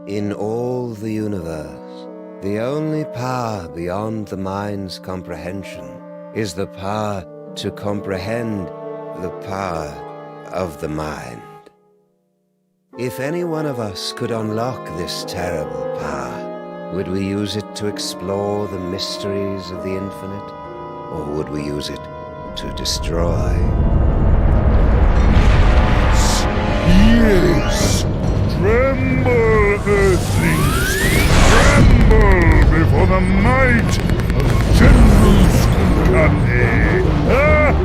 In all the universe, the only power beyond the mind's comprehension is the power to comprehend the power of the mind. If any one of us could unlock this terrible power, would we use it to explore the mysteries of the infinite, or would we use it to destroy? Yes! Tremble, Earthlings! Tremble before the might of General Skunkane! Ah!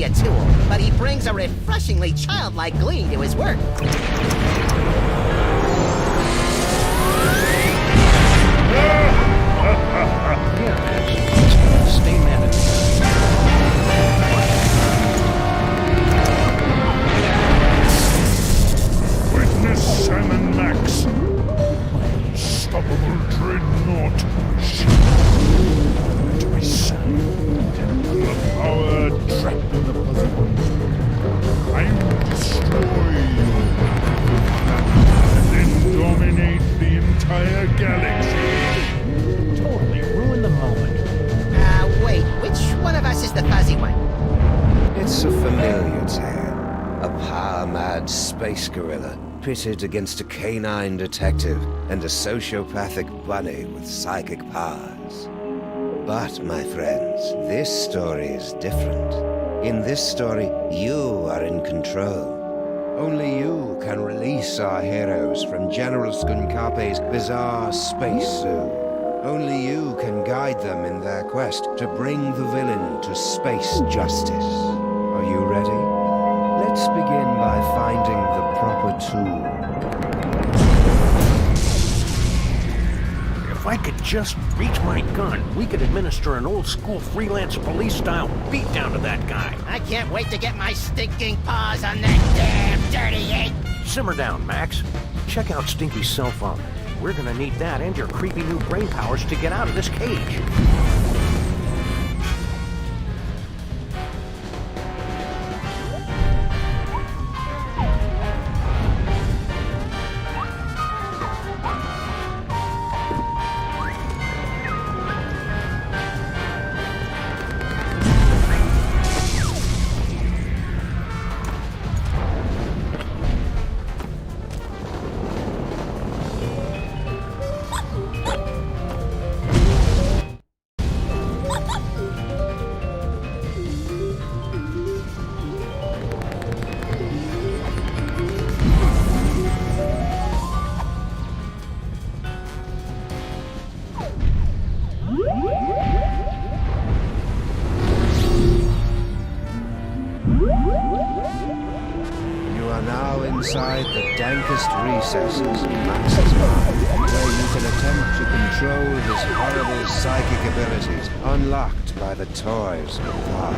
A tool, but he brings a refreshingly childlike glee to his work. Stay mad. Witness Simon Max, my unstoppable dreadnought. To be sound, the power trapped in the puzzle. I will destroy you, and then dominate the entire galaxy. Totally ruin the moment. Wait, which one of us is the fuzzy one? It's a familiar tale. A power-mad space gorilla pitted against a canine detective and a sociopathic bunny with psychic powers. But, my friends, this story is different. In this story, you are in control. Only you can release our heroes from General Skunkape's bizarre space zoo. Only you can guide them in their quest to bring the villain to space justice. Are you ready? Let's begin by finding the proper tool. If I could just reach my gun, we could administer an old-school freelance police-style beatdown to that guy. I can't wait to get my stinking paws on that damn dirty ape! Simmer down, Max. Check out Stinky's cell phone. We're gonna need that and your creepy new brain powers to get out of this cage. Inside the dankest recesses of Max's mind, where you can attempt to control his horrible psychic abilities unlocked by the toys of God.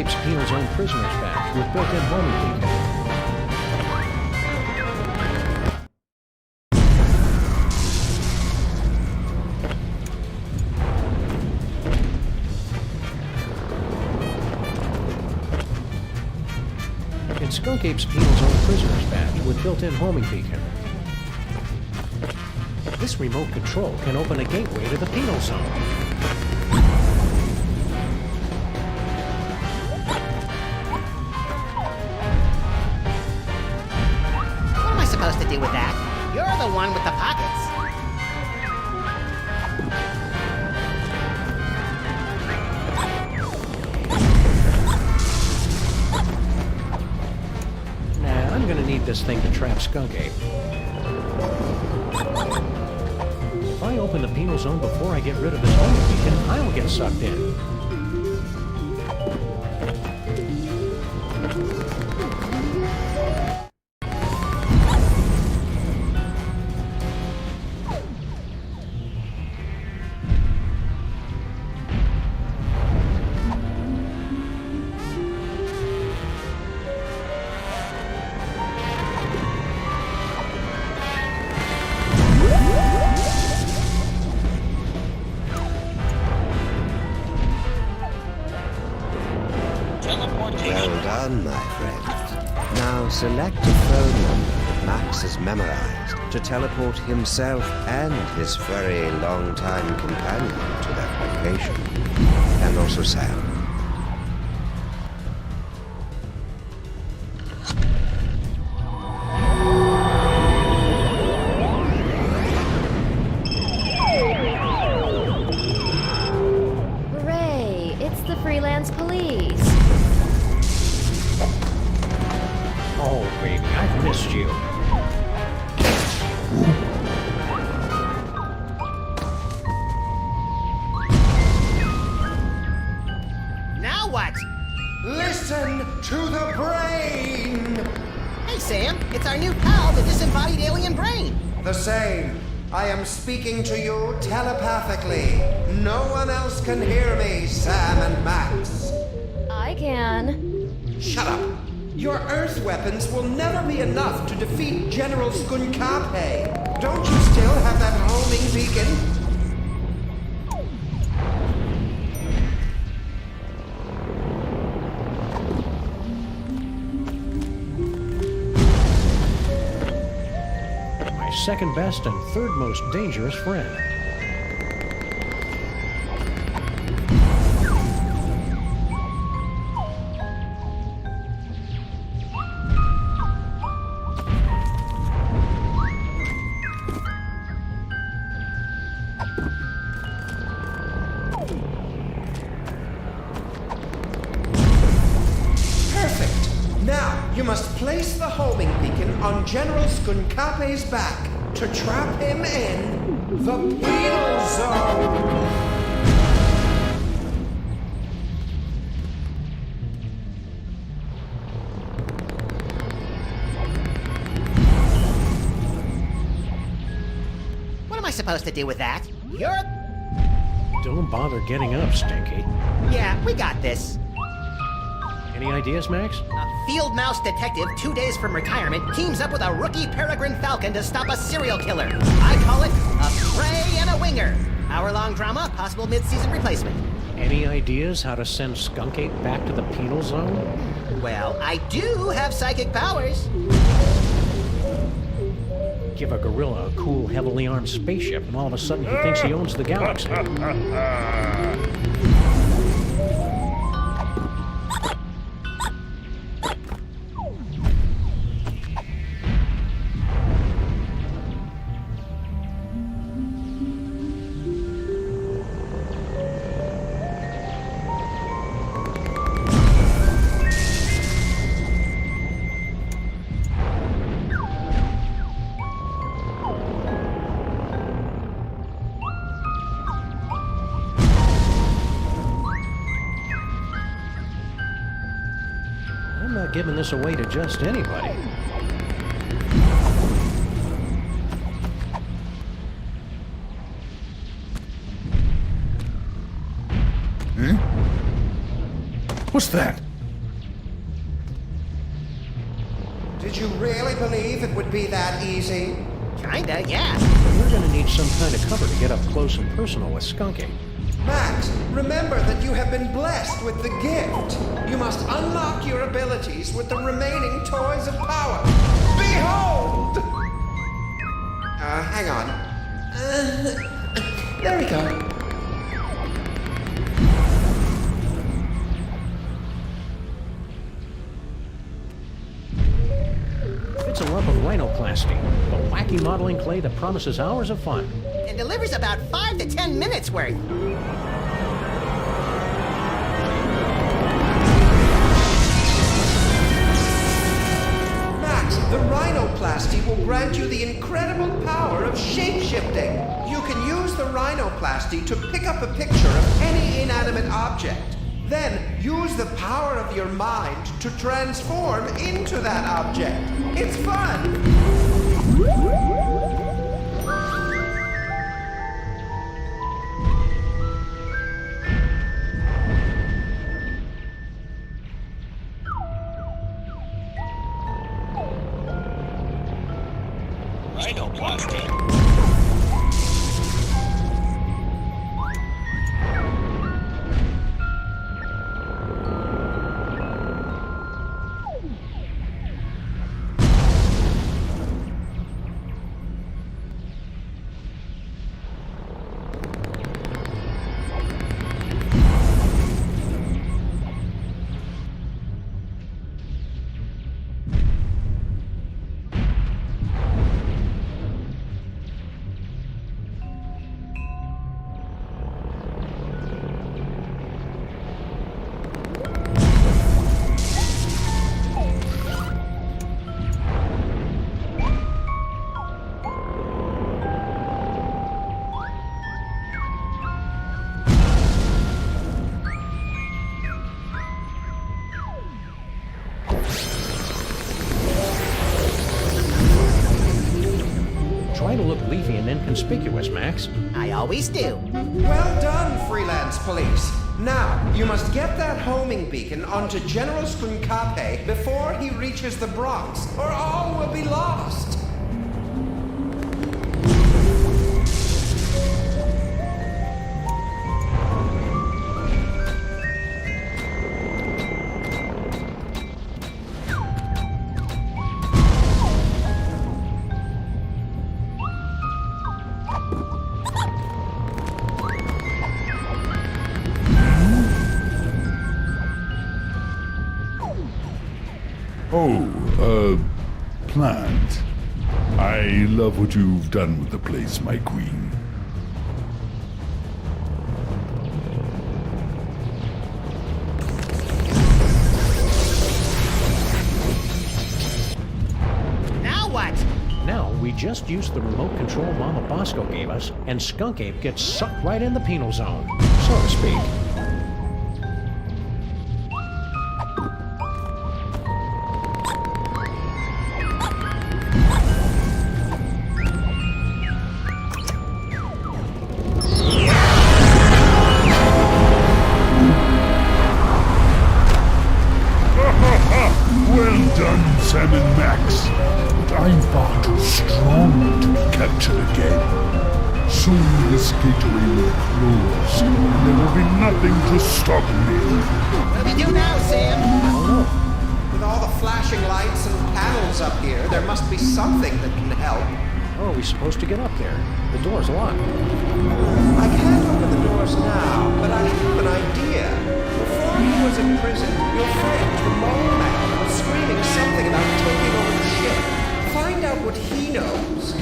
Skunkape's Penal Zone Prisoner's Badge with built-in homing beacon. It's Skunkape's Penal Zone Prisoner's Badge with built-in homing beacon. This remote control can open a gateway to the penal zone. What am I supposed to do with that? You're the one with the pockets. Nah, I'm gonna need this thing to trap Skunkape. If I open the penal zone before I get rid of his homing beacon, I'll get sucked in. Well done, my friend. Now select a phone number that Max has memorized to teleport himself and his furry long-time companion to that location. And also Sam. Hooray! It's the freelance police. Oh, baby, I've missed you. Now what? Listen to the brain! Hey, Sam, it's our new pal, the disembodied alien brain. The same. I am speaking to you telepathically. No one else can hear me, Sam and Max. I can. Shut up. Your Earth weapons will never be enough to defeat General Skunkape. Don't you still have that homing beacon? My second best and third most dangerous friend. Perfect. Now, you must place the homing beacon on General Skunkape's back to trap him in the penal zone. What am I supposed to do with that? You're... Don't bother getting up, Stinky. Yeah, we got this. Any ideas, Max? A field mouse detective, 2 days from retirement, teams up with a rookie peregrine falcon to stop a serial killer. I call it a prey and a winger. Hour-long drama, possible mid-season replacement. Any ideas how to send Skunkape back to the penal zone? Well, I do have psychic powers. Give a gorilla a cool, heavily armed spaceship, and all of a sudden he thinks he owns the galaxy. I'm not giving this away to just anybody. What's that? really believe it would be that easy? Kinda, yeah. We're gonna need some kind of cover to get up close and personal with Skunky. Max, remember that you have been blessed with the gift. You must unlock your abilities with the remaining toys of power. Behold! Hang on. There we go. It's a lump of rhinoplasty, the wacky modeling clay that promises hours of fun. And delivers about 5 to 10 minutes worth. Max, the rhinoplasty will grant you the incredible power of shape-shifting. You can use the rhinoplasty to pick up a picture of any inanimate object. Then use the power of your mind to transform into that object. It's fun! Try to look leafy and inconspicuous, Max. I always do. Well done, freelance police. Now, you must get that homing beacon onto General Skunkape before he reaches the Bronx, or all will be lost. Plant. I love what you've done with the place, my queen. Now what? Now, we just use the remote control Mama Bosco gave us, and Skunk Ape gets sucked right in the penal zone, so to speak. Well done, Sam and Max. But I'm far too strong to be captured again. Soon this gateway will close, and there will be nothing to stop me. What do we do now, Sam? With all the flashing lights and panels up here, there must be something that can help. How are we supposed to get up there? The door's locked. I can't open the doors now, but I have an idea. Before he was in prison, your friend, the mole man, was screaming something about taking over the ship. Find out what he knows.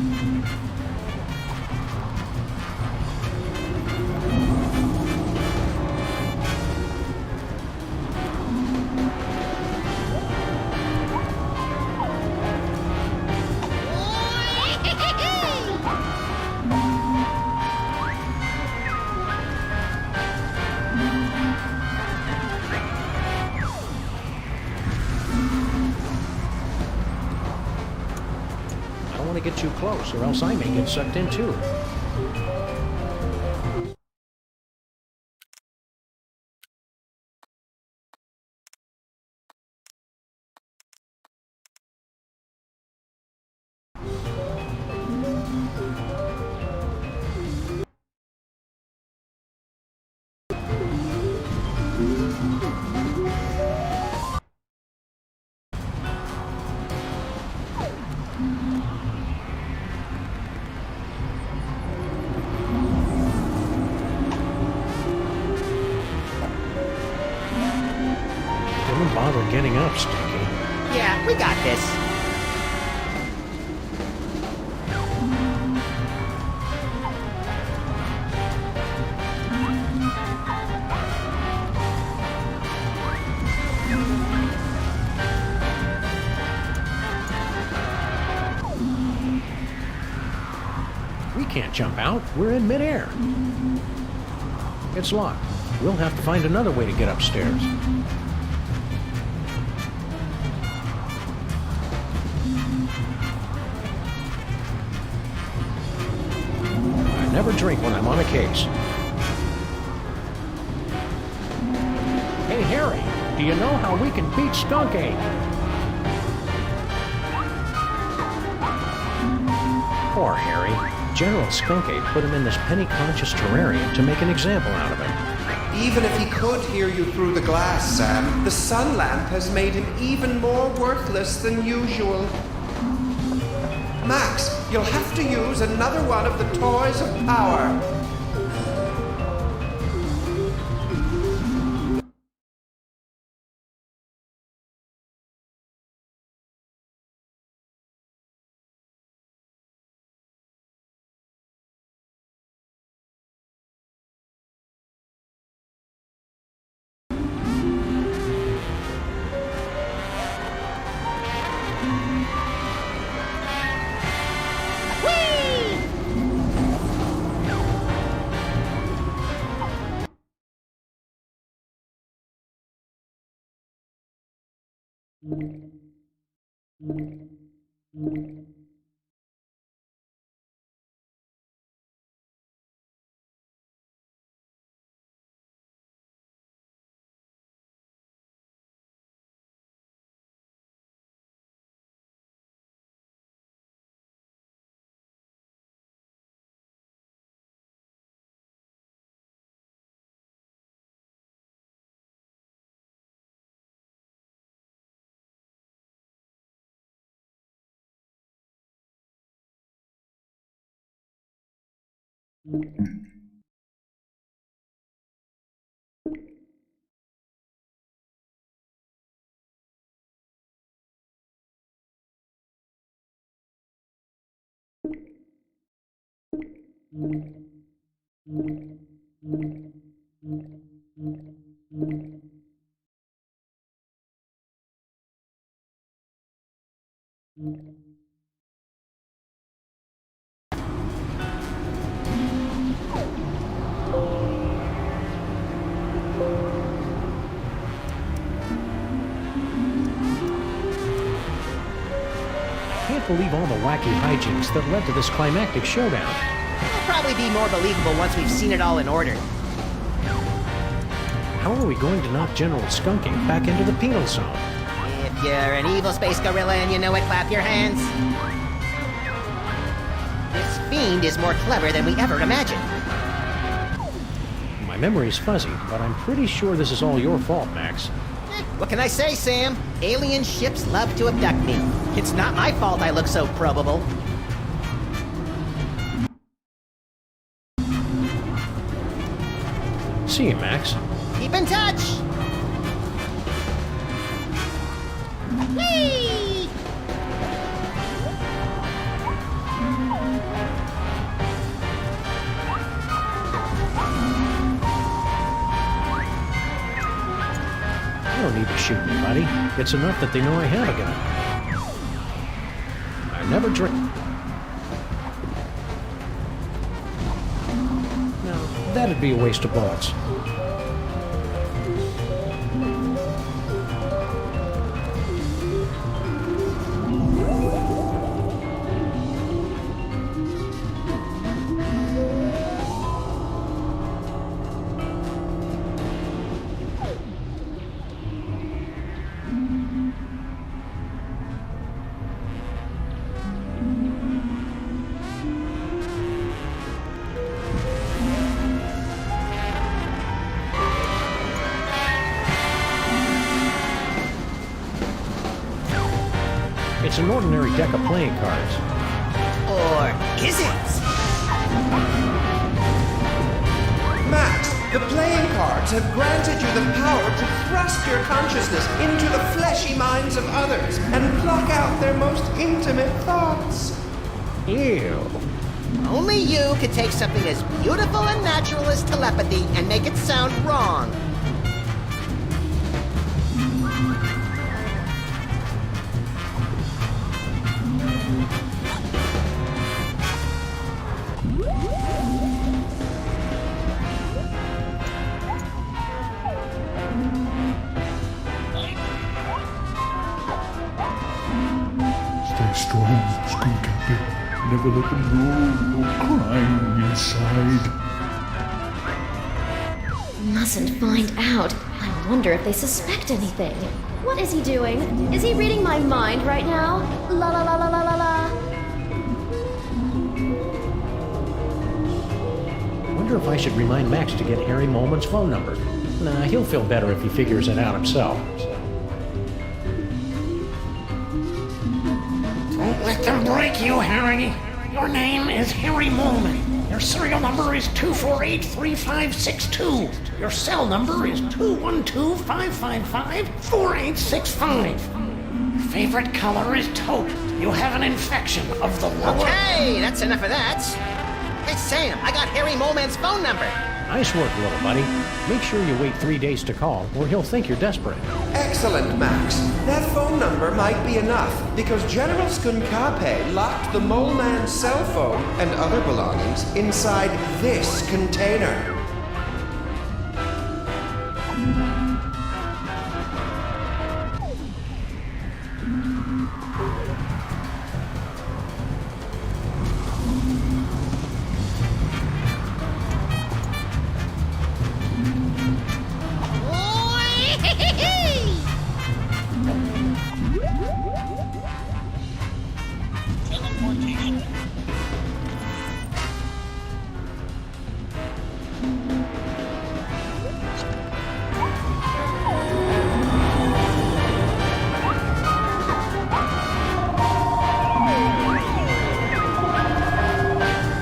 I don't want to get too close, or else I may get sucked in too. Don't bother getting up, Stinky. Yeah, we got this. We can't jump out. We're in midair. It's locked. We'll have to find another way to get upstairs. I never drink when I'm on a case. Hey, Harry, do you know how we can beat Skunk Ape? Poor Harry. General Skunk Ape put him in this penny-conscious terrarium to make an example out of him. Even if he could hear you through the glass, Sam, the sun lamp has made him even more worthless than usual. Max, you'll have to use another one of the toys of power. I can't believe all the wacky hijinks that led to this climactic showdown. It'll probably be more believable once we've seen it all in order. How are we going to knock General Skunk Ape back into the penal zone? If you're an evil space gorilla and you know it, clap your hands. This fiend is more clever than we ever imagined. My memory's fuzzy, but I'm pretty sure this is all your fault, Max. What can I say, Sam? Alien ships love to abduct me. It's not my fault I look so probable. See you, Max. Keep in touch! Whee! shoot me, buddy. It's enough that they know I have a gun. I never drink. No, that'd be a waste of bullets. It's an ordinary deck of playing cards. Or is it? Max, the playing cards have granted you the power to thrust your consciousness into the fleshy minds of others and pluck out their most intimate thoughts. Ew. Only you could take something as beautiful and natural as telepathy and make it sound wrong. Stay strong, School Captain. Never let them know you're crying inside. Mustn't find out. I wonder if they suspect anything. What is he doing? Is he reading my mind right now? La la la la la la la. Wonder if I should remind Max to get Harry Molman's phone number. Nah, he'll feel better if he figures it out himself. Don't let them break you, Harry. Your name is Harry Molman. Your serial number is 248-3562. Your cell number is 212-555-4865. Your favorite color is taupe. You have an infection of the lower... Okay, that's enough of that. Hey, Sam, I got Harry Molman's phone number. Nice work, little buddy. Make sure you wait 3 days to call, or he'll think you're desperate. Excellent, Max. That phone number might be enough, because General Skunkape locked the Mole Man's cell phone and other belongings inside this container.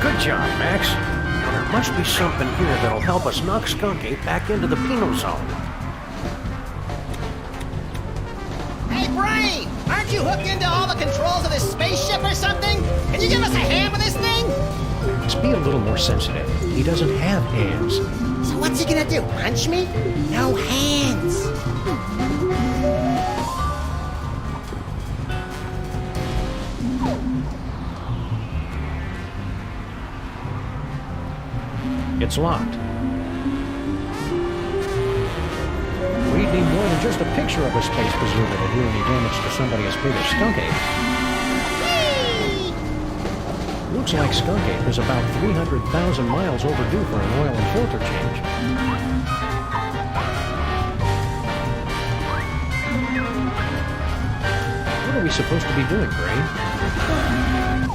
Good job, Max. Now, there must be something here that'll help us knock Skunkate back into the penal zone. Hey, Brain! Aren't you hooked into all the controls of this spaceship or something? Can you give us a hand with this thing? Just be a little more sensitive. He doesn't have hands. So what's he gonna do, punch me? No hands. It's locked. We'd need more than just a picture of a space bazooka to do any damage to somebody as big as Skunkate. Looks like Skunkate is about 300,000 miles overdue for an oil and filter change. What are we supposed to be doing, Brain?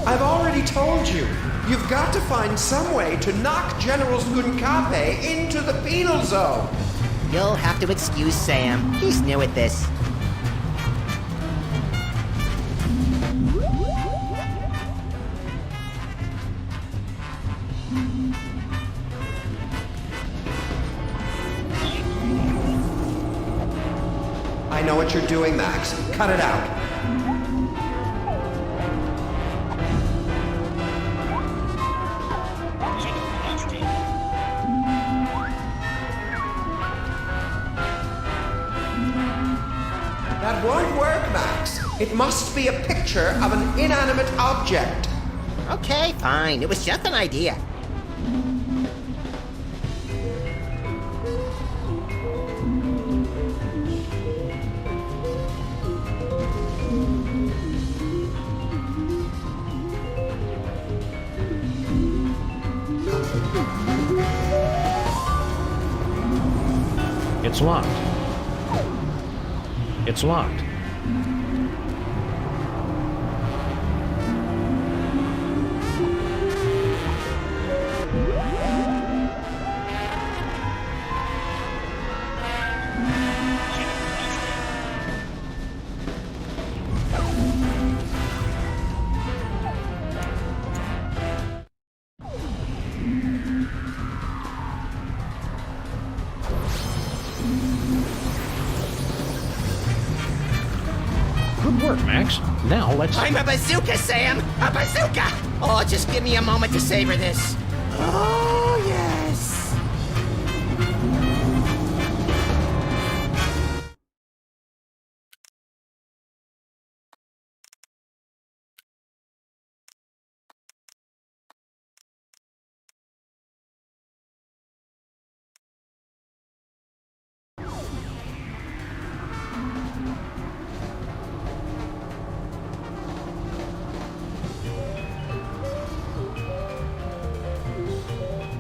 I've already told you. You've got to find some way to knock General Skunkape into the penal zone. You'll have to excuse Sam. He's new at this. I know what you're doing, Max. Cut it out. It must be a picture of an inanimate object. Okay, fine. It was just an idea. It's locked. It's locked. Good work, Max. Now let's... I'm a bazooka, Sam! A bazooka! Oh, just give me a moment to savor this. Oh, yes.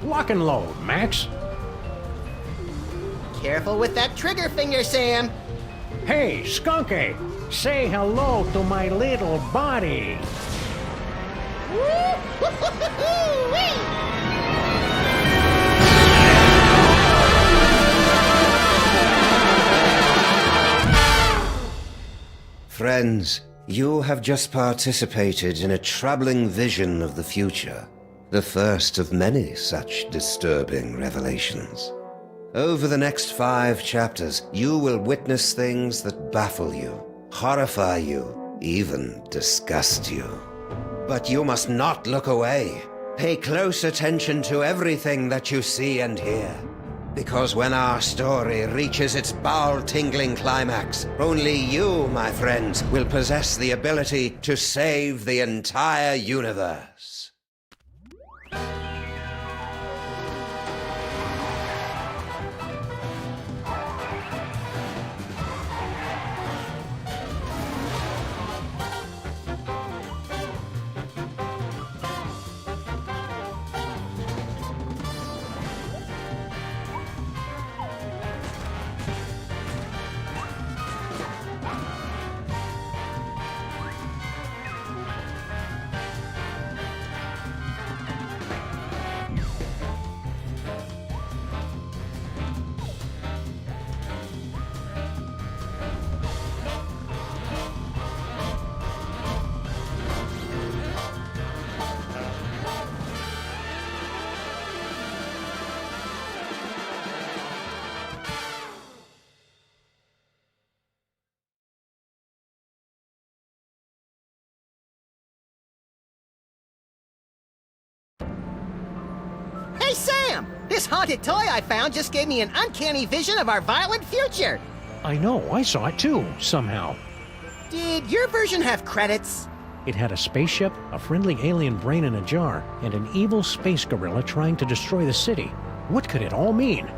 Lock and load, Max. Careful with that trigger finger, Sam. Hey, Skunky! Say hello to my little buddy. Friends, you have just participated in a troubling vision of the future. The first of many such disturbing revelations. Over the next 5 chapters, you will witness things that baffle you, horrify you, even disgust you. But you must not look away. Pay close attention to everything that you see and hear. Because when our story reaches its bowel-tingling climax, only you, my friends, will possess the ability to save the entire universe. Hey, Sam! This haunted toy I found just gave me an uncanny vision of our violent future. I know, I saw it too, somehow. Did your version have credits? It had a spaceship, a friendly alien brain in a jar, and an evil space gorilla trying to destroy the city. What could it all mean?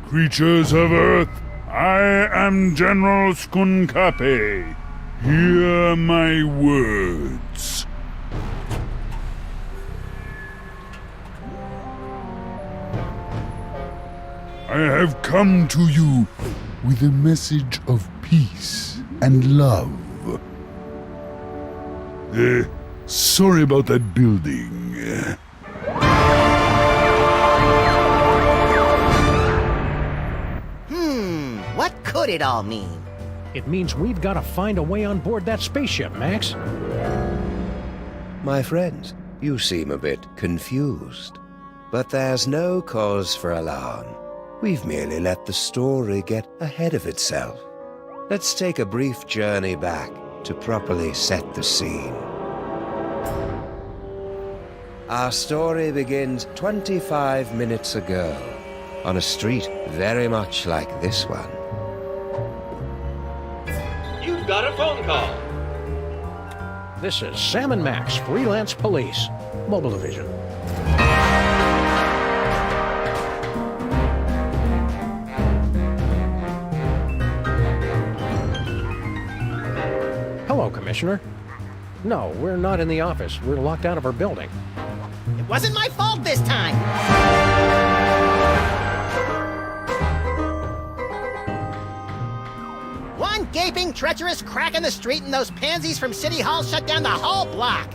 Creatures of Earth, I am General Skunkape. Hear my words. I have come to you with a message of peace and love. Sorry about that building. What could it all mean? It means we've got to find a way on board that spaceship, Max. My friends, you seem a bit confused. But there's no cause for alarm. We've merely let the story get ahead of itself. Let's take a brief journey back to properly set the scene. Our story begins 25 minutes ago, on a street very much like this one. You've got a phone call. This is Sam and Max, Freelance Police, Mobile Division. Hello, Commissioner. No, we're not in the office. We're locked out of our building. It wasn't my fault this time! One gaping, treacherous crack in the street and those pansies from City Hall shut down the whole block!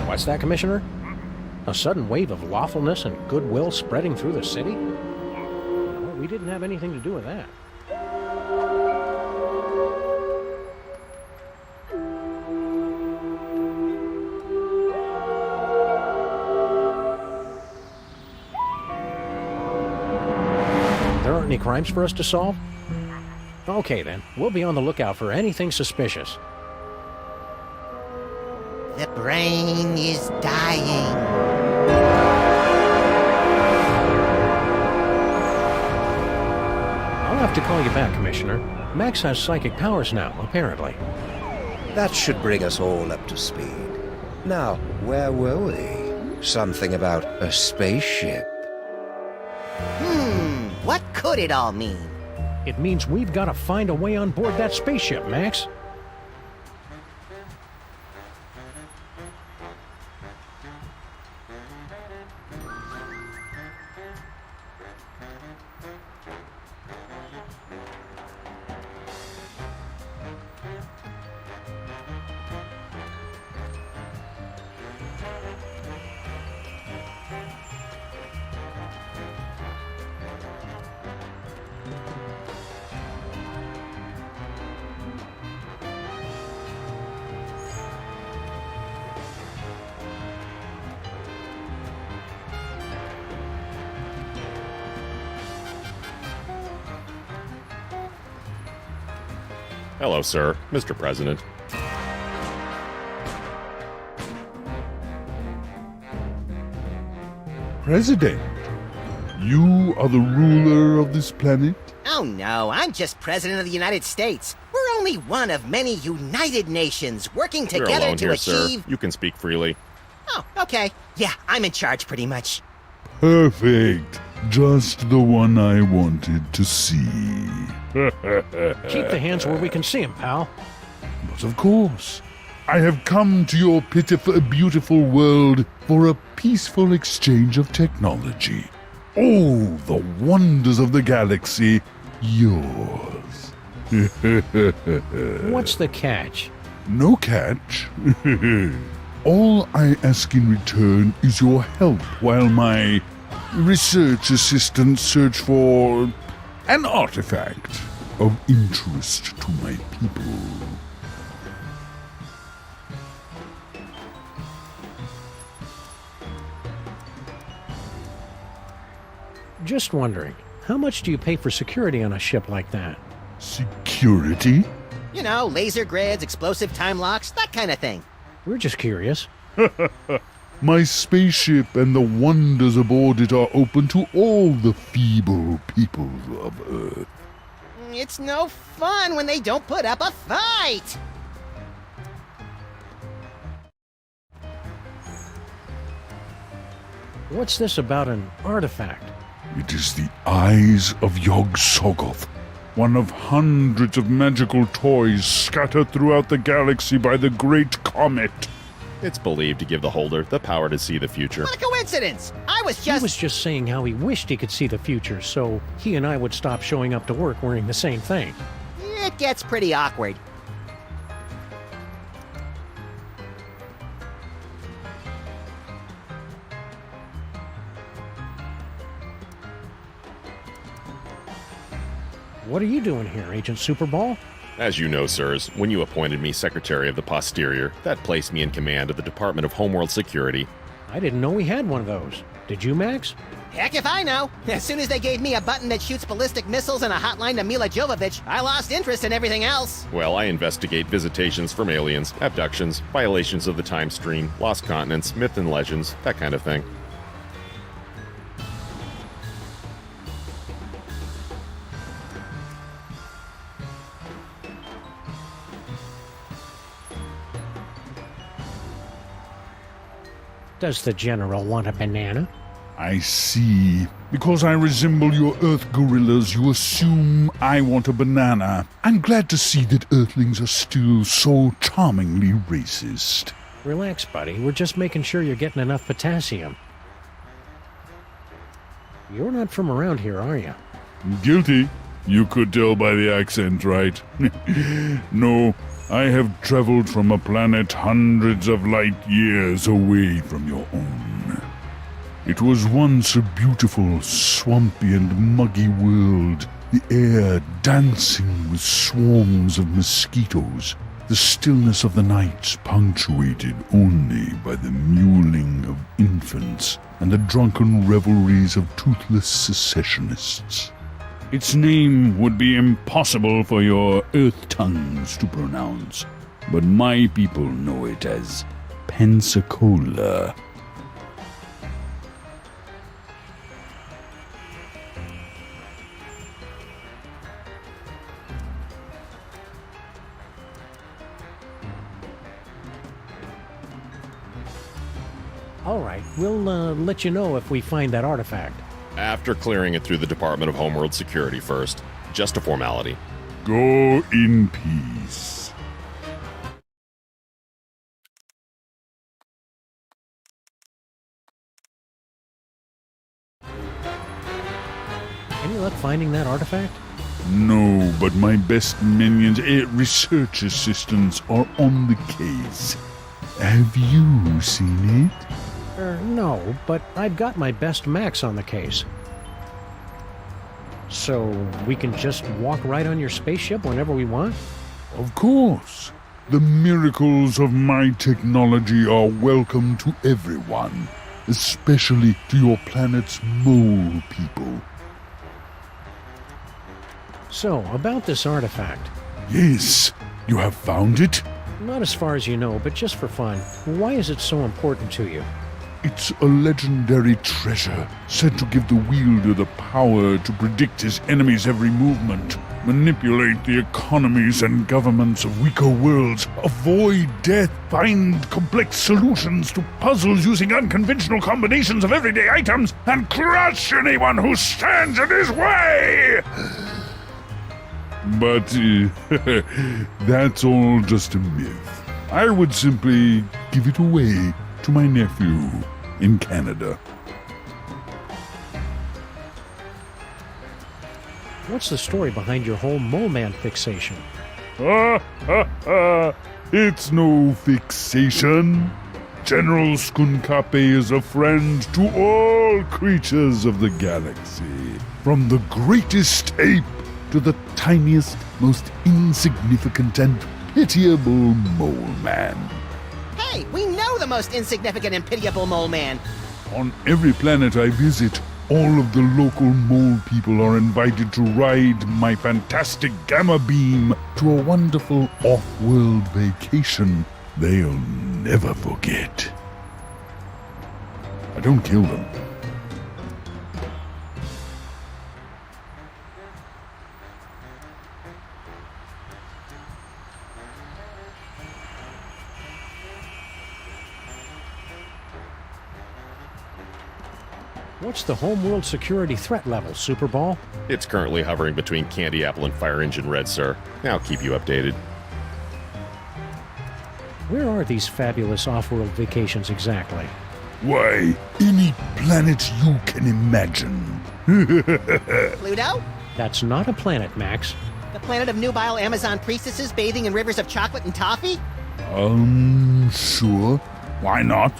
What's that, Commissioner? A sudden wave of lawfulness and goodwill spreading through the city? Well, we didn't have anything to do with that. There aren't any crimes for us to solve? Okay, then. We'll be on the lookout for anything suspicious. The brain is dying. I'll have to call you back, Commissioner. Max has psychic powers now, apparently. That should bring us all up to speed. Now, where were we? Something about a spaceship. What could it all mean? It means we've got to find a way on board that spaceship, Max. Hello, sir. Mr. President. President, you are the ruler of this planet? Oh no, I'm just President of the United States. We're only one of many United Nations working You're together alone to here, achieve... sir. You can speak freely. Oh, okay. Yeah, I'm in charge pretty much. Perfect. Just the one I wanted to see. Keep the hands where we can see them, pal. But of course, I have come to your pitiful, beautiful world for a peaceful exchange of technology. All the wonders of the galaxy, yours. What's the catch? No catch. All I ask in return is your help while my research assistants search for an artifact of interest to my people. Just wondering, how much do you pay for security on a ship like that? Security? You know, laser grids, explosive time locks, that kind of thing. We're just curious. My spaceship and the wonders aboard it are open to all the feeble people of Earth. It's no fun when they don't put up a fight! What's this about an artifact? It is the eyes of Yog-Sothoth, one of hundreds of magical toys scattered throughout the galaxy by the Great Comet. It's believed to give the holder the power to see the future. What a coincidence! He was just saying how he wished he could see the future, so he and I would stop showing up to work wearing the same thing. It gets pretty awkward. What are you doing here, Agent Superball? As you know, sirs, when you appointed me Secretary of the Posterior, that placed me in command of the Department of Homeworld Security. I didn't know we had one of those. Did you, Max? Heck if I know. As soon as they gave me a button that shoots ballistic missiles and a hotline to Mila Jovovich, I lost interest in everything else. Well, I investigate visitations from aliens, abductions, violations of the time stream, lost continents, myth and legends, that kind of thing. Does the General want a banana? I see. Because I resemble your Earth gorillas, you assume I want a banana. I'm glad to see that Earthlings are still so charmingly racist. Relax, buddy. We're just making sure you're getting enough potassium. You're not from around here, are you? Guilty. You could tell by the accent, right? No, I have traveled from a planet hundreds of light years away from your own. It was once a beautiful, swampy and muggy world, the air dancing with swarms of mosquitoes, the stillness of the nights punctuated only by the mewling of infants and the drunken revelries of toothless secessionists. Its name would be impossible for your earth tongues to pronounce, but my people know it as Pensacola. All right, we'll let you know if we find that artifact. After clearing it through the Department of Homeworld Security first. Just a formality. Go in peace. Any luck finding that artifact? No, but my best minions, research assistants, are on the case. Have you seen it? No, but I've got my best Max on the case. So we can just walk right on your spaceship whenever we want? Of course. The miracles of my technology are welcome to everyone, especially to your planet's mole people. So, about this artifact. Yes, you have found it? Not as far as you know, but just for fun. Why is it so important to you? It's a legendary treasure, said to give the wielder the power to predict his enemy's every movement, manipulate the economies and governments of weaker worlds, avoid death, find complex solutions to puzzles using unconventional combinations of everyday items, and crush anyone who stands in his way! But that's all just a myth. I would simply give it away to my nephew in Canada. What's the story behind your whole Mole Man fixation? It's no fixation. General Skunkape is a friend to all creatures of the galaxy, from the greatest ape to the tiniest, most insignificant and pitiable mole man. Hey, we know the most insignificant and pitiable mole man. On every planet I visit, all of the local mole people are invited to ride my fantastic gamma beam to a wonderful off-world vacation they'll never forget. I don't kill them. What's the homeworld security threat level, Superball? It's currently hovering between Candy Apple and Fire Engine Red, sir. I'll keep you updated. Where are these fabulous off-world vacations exactly? Why, any planet you can imagine. Pluto? That's not a planet, Max. The planet of nubile Amazon priestesses bathing in rivers of chocolate and toffee? Sure. Why not?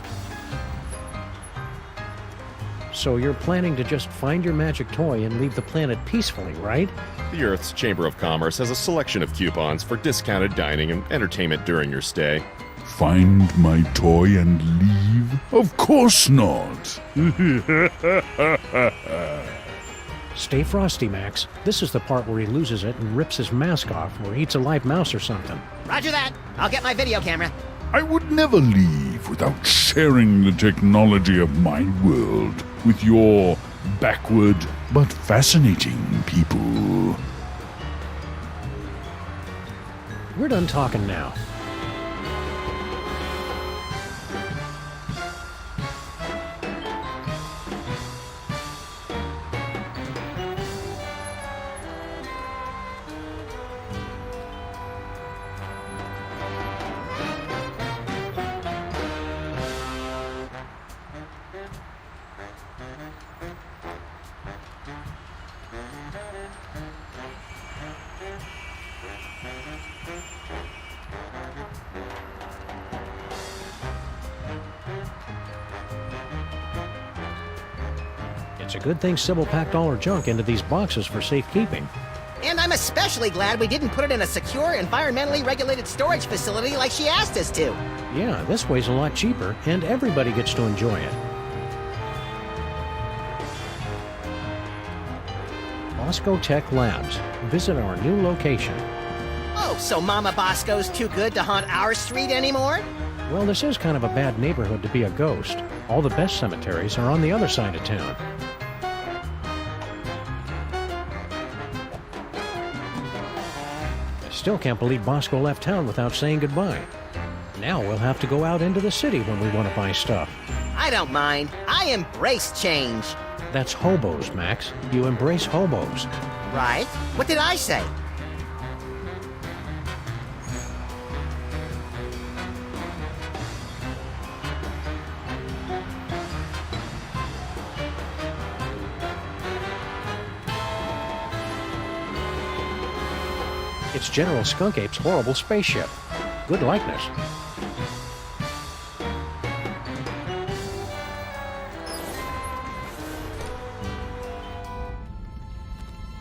So you're planning to just find your magic toy and leave the planet peacefully, right? The Earth's Chamber of Commerce has a selection of coupons for discounted dining and entertainment during your stay. Find my toy and leave? Of course not. Stay frosty, Max. This is the part where he loses it and rips his mask off or eats a live mouse or something. Roger that. I'll get my video camera. I would never leave without sharing the technology of my world with your backward but fascinating people. We're done talking now. It's a good thing Sybil packed all her junk into these boxes for safekeeping. And I'm especially glad we didn't put it in a secure, environmentally regulated storage facility like she asked us to. Yeah, this way's a lot cheaper, and everybody gets to enjoy it. Bosco Tech Labs. Visit our new location. Oh, so Mama Bosco's too good to haunt our street anymore? Well, this is kind of a bad neighborhood to be a ghost. All the best cemeteries are on the other side of town. I still can't believe Bosco left town without saying goodbye. Now we'll have to go out into the city when we want to buy stuff. I don't mind. I embrace change. That's hobos, Max. You embrace hobos. Right? What did I say? It's General Skunk Ape's horrible spaceship. Good likeness.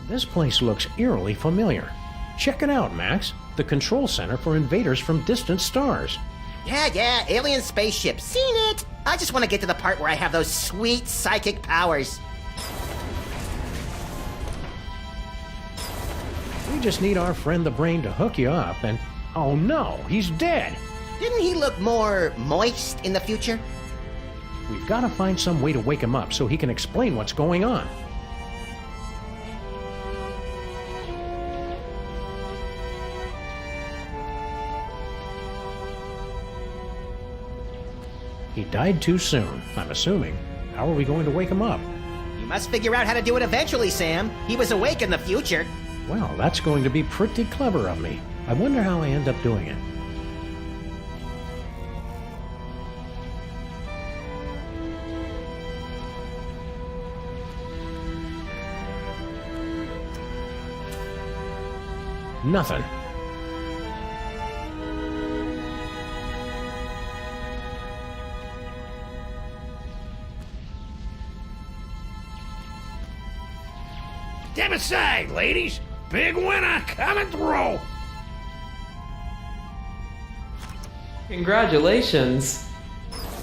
This place looks eerily familiar. Check it out, Max. The control center for invaders from distant stars. Yeah, alien spaceship. Seen it! I just want to get to the part where I have those sweet psychic powers. We just need our friend the Brain to hook you up and... Oh no, he's dead! Didn't he look more moist in the future? We've got to find some way to wake him up so he can explain what's going on. He died too soon, I'm assuming. How are we going to wake him up? You must figure out how to do it eventually, Sam. He was awake in the future. Well, that's going to be pretty clever of me. I wonder how I end up doing it. Nothing. Step aside, ladies. Big winner coming through. Congratulations.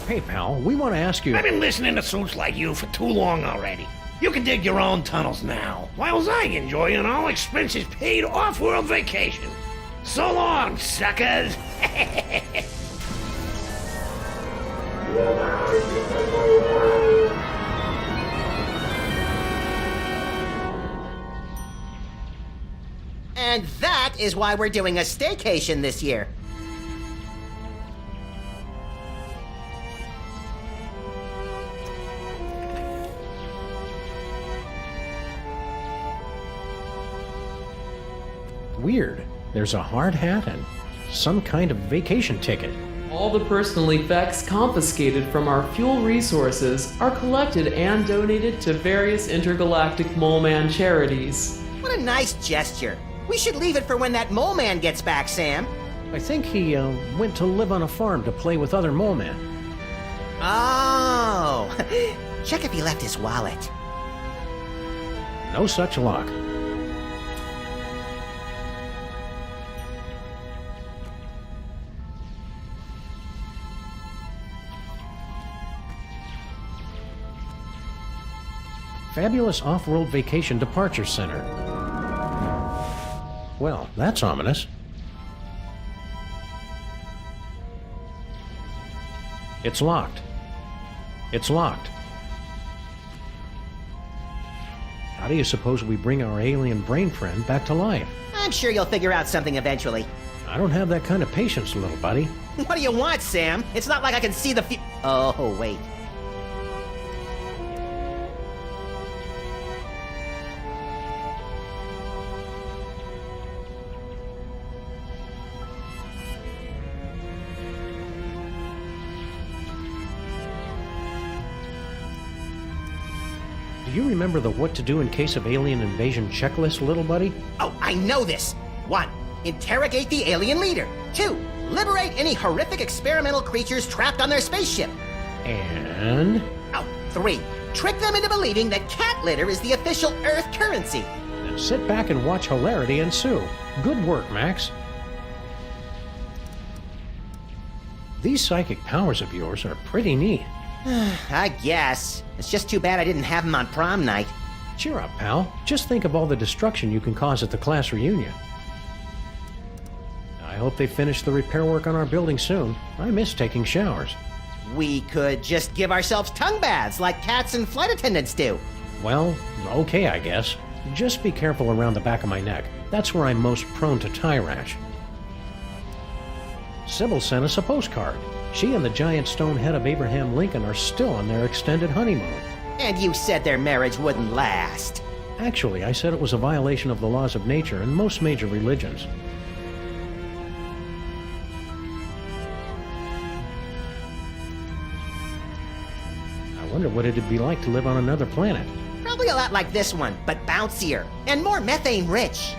Hey, pal, we want to ask you... I've been listening to suits like you for too long already. You can dig your own tunnels now, while I enjoy an all-expenses paid off-world vacation. So long, suckers. And that is why we're doing a staycation this year. Weird. There's a hard hat and some kind of vacation ticket. All the personal effects confiscated from our fuel resources are collected and donated to various intergalactic Mole Man charities. What a nice gesture. We should leave it for when that mole man gets back, Sam. I think he went to live on a farm to play with other mole men. Oh, check if he left his wallet. No such luck. Fabulous Off-World Vacation Departure Center. Well, that's ominous. It's locked. It's locked. How do you suppose we bring our alien brain friend back to life? I'm sure you'll figure out something eventually. I don't have that kind of patience, little buddy. What do you want, Sam? It's not like I can see the Oh, wait. Do you remember the what to do in case of alien invasion checklist, little buddy? Oh, I know this. 1. Interrogate the alien leader. 2. Liberate any horrific experimental creatures trapped on their spaceship. And? Oh, 3. Trick them into believing that cat litter is the official Earth currency. Then sit back and watch hilarity ensue. Good work, Max. These psychic powers of yours are pretty neat. I guess. It's just too bad I didn't have them on prom night. Cheer up, pal. Just think of all the destruction you can cause at the class reunion. I hope they finish the repair work on our building soon. I miss taking showers. We could just give ourselves tongue baths like cats and flight attendants do. Well, okay, I guess. Just be careful around the back of my neck. That's where I'm most prone to tie rash. Sybil sent us a postcard. She and the giant stone head of Abraham Lincoln are still on their extended honeymoon. And you said their marriage wouldn't last. Actually, I said it was a violation of the laws of nature in most major religions. I wonder what it'd be like to live on another planet. Probably a lot like this one, but bouncier and more methane-rich.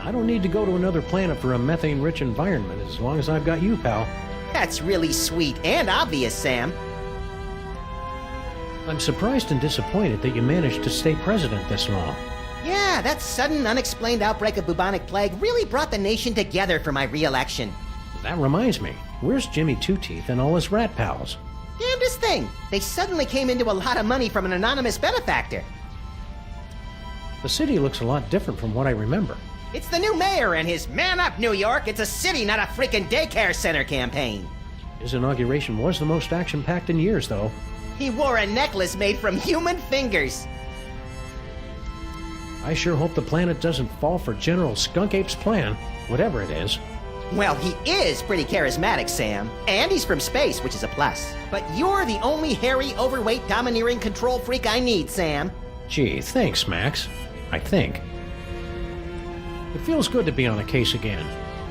I don't need to go to another planet for a methane-rich environment as long as I've got you, pal. That's really sweet and obvious, Sam. I'm surprised and disappointed that you managed to stay president this long. Yeah, that sudden, unexplained outbreak of bubonic plague really brought the nation together for my re-election. That reminds me, where's Jimmy Two-Teeth and all his rat pals? Damnedest thing! They suddenly came into a lot of money from an anonymous benefactor. The city looks a lot different from what I remember. It's the new mayor and his Man Up, New York, it's a city, not a freaking daycare center campaign. His inauguration was the most action-packed in years, though. He wore a necklace made from human fingers. I sure hope the planet doesn't fall for General Skunk Ape's plan, whatever it is. Well, he is pretty charismatic, Sam. And he's from space, which is a plus. But you're the only hairy, overweight, domineering control freak I need, Sam. Gee, thanks, Max. I think. It feels good to be on the case again.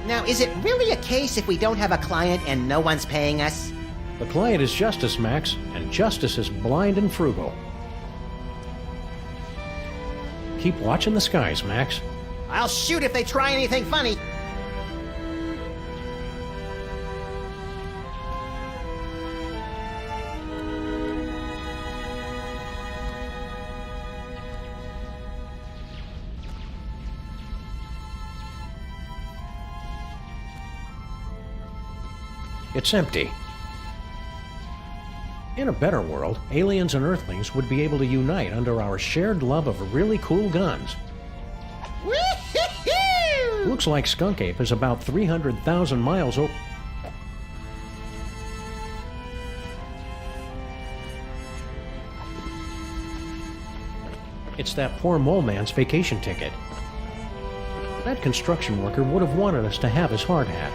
Now, is it really a case if we don't have a client and no one's paying us? The client is justice, Max, and justice is blind and frugal. Keep watching the skies, Max. I'll shoot if they try anything funny. It's empty. In a better world, aliens and Earthlings would be able to unite under our shared love of really cool guns. Woo-hoo-hoo! Looks like Skunk Ape is about 300,000 miles over. It's that poor mole man's vacation ticket. That construction worker would have wanted us to have his hard hat.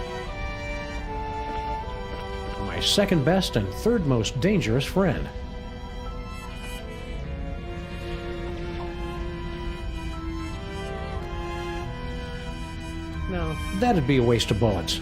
My second best and third most dangerous friend. No, that'd be a waste of bullets.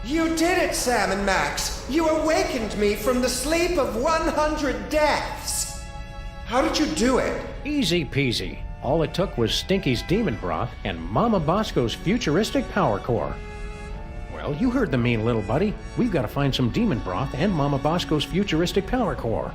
You did it, Sam and Max! You awakened me from the sleep of 100 deaths! How did you do it? Easy peasy. All it took was Stinky's demon broth and Mama Bosco's futuristic power core. Well, you heard the mean little buddy. We've got to find some demon broth and Mama Bosco's futuristic power core.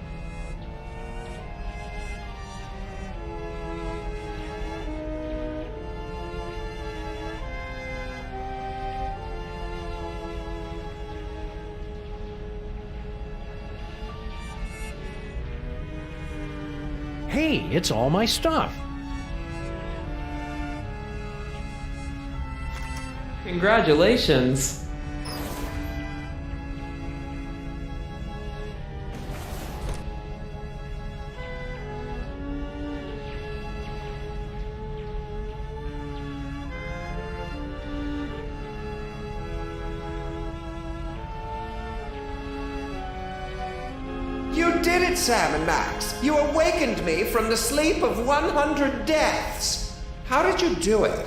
Hey, it's all my stuff. Congratulations. You did it, Sam and Max! You awakened me from the sleep of 100 deaths! How did you do it?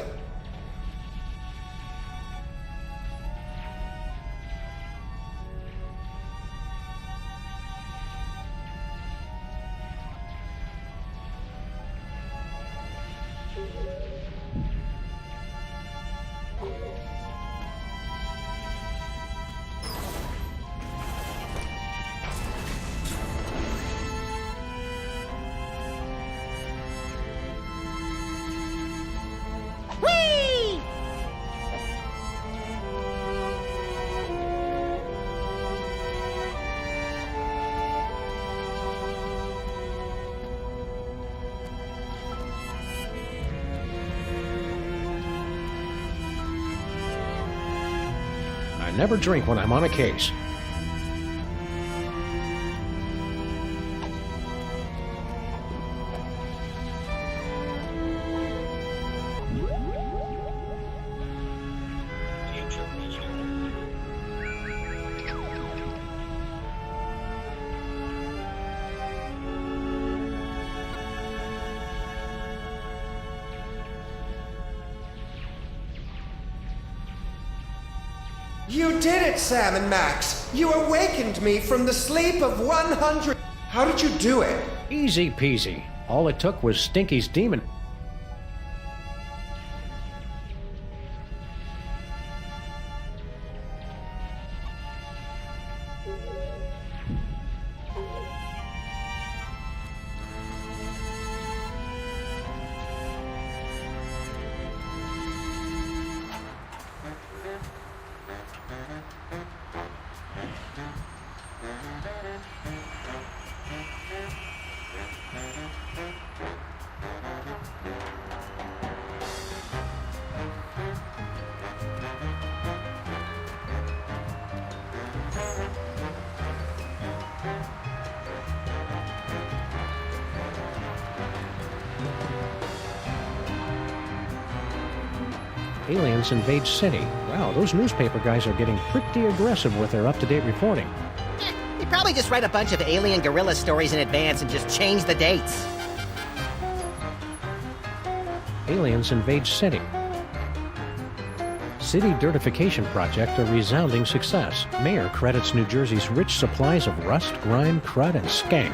I never drink when I'm on a case. You did it, Sam and Max! You awakened me from the sleep of 100... How did you do it? Easy peasy. All it took was Stinky's demon... Aliens invade city. Wow, those newspaper guys are getting pretty aggressive with their up-to-date reporting. They probably just write a bunch of alien guerrilla stories in advance and just change the dates. Aliens invade city. City dirtification project a resounding success. Mayor credits New Jersey's rich supplies of rust, grime, crud, and skank.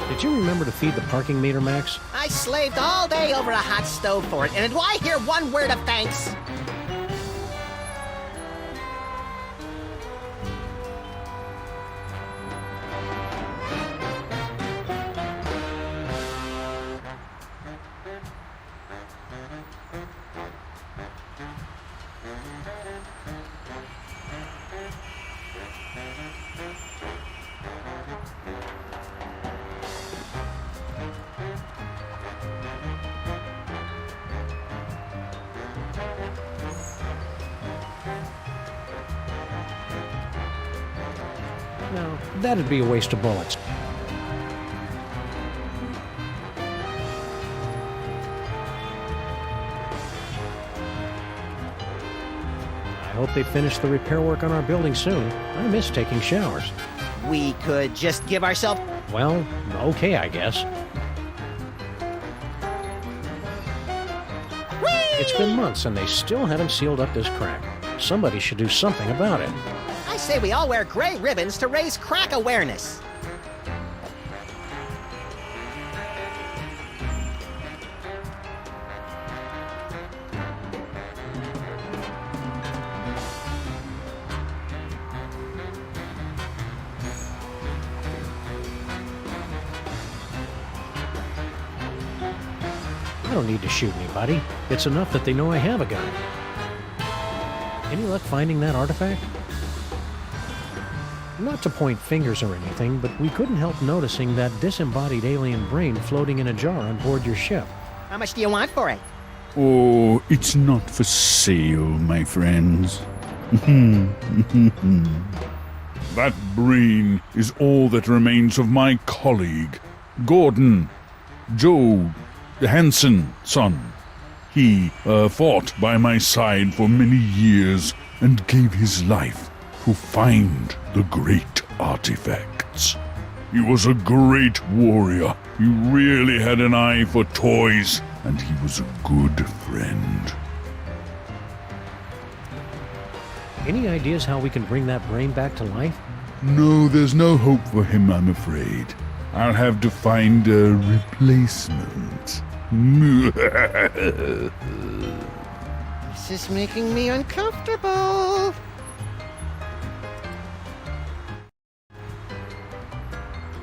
Did you remember to feed the parking meter, Max? I slaved all day over a hot stove for it, and do I hear one word of thanks? No, that'd be a waste of bullets. I hope they finish the repair work on our building soon. I miss taking showers. We could just give ourselves... Well, okay, I guess. It's been months and they still haven't sealed up this crack. Somebody should do something about it. I say we all wear gray ribbons to raise crack awareness. I don't need to shoot anybody. It's enough that they know I have a gun. Any luck finding that artifact? Not to point fingers or anything, but we couldn't help noticing that disembodied alien brain floating in a jar on board your ship. How much do you want for it? Oh, it's not for sale, my friends. That brain is all that remains of my colleague, Gordon, Joe Hansen's son. He fought by my side for many years and gave his life to find the great artifacts. He was a great warrior. He really had an eye for toys, and he was a good friend. Any ideas how we can bring that brain back to life? No, there's no hope for him, I'm afraid. I'll have to find a replacement. This is making me uncomfortable.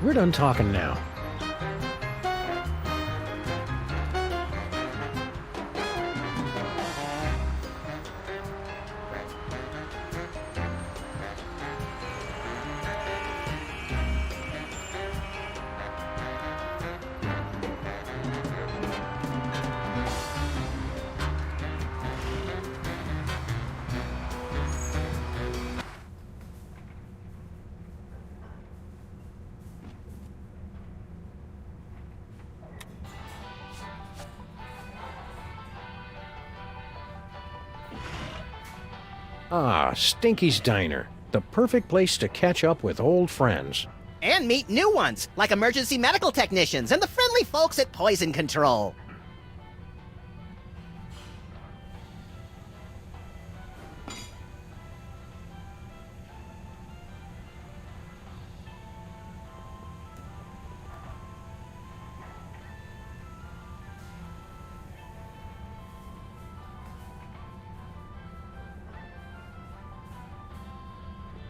We're done talking now. Ah, Stinky's Diner. The perfect place to catch up with old friends. And meet new ones, like emergency medical technicians and the friendly folks at Poison Control.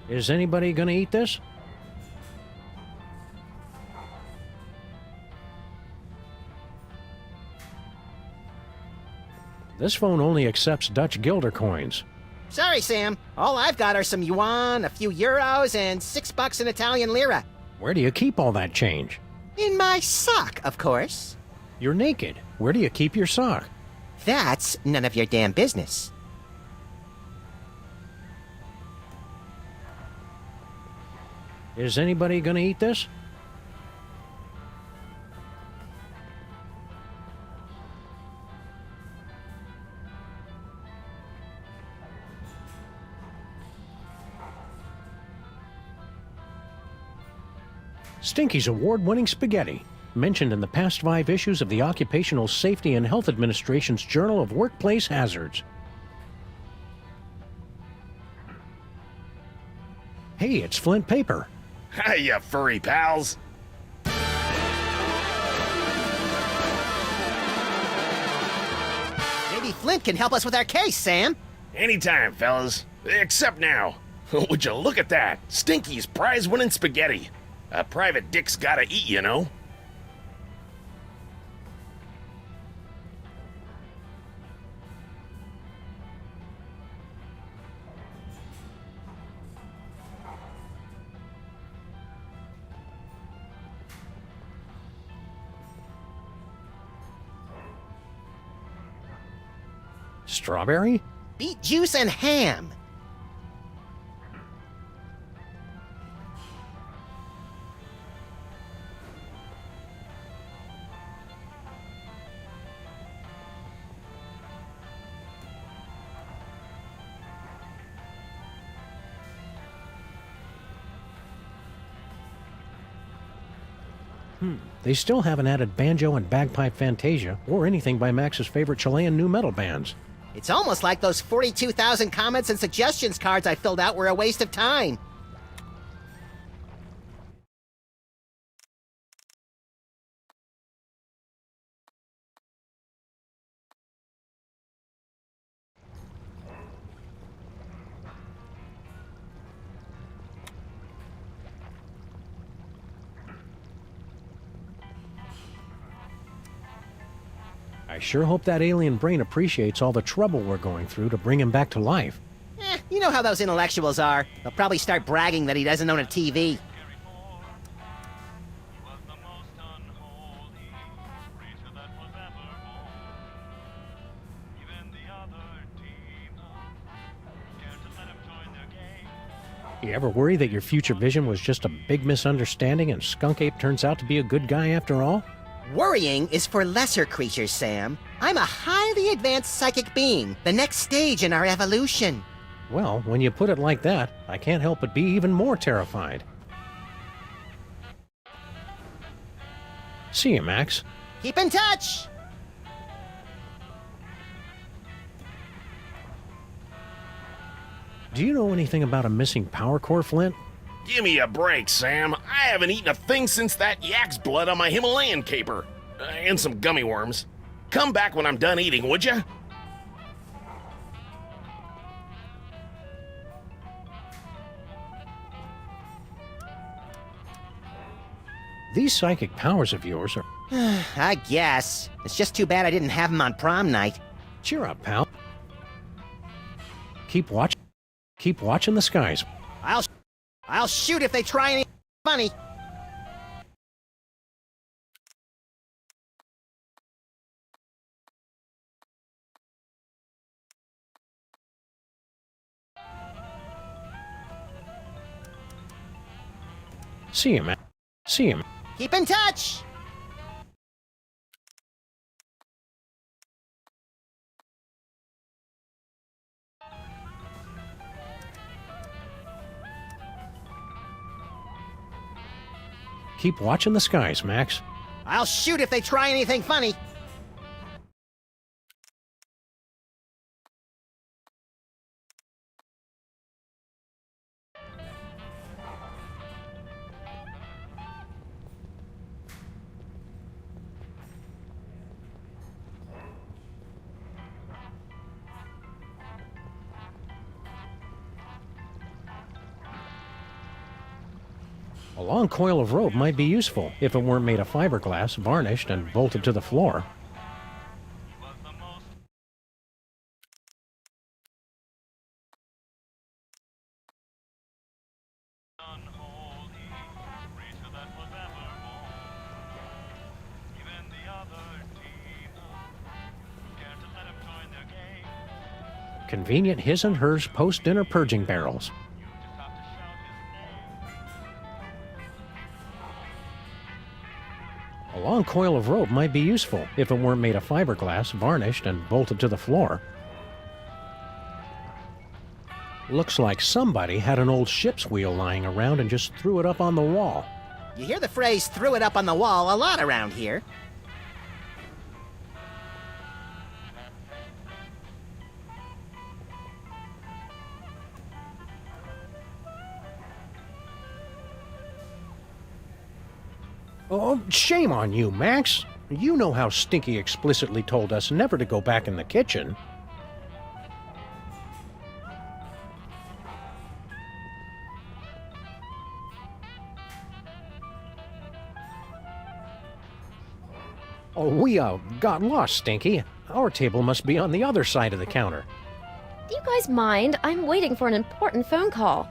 Is anybody gonna eat this? This phone only accepts Dutch guilder coins. Sorry, Sam. All I've got are some yuan, a few euros, and $6 in Italian lira. Where do you keep all that change? In my sock, of course. You're naked. Where do you keep your sock? That's none of your damn business. Is anybody gonna eat this? Stinky's award-winning spaghetti, mentioned in the past 5 issues of the Occupational Safety and Health Administration's Journal of Workplace Hazards. Hey, it's Flint paper. Hi, you furry pals. Maybe Flint can help us with our case, Sam. Anytime, fellas. Except now. Would you look at that? Stinky's prize-winning spaghetti. A private dick's gotta eat, you know. Strawberry? Beet juice and ham. They still haven't added banjo and bagpipe fantasia or anything by Max's favorite Chilean nu metal bands. It's almost like those 42,000 comments and suggestions cards I filled out were a waste of time. I sure hope that alien brain appreciates all the trouble we're going through to bring him back to life. You know how those intellectuals are. They'll probably start bragging that he doesn't own a TV. You ever worry that your future vision was just a big misunderstanding and Skunk Ape turns out to be a good guy after all? Worrying is for lesser creatures, Sam. I'm a highly advanced psychic being, the next stage in our evolution. Well, when you put it like that, I can't help but be even more terrified. See you, Max. Keep in touch! Do you know anything about a missing power core, Flint? Give me a break, Sam. I haven't eaten a thing since that yak's blood on my Himalayan caper. And some gummy worms. Come back when I'm done eating, would ya? These psychic powers of yours are... I guess. It's just too bad I didn't have them on prom night. Cheer up, pal. Keep watching the skies. I'll shoot if they try anything funny. See you, man. See you. Keep in touch! Keep watching the skies, Max. I'll shoot if they try anything funny. A long coil of rope might be useful if it weren't made of fiberglass, varnished, and bolted to the floor. Convenient his and hers post-dinner purging barrels. A long coil of rope might be useful if it weren't made of fiberglass, varnished, and bolted to the floor. Looks like somebody had an old ship's wheel lying around and just threw it up on the wall. You hear the phrase "threw it up on the wall" a lot around here. Oh, shame on you, Max. You know how Stinky explicitly told us never to go back in the kitchen. Oh, we got lost, Stinky. Our table must be on the other side of the counter. Do you guys mind? I'm waiting for an important phone call.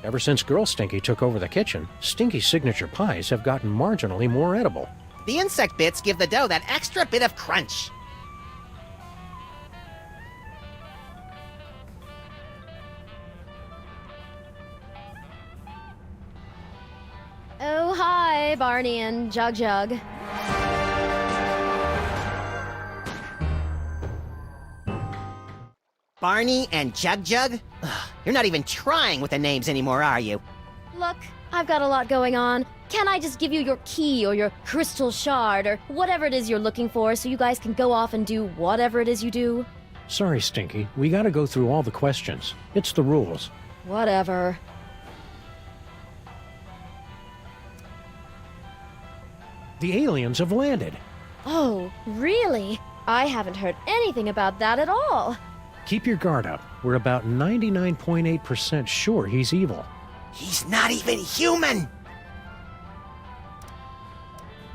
Ever since Girl Stinky took over the kitchen, Stinky's signature pies have gotten marginally more edible. The insect bits give the dough that extra bit of crunch. Oh, hi, Barney and Jug Jug. Barney and Jug Jug? Ugh, you're not even trying with the names anymore, are you? Look, I've got a lot going on. Can I just give you your key or your crystal shard or whatever it is you're looking for so you guys can go off and do whatever it is you do? Sorry, Stinky. We gotta go through all the questions. It's the rules. Whatever. The aliens have landed. Oh, really? I haven't heard anything about that at all. Keep your guard up. We're about 99.8% sure he's evil. He's not even human!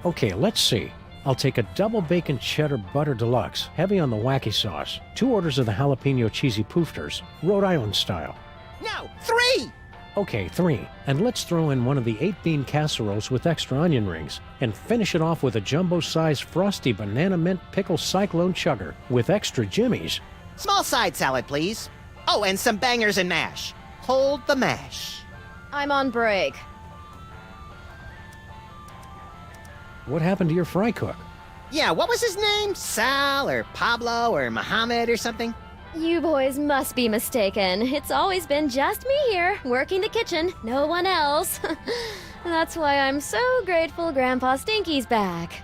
Okay, let's see. I'll take a double bacon cheddar butter deluxe, heavy on the wacky sauce, 2 orders of the jalapeno cheesy poofters, Rhode Island style. No, 3! Okay, 3. And let's throw in one of the 8-bean casseroles with extra onion rings, and finish it off with a jumbo-sized frosty banana mint pickle cyclone chugger with extra jimmies. Small side salad, please. Oh, and some bangers and mash. Hold the mash. I'm on break. What happened to your fry cook? Yeah, what was his name? Sal or Pablo or Mohammed or something? You boys must be mistaken. It's always been just me here, working the kitchen, no one else. That's why I'm so grateful Grandpa Stinky's back.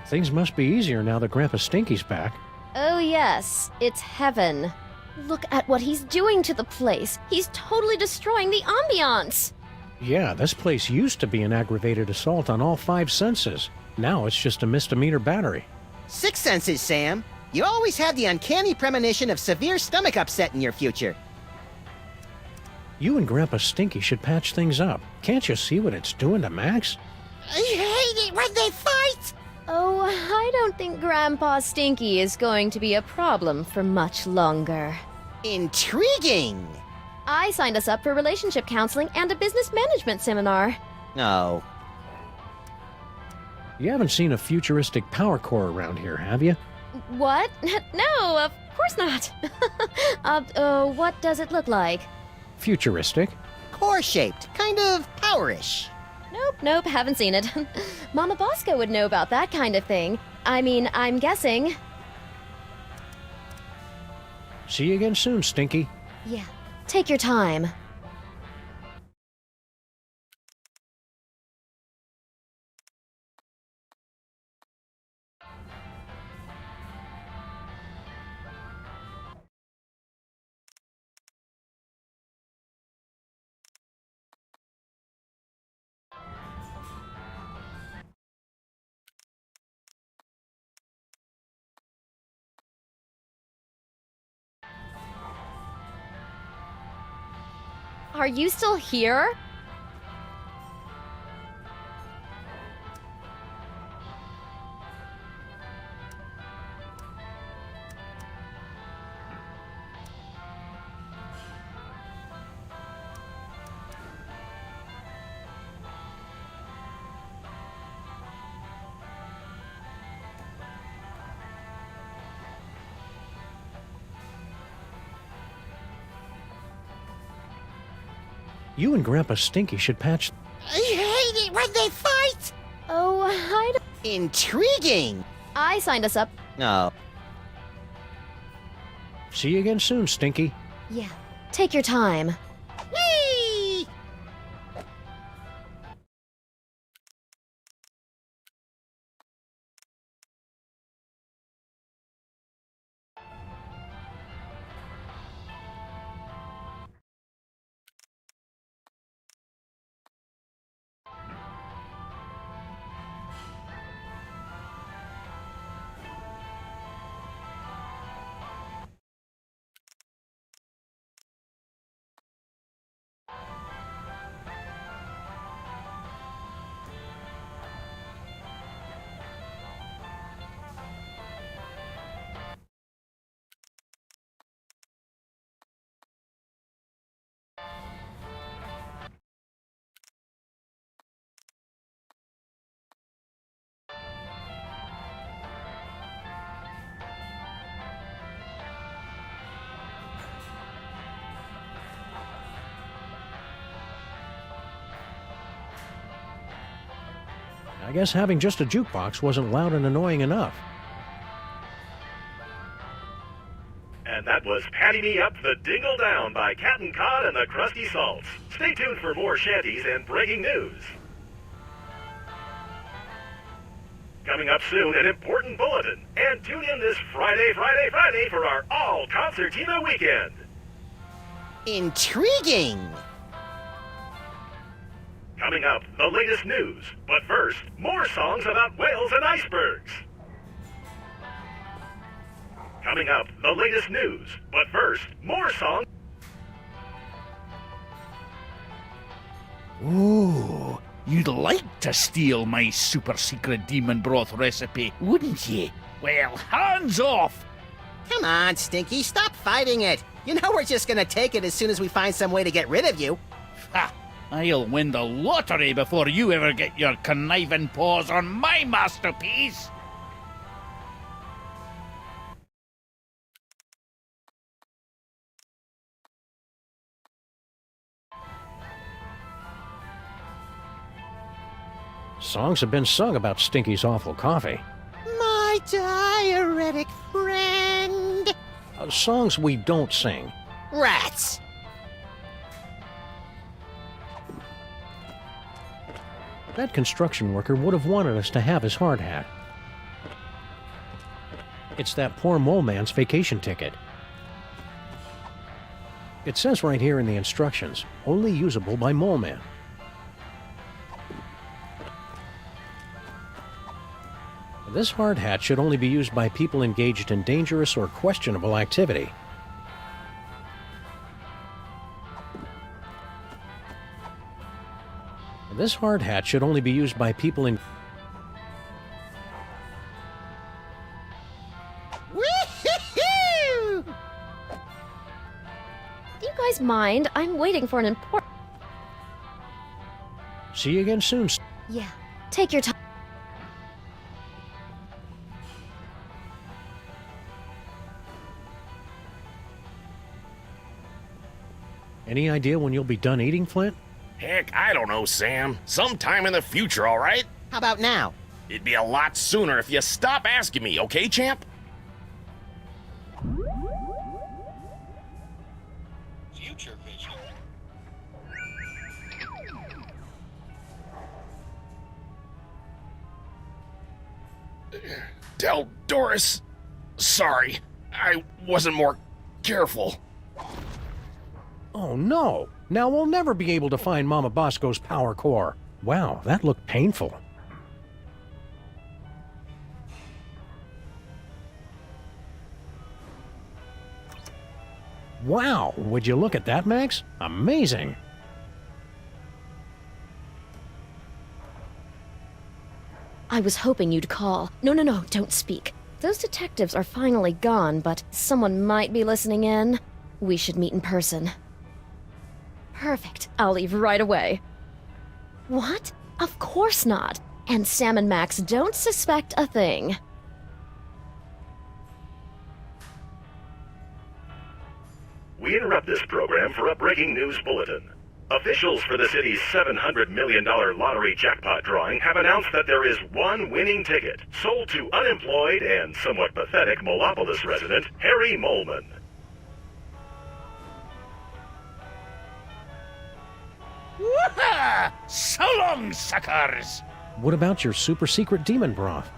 Things must be easier now that Grandpa Stinky's back. Oh yes, it's heaven. Look at what he's doing to the place. He's totally destroying the ambiance. Yeah, this place used to be an aggravated assault on all 5 senses. Now it's just a misdemeanor battery. 6 senses, Sam. You always have the uncanny premonition of severe stomach upset in your future. You and Grandpa Stinky should patch things up. Can't you see what it's doing to Max? I hate it when they fight! Oh, I don't think Grandpa Stinky is going to be a problem for much longer. Intriguing! I signed us up for relationship counseling and a business management seminar. Oh. You haven't seen a futuristic power core around here, have you? What? No, of course not. What does it look like? Futuristic? Core-shaped, kind of powerish. Nope, haven't seen it. Mama Bosco would know about that kind of thing. I mean, I'm guessing. See you again soon, Stinky. Yeah, take your time. Are you still here? You and Grandpa Stinky should patch... I hate it when they fight! Oh, I don't... Intriguing! I signed us up. No. See you again soon, Stinky. Yeah, take your time. Whee! I guess having just a jukebox wasn't loud and annoying enough. And that was Patty Me Up the Dingle Down by Captain Cod and the Krusty Salts. Stay tuned for more shanties and breaking news. Coming up soon, an important bulletin. And tune in this Friday for our all-concertina weekend. Intriguing! Coming up, the latest news. But first, more songs about whales and icebergs. Coming up, the latest news. But first, more songs. Ooh, you'd like to steal my super secret demon broth recipe, wouldn't ye? Well, hands off! Come on, Stinky, stop fighting it. You know we're just gonna take it as soon as we find some way to get rid of you. Ha! I'll win the lottery before you ever get your conniving paws on my masterpiece! Songs have been sung about Stinky's awful coffee. My diuretic friend. Songs we don't sing. Rats. That construction worker would have wanted us to have his hard hat. It's that poor mole man's vacation ticket. It says right here in the instructions, only usable by mole man. This hard hat should only be used by people engaged in dangerous or questionable activity. This hard hat should only be used by people in... Woo-hoo-hoo! Do you guys mind? I'm waiting for an important... See you again soon. Yeah, take your time. Any idea when you'll be done eating, Flint? Heck, I don't know, Sam. Sometime in the future, all right? How about now? It'd be a lot sooner if you stop asking me, okay, champ? Future vision. Tell Doris. Sorry, I wasn't more careful. Oh no! Now we'll never be able to find Mama Bosco's power core. Wow, that looked painful. Wow, would you look at that, Max? Amazing! I was hoping you'd call. No, don't speak. Those detectives are finally gone, but someone might be listening in. We should meet in person. Perfect. I'll leave right away. What? Of course not. And Sam and Max don't suspect a thing. We interrupt this program for a breaking news bulletin. Officials for the city's $700 million lottery jackpot drawing have announced that there is one winning ticket sold to unemployed and somewhat pathetic Molopolis resident Harry Molman. Woohoo! So long, suckers! What about your super secret demon broth?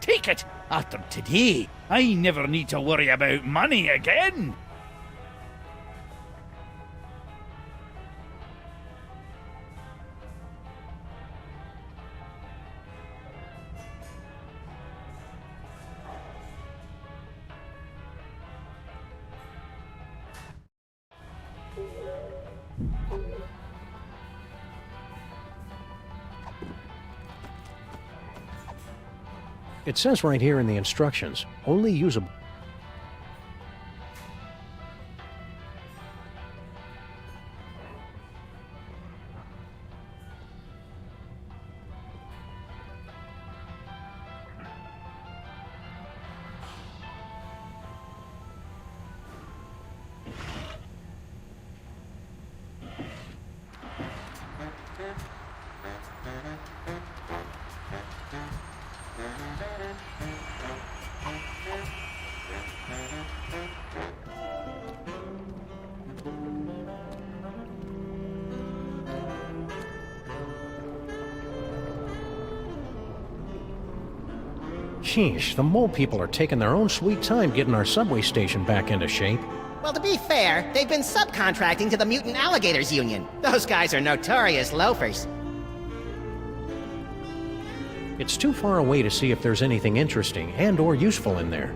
Take it! After today, I never need to worry about money again! It says right here in the instructions, only usable... Sheesh, the mole people are taking their own sweet time getting our subway station back into shape. Well, to be fair, they've been subcontracting to the Mutant Alligators Union. Those guys are notorious loafers. It's too far away to see if there's anything interesting and or useful in there.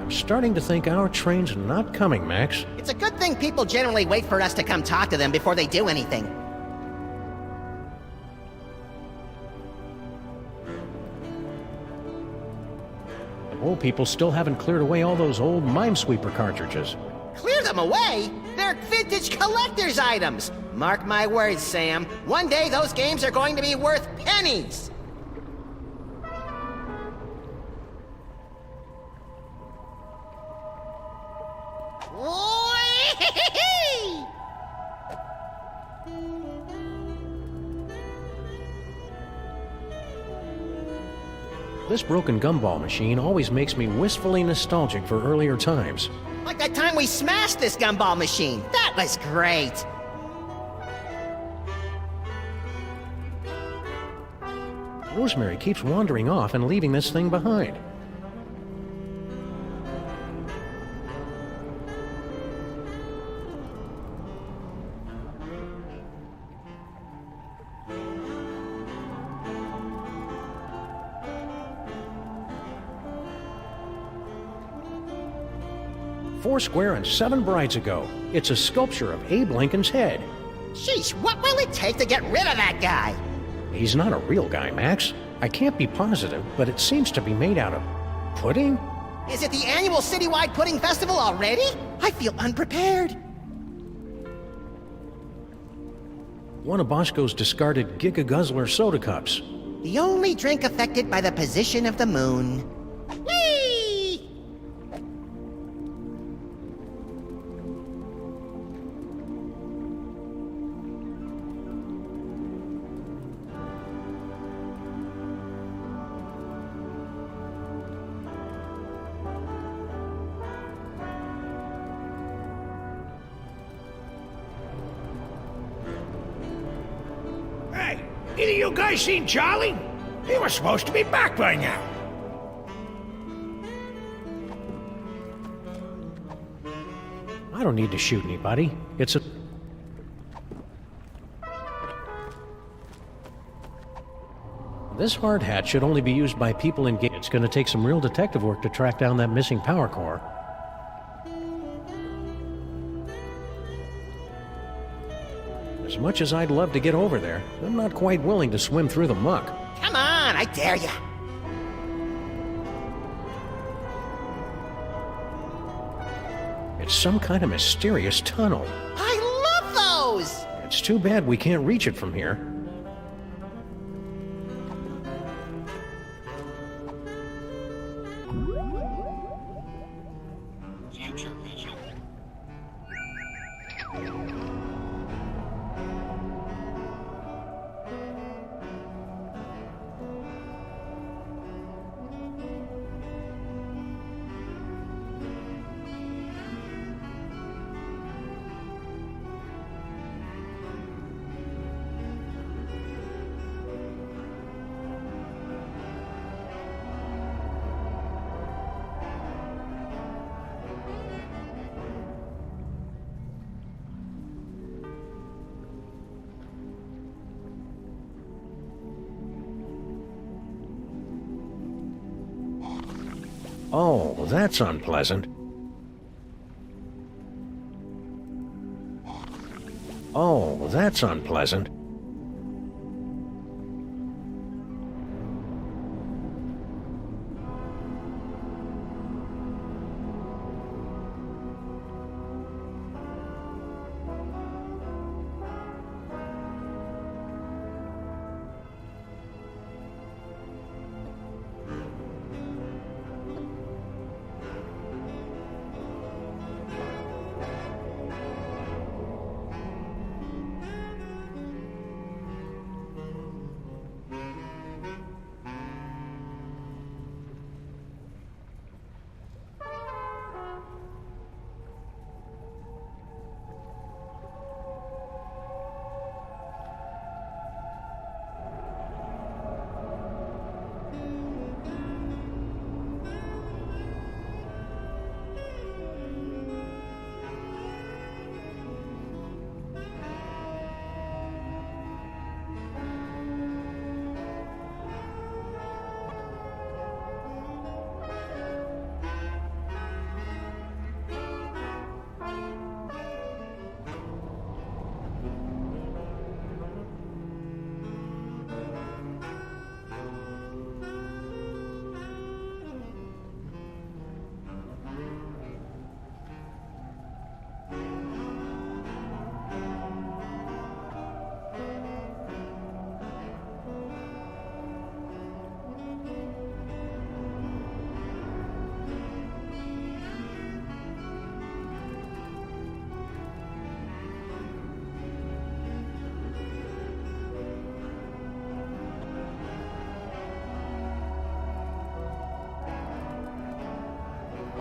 I'm starting to think our train's not coming, Max. It's a good thing people generally wait for us to come talk to them before they do anything. The mole people still haven't cleared away all those old Minesweeper cartridges. Clear them away? They're rare vintage collector's items. Mark my words, Sam. One day those games are going to be worth pennies. Whee! This broken gumball machine always makes me wistfully nostalgic for earlier times. Like that time we smashed this gumball machine. That was great. Rosemary keeps wandering off and leaving this thing behind. Foursquare and 7 brides ago. It's a sculpture of Abe Lincoln's head. Sheesh, what will it take to get rid of that guy? He's not a real guy, Max. I can't be positive, but it seems to be made out of pudding? Is it the annual citywide pudding festival already? I feel unprepared. One of Bosco's discarded Giga Guzzler soda cups. The only drink affected by the position of the moon. Whee! Hey, either you guys seen Charlie? He was supposed to be back by now. I don't need to shoot anybody. It's a... This hard hat should only be used by people in... It's gonna take some real detective work to track down that missing power core. As much as I'd love to get over there, I'm not quite willing to swim through the muck. Come on, I dare ya. It's some kind of mysterious tunnel. I love those! It's too bad we can't reach it from here. Future vision. Oh, that's unpleasant. Oh, that's unpleasant.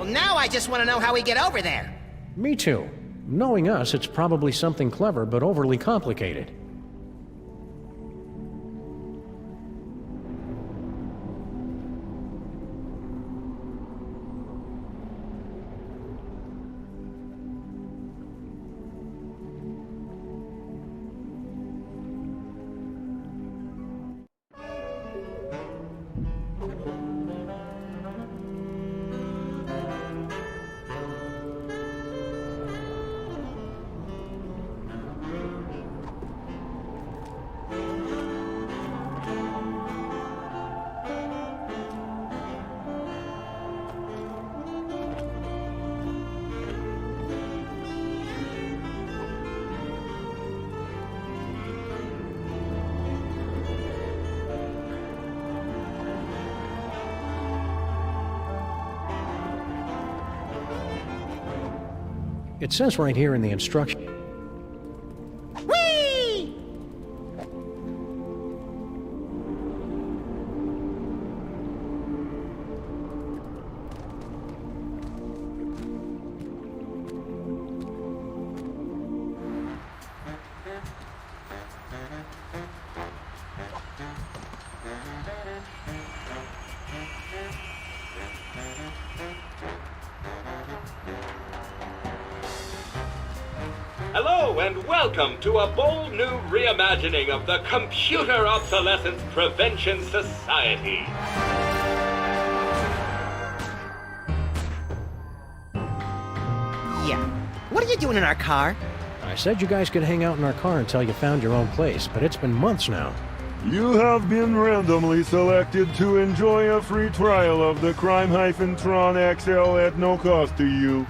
Well, now I just want to know how we get over there. Me too. Knowing us, it's probably something clever but overly complicated. It says right here in the instruction. Whee! Hello and welcome to a bold new reimagining of the Computer Obsolescence Prevention Society. Yeah. What are you doing in our car? I said you guys could hang out in our car until you found your own place, but it's been months now. You have been randomly selected to enjoy a free trial of the Crime-Tron XL at no cost to you.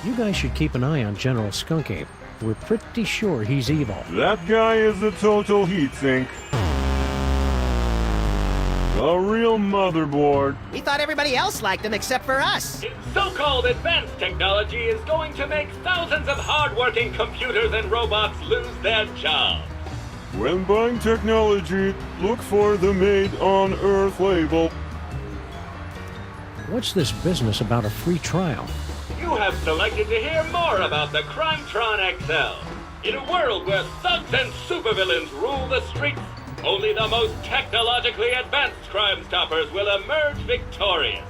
You guys should keep an eye on General Skunk Ape. We're pretty sure he's evil. That guy is a total heatsink. A real motherboard. We thought everybody else liked him except for us. So-called advanced technology is going to make thousands of hard-working computers and robots lose their jobs. When buying technology, look for the Made on Earth label. What's this business about a free trial? You have selected to hear more about the Crime-Tron XL. In a world where thugs and supervillains rule the streets, only the most technologically advanced Crime Stoppers will emerge victorious.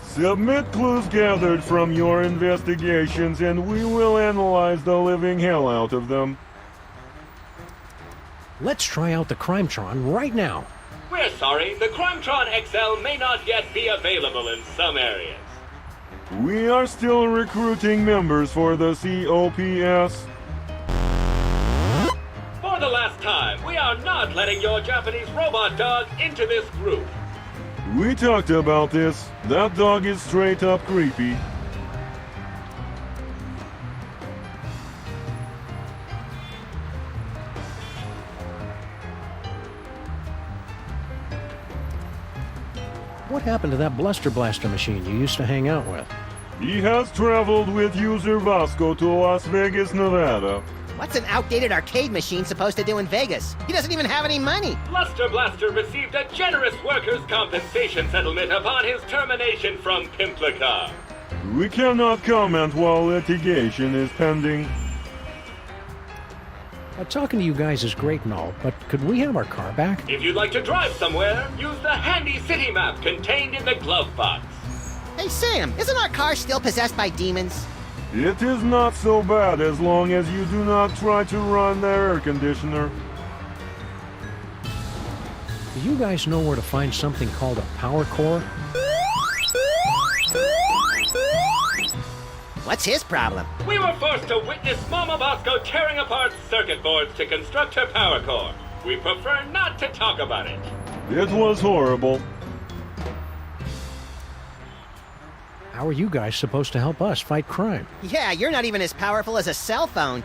Submit clues gathered from your investigations and we will analyze the living hell out of them. Let's try out the Crime-Tron right now. We're sorry, the Crime-Tron XL may not yet be available in some areas. We are still recruiting members for the COPS. For the last time, we are not letting your Japanese robot dog into this group. We talked about this. That dog is straight up creepy. What happened to that Bluster Blaster machine you used to hang out with? He has traveled with user Vasco to Las Vegas, Nevada. What's an outdated arcade machine supposed to do in Vegas? He doesn't even have any money. Bluster Blaster received a generous workers' compensation settlement upon his termination from Pimplica. We cannot comment while litigation is pending. Talking to you guys is great and all, but could we have our car back? If you'd like to drive somewhere, use the handy city map contained in the glove box. Hey, Sam, isn't our car still possessed by demons? It is not so bad as long as you do not try to run the air conditioner. Do you guys know where to find something called a power core? What's his problem? We were forced to witness Mama Bosco tearing apart circuit boards to construct her power core. We prefer not to talk about it. It was horrible. How are you guys supposed to help us fight crime? Yeah, you're not even as powerful as a cell phone.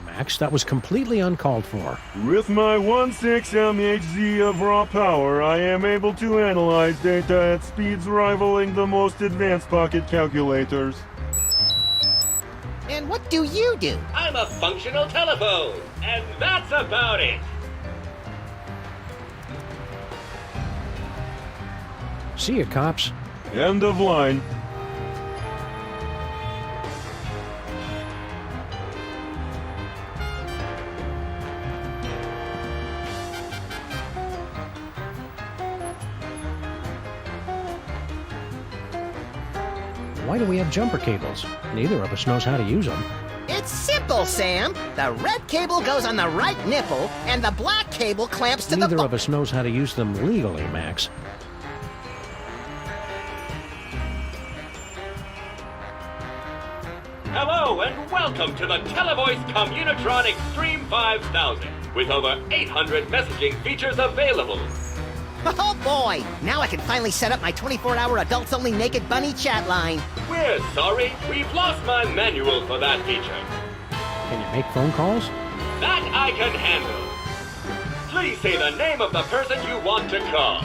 Max. That was completely uncalled for. With my 1/6 mHz of raw power, I am able to analyze data at speeds rivaling the most advanced pocket calculators. And what do you do? I'm a functional telephone, and that's about it. See ya, cops. End of line. Why do we have jumper cables? Neither of us knows how to use them. It's simple, Sam. The red cable goes on the right nipple, and the black cable clamps to Neither of us knows how to use them legally, Max. Hello and welcome to the Televoice Communitron Extreme 5000, with over 800 messaging features available. Oh boy! Now I can finally set up my 24-hour adults-only naked bunny chat line. We're sorry, we've lost my manual for that feature. Can you make phone calls? That I can handle. Please say the name of the person you want to call.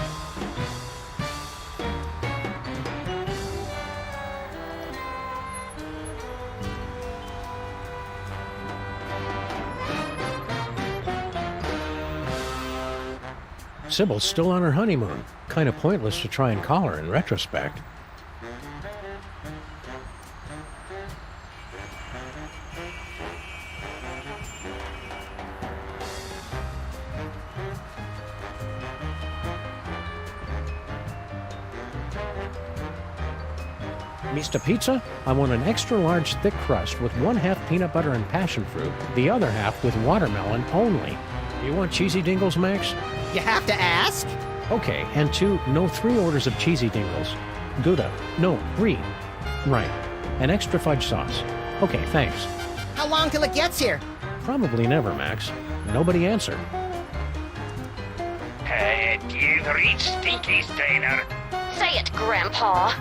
Sybil's still on her honeymoon. Kind of pointless to try and call her in retrospect. Mr. Pizza, I want an extra large thick crust with 1/2 peanut butter and passion fruit, the other half with watermelon only. You want cheesy dingles, Max? You have to ask? Okay, and 2, no 3 orders of cheesy dingles. Gouda, no, Brie. Right, an extra fudge sauce. Okay, thanks. How long till it gets here? Probably never, Max. Nobody answered. You've reached Stinky's Diner. Say it, Grandpa.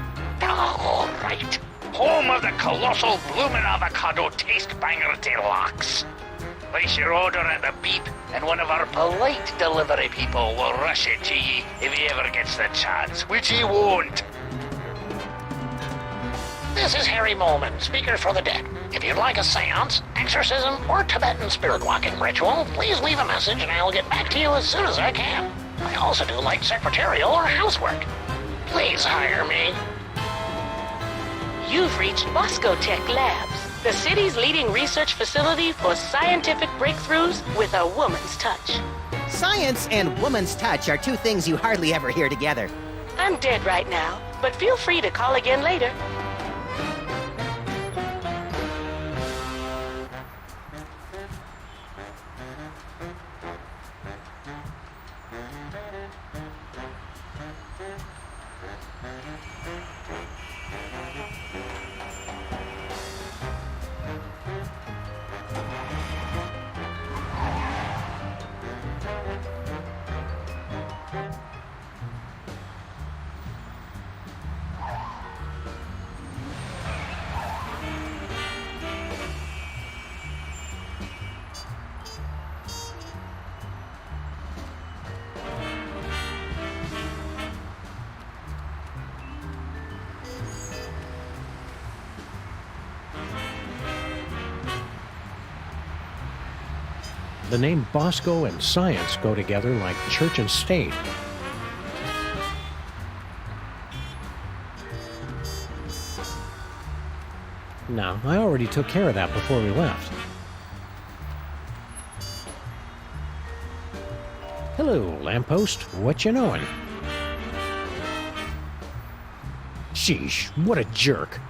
All right. Home of the colossal bloomin' avocado taste banger deluxe. Place your order at the beep, and one of our polite delivery people will rush it to ye if he ever gets the chance, which he won't. This is Harry Molman, speaker for the dead. If you'd like a seance, exorcism, or Tibetan spirit walking ritual, please leave a message and I will get back to you as soon as I can. I also do light secretarial or housework. Please hire me. You've reached Bosco Tech Labs, the city's leading research facility for scientific breakthroughs with a woman's touch. Science and woman's touch are two things you hardly ever hear together. I'm dead right now, but feel free to call again later. The name Bosco and science go together like church and state. No, I already took care of that before we left. Hello, lamppost. What you knowin'? Sheesh, what a jerk.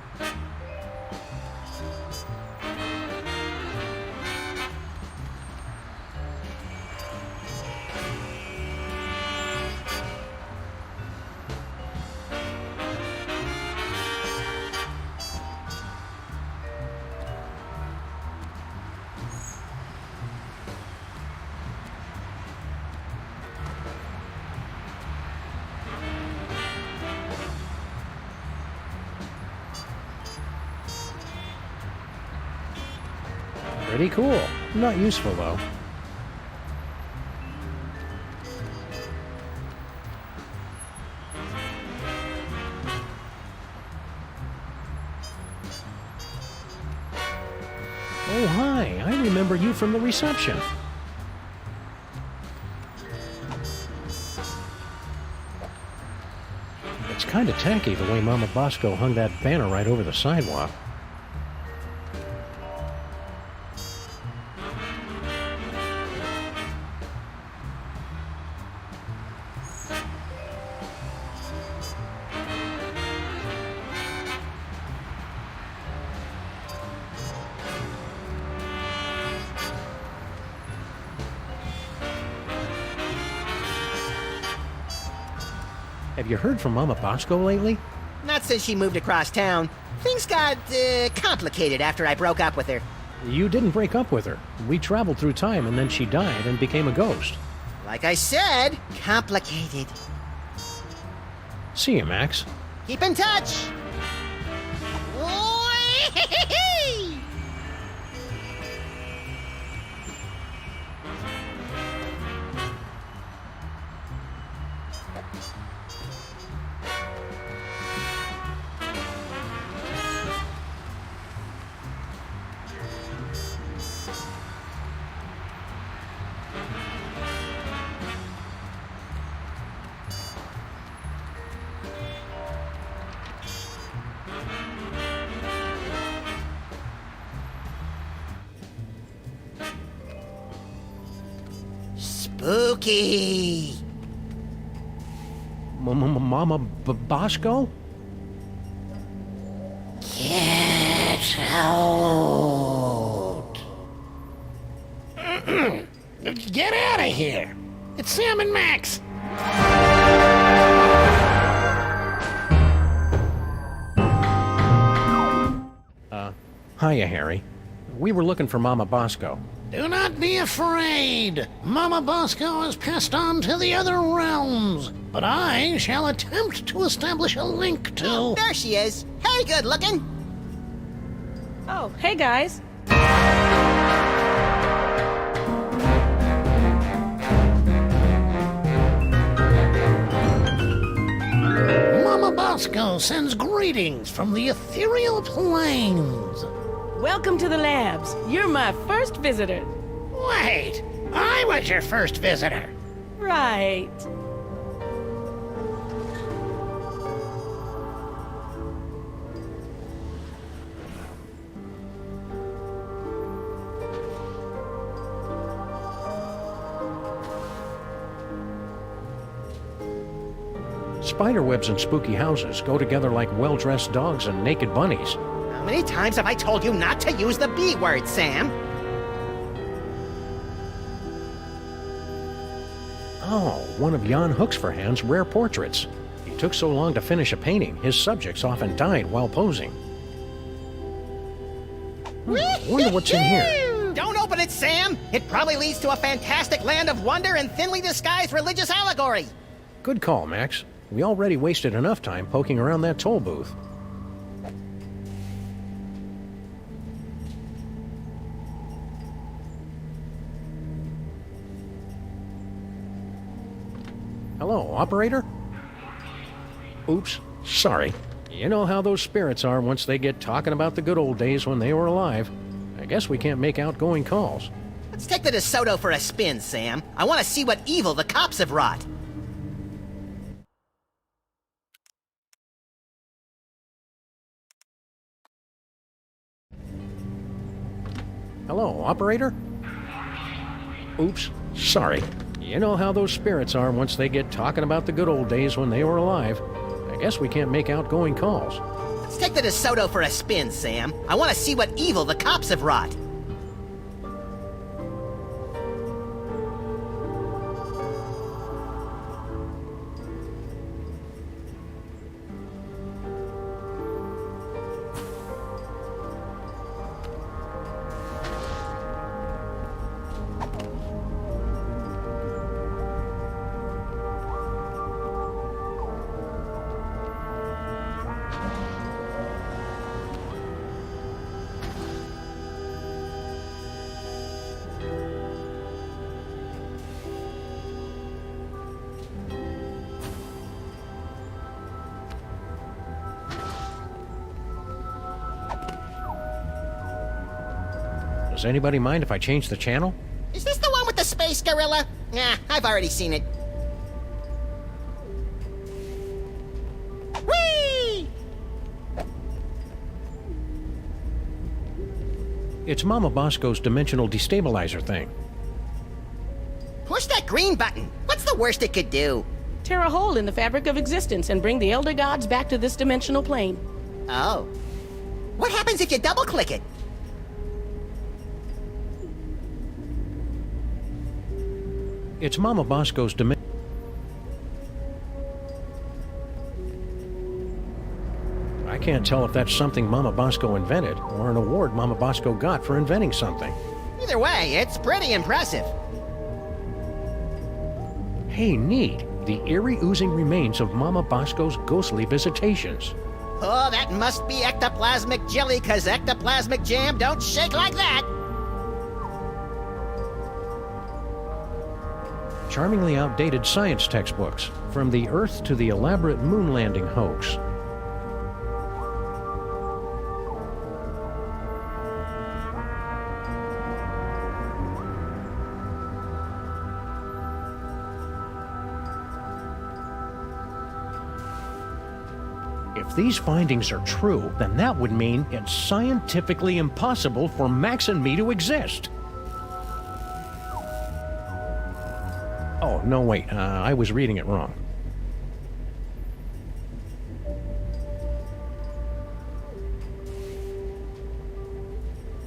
Pretty cool. Not useful, though. Oh, hi. I remember you from the reception. It's kind of tacky the way Mama Bosco hung that banner right over the sidewalk. Have you heard from Mama Bosco lately? Not since she moved across town. Things got, complicated after I broke up with her. You didn't break up with her. We traveled through time and then she died and became a ghost. Like I said, complicated. See you, Max. Keep in touch! Spooky! Mama Bosco? Get out! Get out of here! It's Sam and Max! Hiya, Harry. We were looking for Mama Bosco. Do not be afraid. Mama Bosco has passed on to the other realms, but I shall attempt to establish a link to... Oh, there she is. Hey, good looking. Oh, hey guys. Mama Bosco sends greetings from the ethereal plains. Welcome to the labs. You're my first visitor. Wait, I was your first visitor. Right. Spiderwebs and spooky houses go together like well-dressed dogs and naked bunnies. How many times have I told you not to use the B word, Sam? Oh, one of Jan Hooksverhand's rare portraits. He took so long to finish a painting, his subjects often died while posing. Wonder what's in here. Don't open it, Sam! It probably leads to a fantastic land of wonder and thinly disguised religious allegory. Good call, Max. We already wasted enough time poking around that toll booth. Hello, operator? Oops, sorry. You know how those spirits are once they get talking about the good old days when they were alive. I guess we can't make outgoing calls. Let's take the DeSoto for a spin, Sam. I want to see what evil the cops have wrought. Hello, operator? Oops, sorry. You know how those spirits are once they get talking about the good old days when they were alive. I guess we can't make outgoing calls. Let's take the DeSoto for a spin, Sam. I want to see what evil the cops have wrought. Does anybody mind if I change the channel? Is this the one with the space gorilla? Nah, I've already seen it. Whee! It's Mama Bosco's dimensional destabilizer thing. Push that green button. What's the worst it could do? Tear a hole in the fabric of existence and bring the Elder Gods back to this dimensional plane. Oh. What happens if you double-click it? It's Mama Bosco's dimension. I can't tell if that's something Mama Bosco invented or an award Mama Bosco got for inventing something. Either way, it's pretty impressive. Hey, neat. The eerie oozing remains of Mama Bosco's ghostly visitations. Oh, that must be ectoplasmic jelly, 'cause ectoplasmic jam don't shake like that. Charmingly outdated science textbooks, from the Earth to the elaborate moon landing hoax. If these findings are true, then that would mean it's scientifically impossible for Max and me to exist. Oh, no, wait. I was reading it wrong.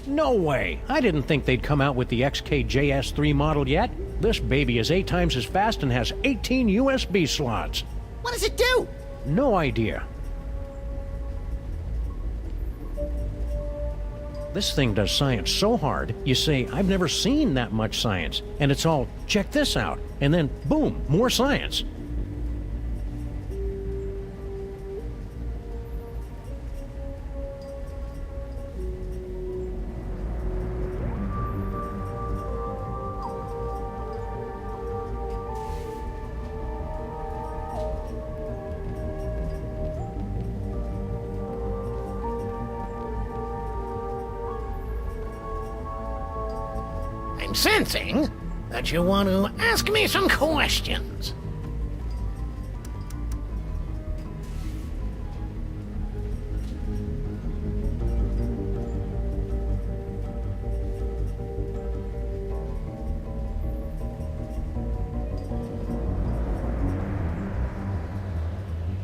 No way! I didn't think they'd come out with the XKJS3 model yet. This baby is 8 times as fast and has 18 USB slots. What does it do? No idea. This thing does science so hard, you say, I've never seen that much science. And it's all, check this out. And then, boom, more science. I'm sensing that you want to ask me some questions.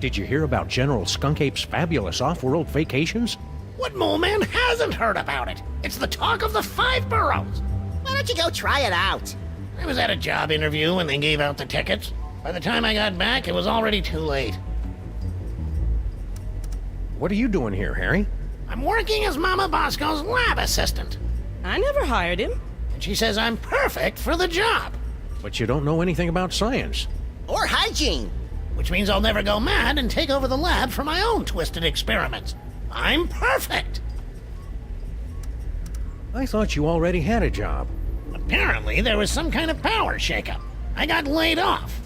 Did you hear about General Skunk Ape's fabulous off-world vacations? What mole man hasn't heard about it? It's the talk of the 5 boroughs. Why don't you go try it out? I was at a job interview when they gave out the tickets. By the time I got back, it was already too late. What are you doing here, Harry? I'm working as Mama Bosco's lab assistant. I never hired him. And she says I'm perfect for the job. But you don't know anything about science. Or hygiene. Which means I'll never go mad and take over the lab for my own twisted experiments. I'm perfect! I thought you already had a job. Apparently, there was some kind of power shakeup. I got laid off.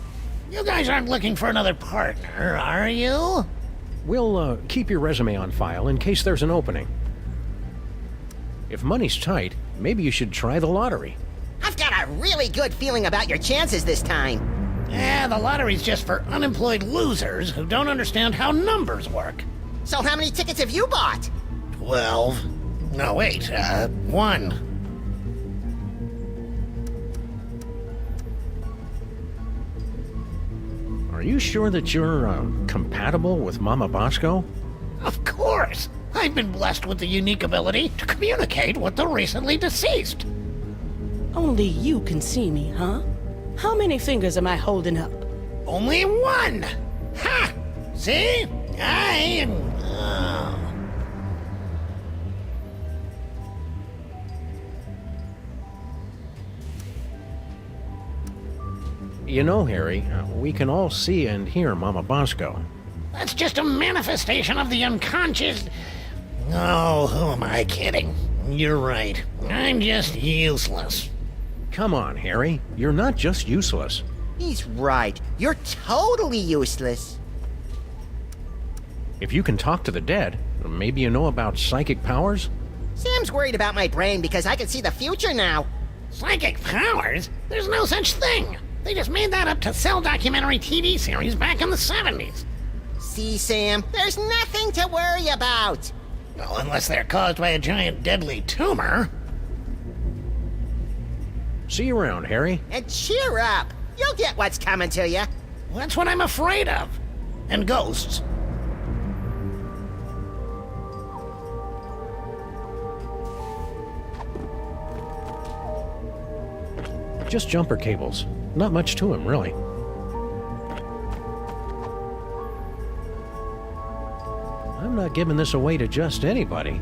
You guys aren't looking for another partner, are you? We'll keep your resume on file in case there's an opening. If money's tight, maybe you should try the lottery. I've got a really good feeling about your chances this time. Yeah, the lottery's just for unemployed losers who don't understand how numbers work. So how many tickets have you bought? 12. No, wait, 1. Are you sure that you're compatible with Mama Bosco? Of course! I've been blessed with the unique ability to communicate with the recently deceased. Only you can see me, huh? How many fingers am I holding up? Only 1! Ha! See? I am... You know, Harry, we can all see and hear Mama Bosco. That's just a manifestation of the unconscious... Oh, who am I kidding? You're right. I'm just useless. Come on, Harry. You're not just useless. He's right. You're totally useless. If you can talk to the dead, maybe you know about psychic powers? Sam's worried about my brain because I can see the future now. Psychic powers? There's no such thing. They just made that up to sell documentary TV series back in the 70s. See, Sam, there's nothing to worry about. Well, unless they're caused by a giant deadly tumor. See you around, Harry. And cheer up. You'll get what's coming to you. Well, that's what I'm afraid of. And ghosts. Just jumper cables. Not much to them, really. I'm not giving this away to just anybody.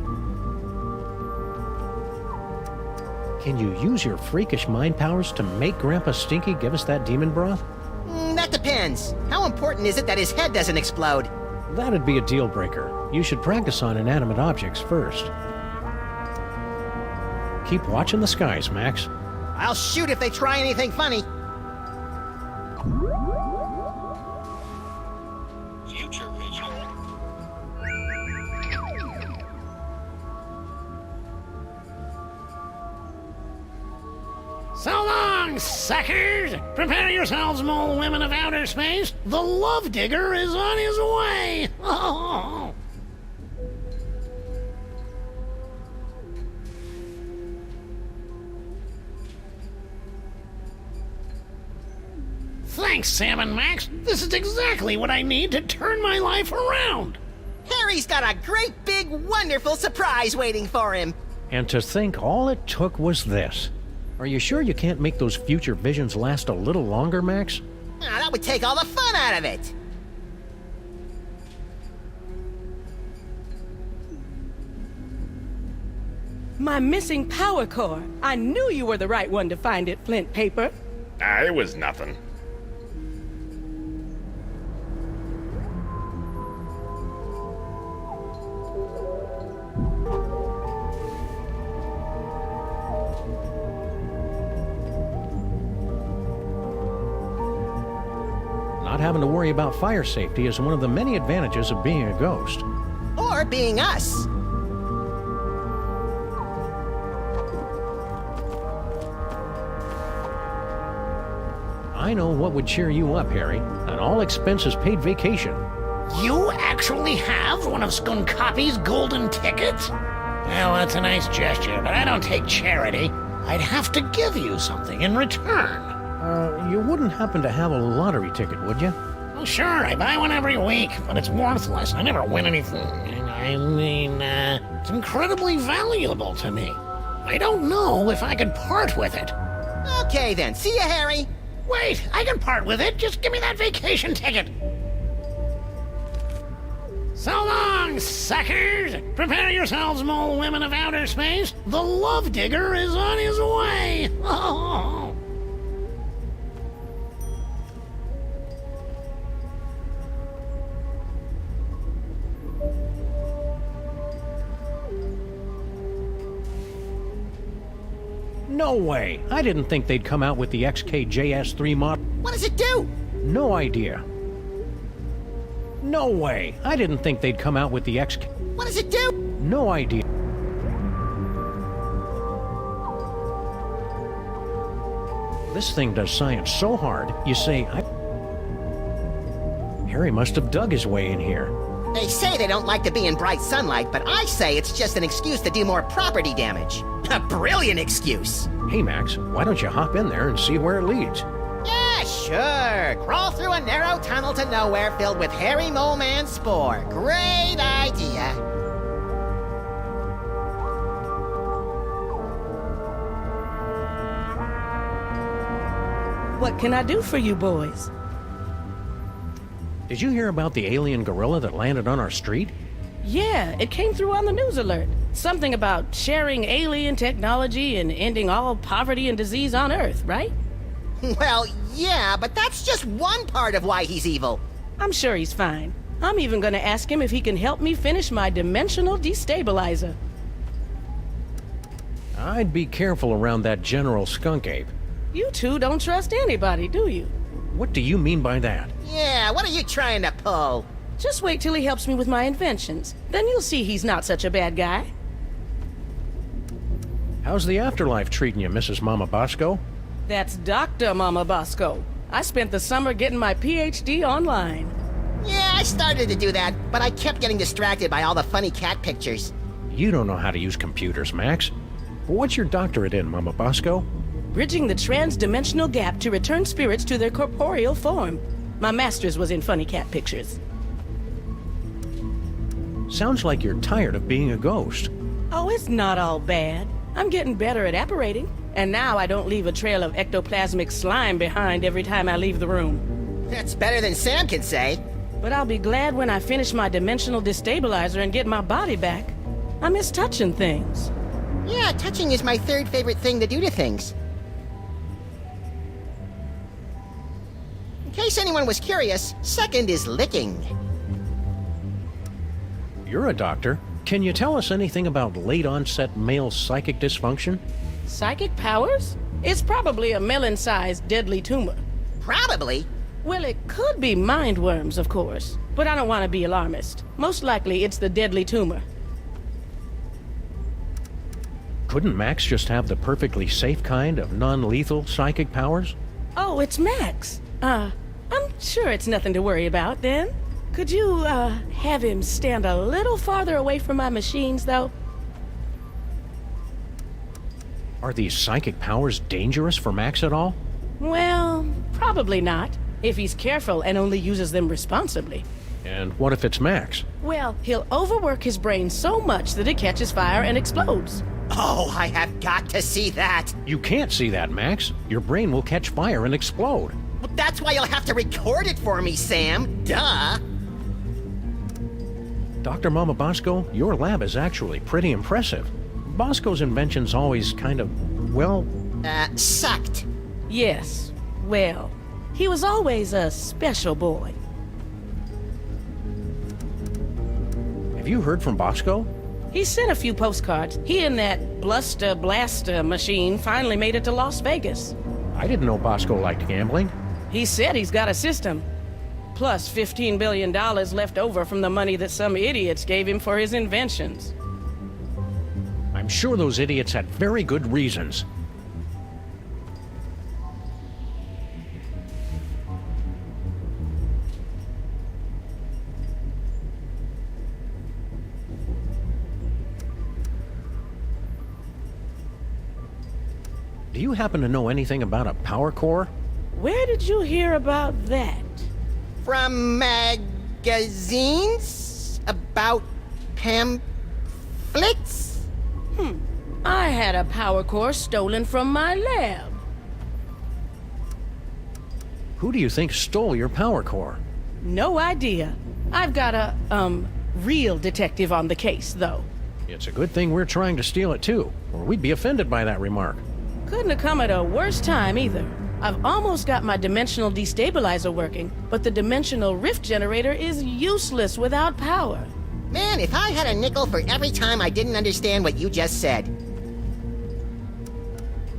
Can you use your freakish mind powers to make Grandpa Stinky give us that demon broth? That depends. How important is it that his head doesn't explode? That'd be a deal breaker. You should practice on inanimate objects first. Keep watching the skies, Max. I'll shoot if they try anything funny. Future vision. So long, suckers! Prepare yourselves, mole women of outer space. The Love Digger is on his way! Oh. Thanks, Sam and Max. This is exactly what I need to turn my life around. Harry's got a great big wonderful surprise waiting for him. And to think all it took was this. Are you sure you can't make those future visions last a little longer, Max? That would take all the fun out of it. My missing power core. I knew you were the right one to find it, Flint Paper. It was nothing. Not having to worry about fire safety is one of the many advantages of being a ghost. Or being us. I know what would cheer you up, Harry. An all-expenses-paid vacation. You actually have one of Skunkoppi's golden tickets? Well, that's a nice gesture, but I don't take charity. I'd have to give you something in return. You wouldn't happen to have a lottery ticket, would you? Well, sure, I buy one every week, but it's worthless. I never win anything. I mean, it's incredibly valuable to me. I don't know if I could part with it. Okay then, see ya, Harry. Wait, I can part with it. Just give me that vacation ticket. So long, suckers! Prepare yourselves, mole women of outer space. The Love Digger is on his way. Oh. No way! I didn't think they'd come out with the XKJS3 model. What does it do? No idea. No way! I didn't think they'd come out with the XK... What does it do? No idea. This thing does science so hard, you say, Harry must have dug his way in here. They say they don't like to be in bright sunlight, but I say it's just an excuse to do more property damage. A brilliant excuse. Hey, Max, why don't you hop in there and see where it leads? Yeah, sure. Crawl through a narrow tunnel to nowhere filled with hairy mole man spore. Great idea. What can I do for you boys? Did you hear about the alien gorilla that landed on our street? Yeah, it came through on the news alert. Something about sharing alien technology and ending all poverty and disease on Earth, right? Well, yeah, but that's just one part of why he's evil. I'm sure he's fine. I'm even gonna ask him if he can help me finish my dimensional destabilizer. I'd be careful around that General Skunk Ape. You two don't trust anybody, do you? What do you mean by that? Yeah, what are you trying to pull? Just wait till he helps me with my inventions. Then you'll see he's not such a bad guy. How's the afterlife treating you, Mrs. Mama Bosco? That's Dr. Mama Bosco. I spent the summer getting my PhD online. Yeah, I started to do that, but I kept getting distracted by all the funny cat pictures. You don't know how to use computers, Max. What's your doctorate in, Mama Bosco? Bridging the trans-dimensional gap to return spirits to their corporeal form. My master's was in funny cat pictures. Sounds like you're tired of being a ghost. Oh, it's not all bad. I'm getting better at apparating, and now I don't leave a trail of ectoplasmic slime behind every time I leave the room. That's better than Sam can say. But I'll be glad when I finish my dimensional destabilizer and get my body back. I miss touching things. Yeah, touching is my third favorite thing to do to things. In case anyone was curious, second is licking. You're a doctor. Can you tell us anything about late-onset male psychic dysfunction? Psychic powers? It's probably a melon-sized deadly tumor. Probably? Well, it could be mind worms, of course. But I don't want to be alarmist. Most likely it's the deadly tumor. Couldn't Max just have the perfectly safe kind of non-lethal psychic powers? Oh, it's Max. I'm sure it's nothing to worry about, then. Could you, have him stand a little farther away from my machines, though? Are these psychic powers dangerous for Max at all? Well, probably not, if he's careful and only uses them responsibly. And what if it's Max? Well, he'll overwork his brain so much that it catches fire and explodes. Oh, I have got to see that. You can't see that, Max. Your brain will catch fire and explode. Well, that's why you'll have to record it for me, Sam. Duh. Dr. Mama Bosco, your lab is actually pretty impressive. Bosco's inventions always kind of, well... sucked. Yes, well, he was always a special boy. Have you heard from Bosco? He sent a few postcards. He and that Bluster Blaster machine finally made it to Las Vegas. I didn't know Bosco liked gambling. He said he's got a system. Plus $15 billion left over from the money that some idiots gave him for his inventions. I'm sure those idiots had very good reasons. Do you happen to know anything about a power core? Where did you hear about that? From magazines? About pamphlets? I had a power core stolen from my lab. Who do you think stole your power core? No idea. I've got a, real detective on the case, though. It's a good thing we're trying to steal it too, or we'd be offended by that remark. Couldn't have come at a worse time either. I've almost got my dimensional destabilizer working, but the dimensional rift generator is useless without power. Man, if I had a nickel for every time I didn't understand what you just said.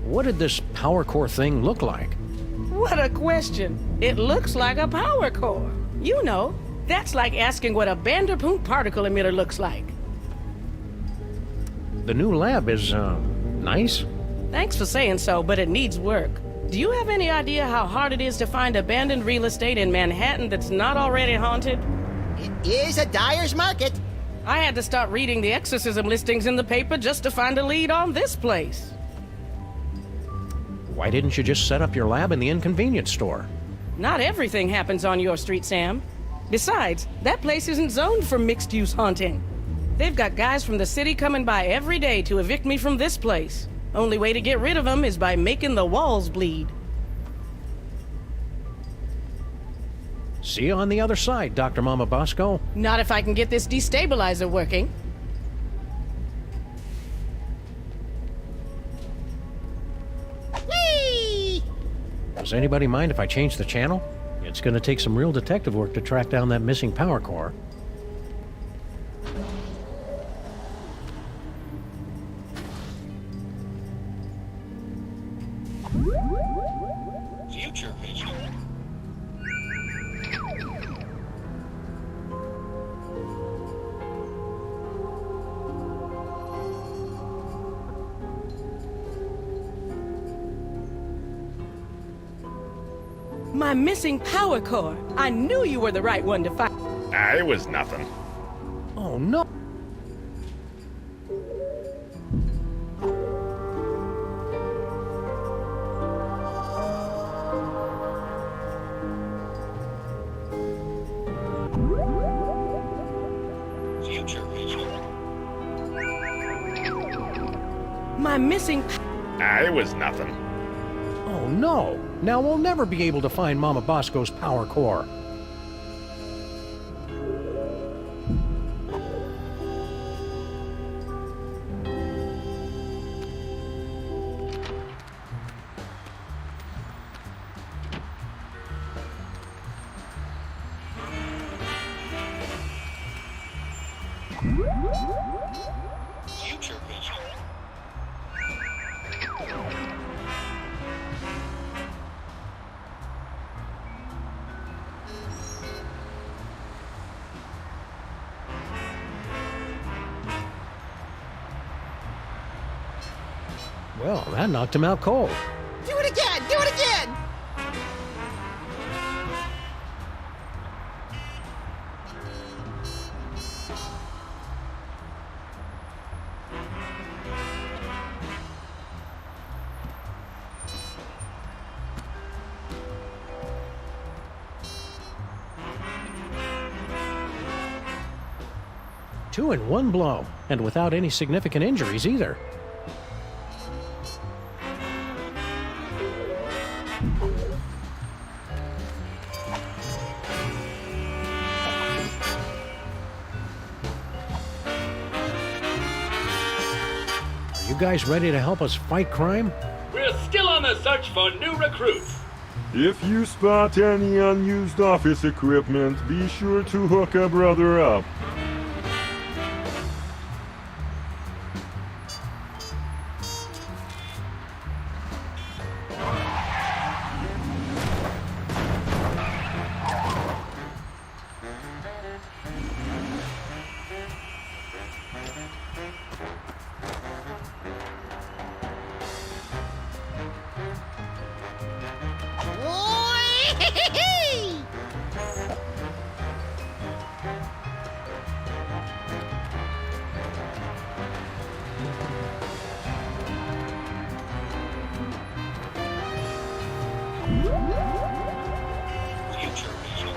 What did this power core thing look like? What a question. It looks like a power core. You know, that's like asking what a Vanderpool particle emitter looks like. The new lab is, nice? Thanks for saying so, but it needs work. Do you have any idea how hard it is to find abandoned real estate in Manhattan that's not already haunted? It is a dyer's market. I had to start reading the exorcism listings in the paper just to find a lead on this place. Why didn't you just set up your lab in the inconvenience store? Not everything happens on your street, Sam. Besides, that place isn't zoned for mixed-use haunting. They've got guys from the city coming by every day to evict me from this place. Only way to get rid of them is by making the walls bleed. See you on the other side, Dr. Mama Bosco. Not if I can get this destabilizer working. Whee! Does anybody mind if I change the channel? It's gonna take some real detective work to track down that missing power core. Future vision. My missing power core. I knew you were the right one to find. It was nothing. Oh, no. Future vision. My missing. It was nothing. Oh, no. Now we'll never be able to find Mama Bosco's power core. Future vision. Well, that knocked him out cold. Do it again! Do it again! Two in one blow, and without any significant injuries either. Are you guys ready to help us fight crime? We're still on the search for new recruits. If you spot any unused office equipment, be sure to hook a brother up. Future vision.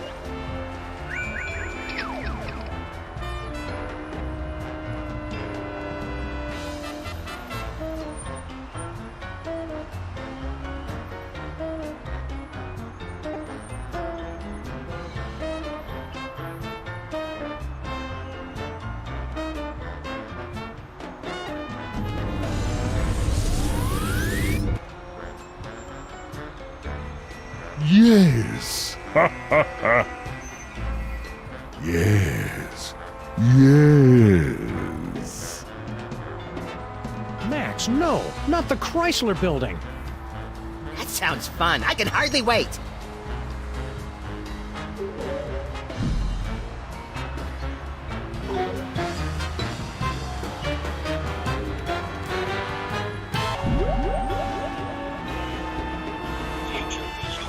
Yes! Ha ha ha! Yes! Yes! Max, no! Not the Chrysler Building! That sounds fun. I can hardly wait. Future vision.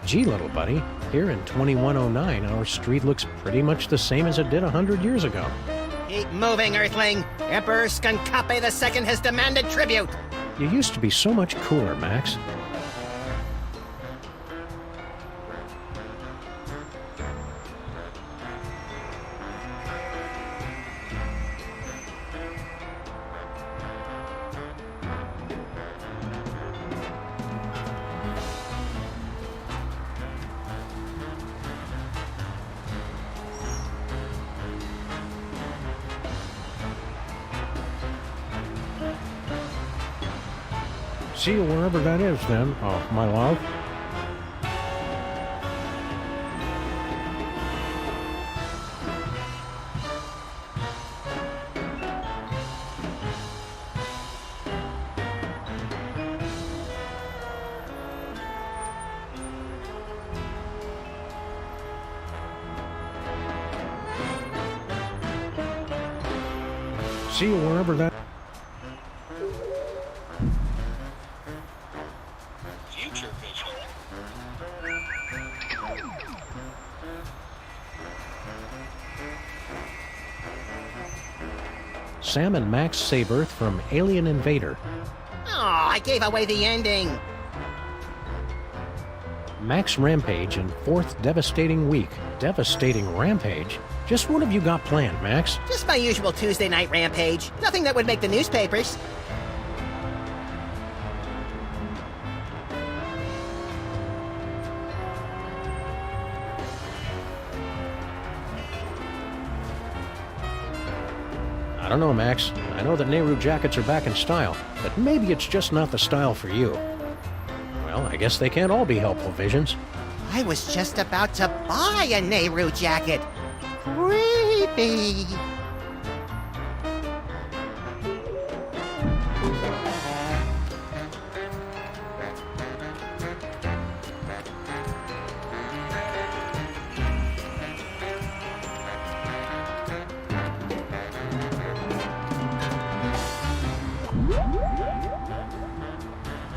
Gee, little buddy, here in 2109, our street looks pretty much the same as it did 100 years ago. Keep moving, Earthling. Emperor Skunkape II has demanded tribute. You used to be so much cooler, Max. See you wherever that is, then, my love. See you wherever that... Future vision. Sam and Max save Earth from alien invader. Oh, I gave away the ending. Max rampage in 4th devastating week. Devastating rampage? Just what have you got planned, Max? Just my usual Tuesday night rampage. Nothing that would make the newspapers. I don't know, Max. I know that Nehru jackets are back in style, but maybe it's just not the style for you. Well, I guess they can't all be helpful visions. I was just about to buy a Nehru jacket. Creepy.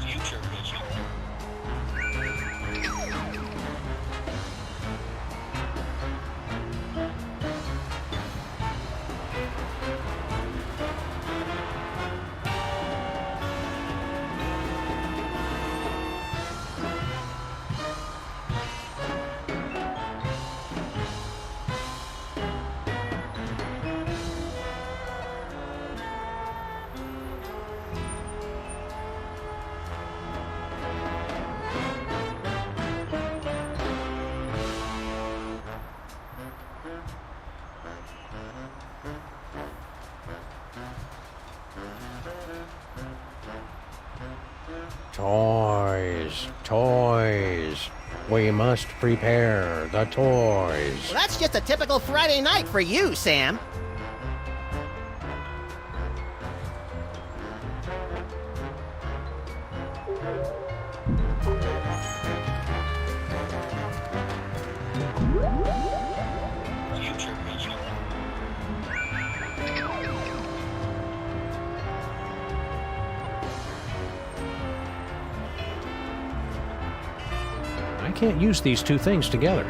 Future vision. Toys, toys. We must prepare the toys. Well, that's just a typical Friday night for you, Sam. Future vision. I can't use these two things together.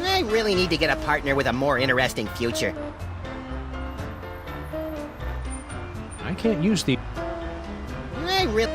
I really need to get a partner with a more interesting future. I can't use the... I really...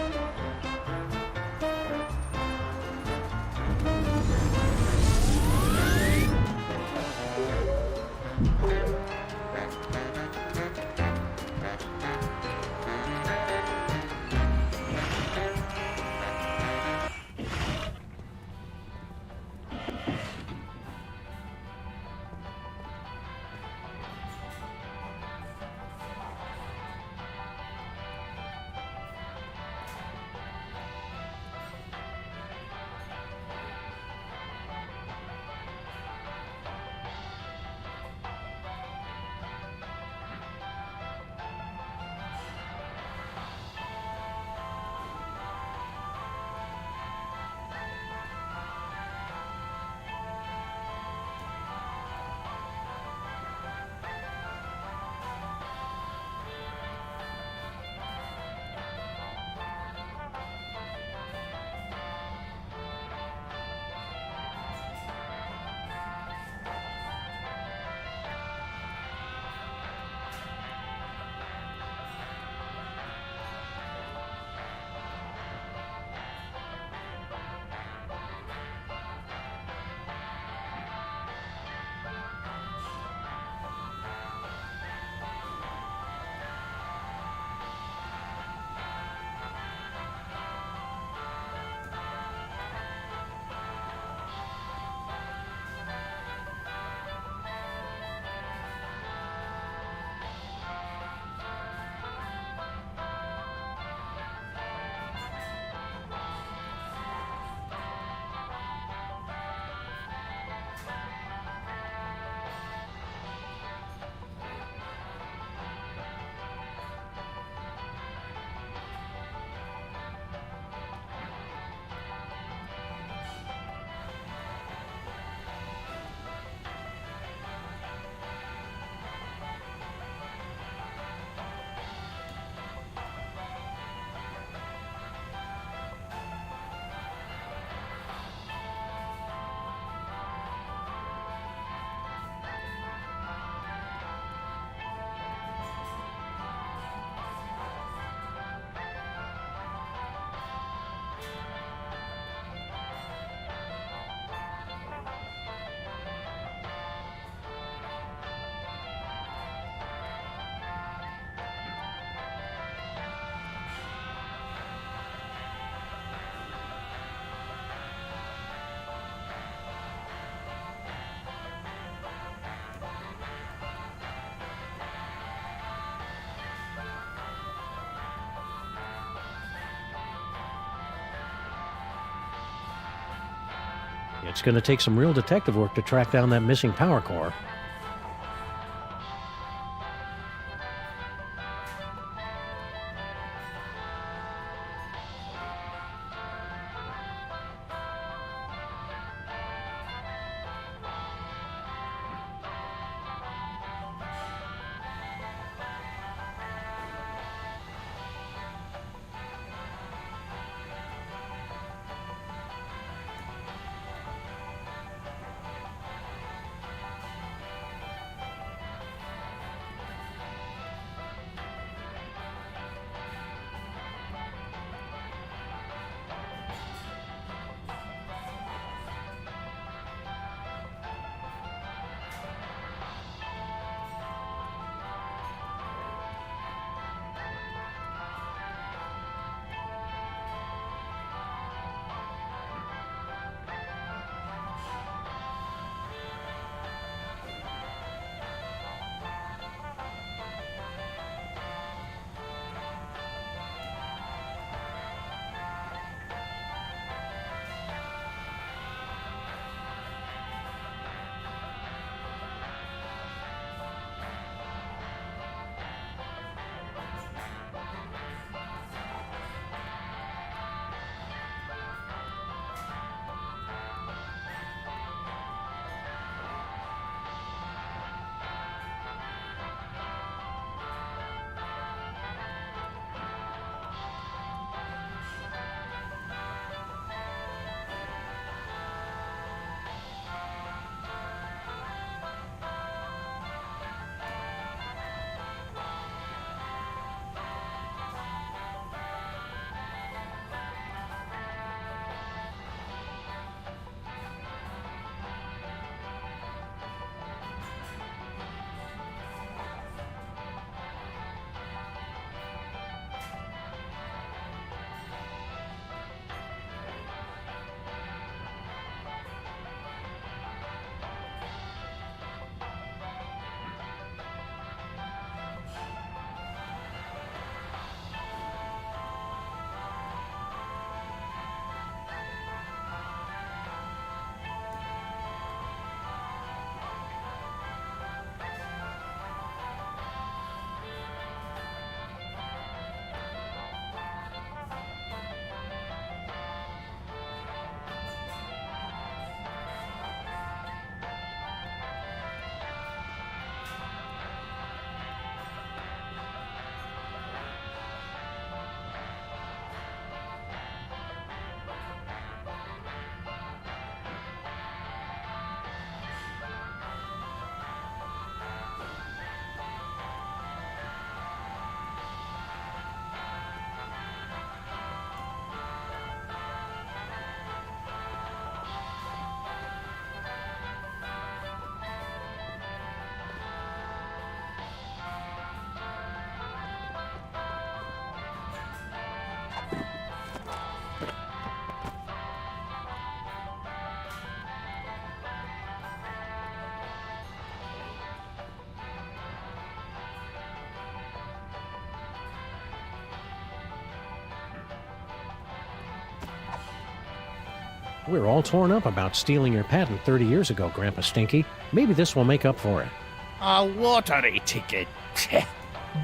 It's going to take some real detective work to track down that missing power core. We were all torn up about stealing your patent 30 years ago, Grandpa Stinky. Maybe this will make up for it. A lottery ticket.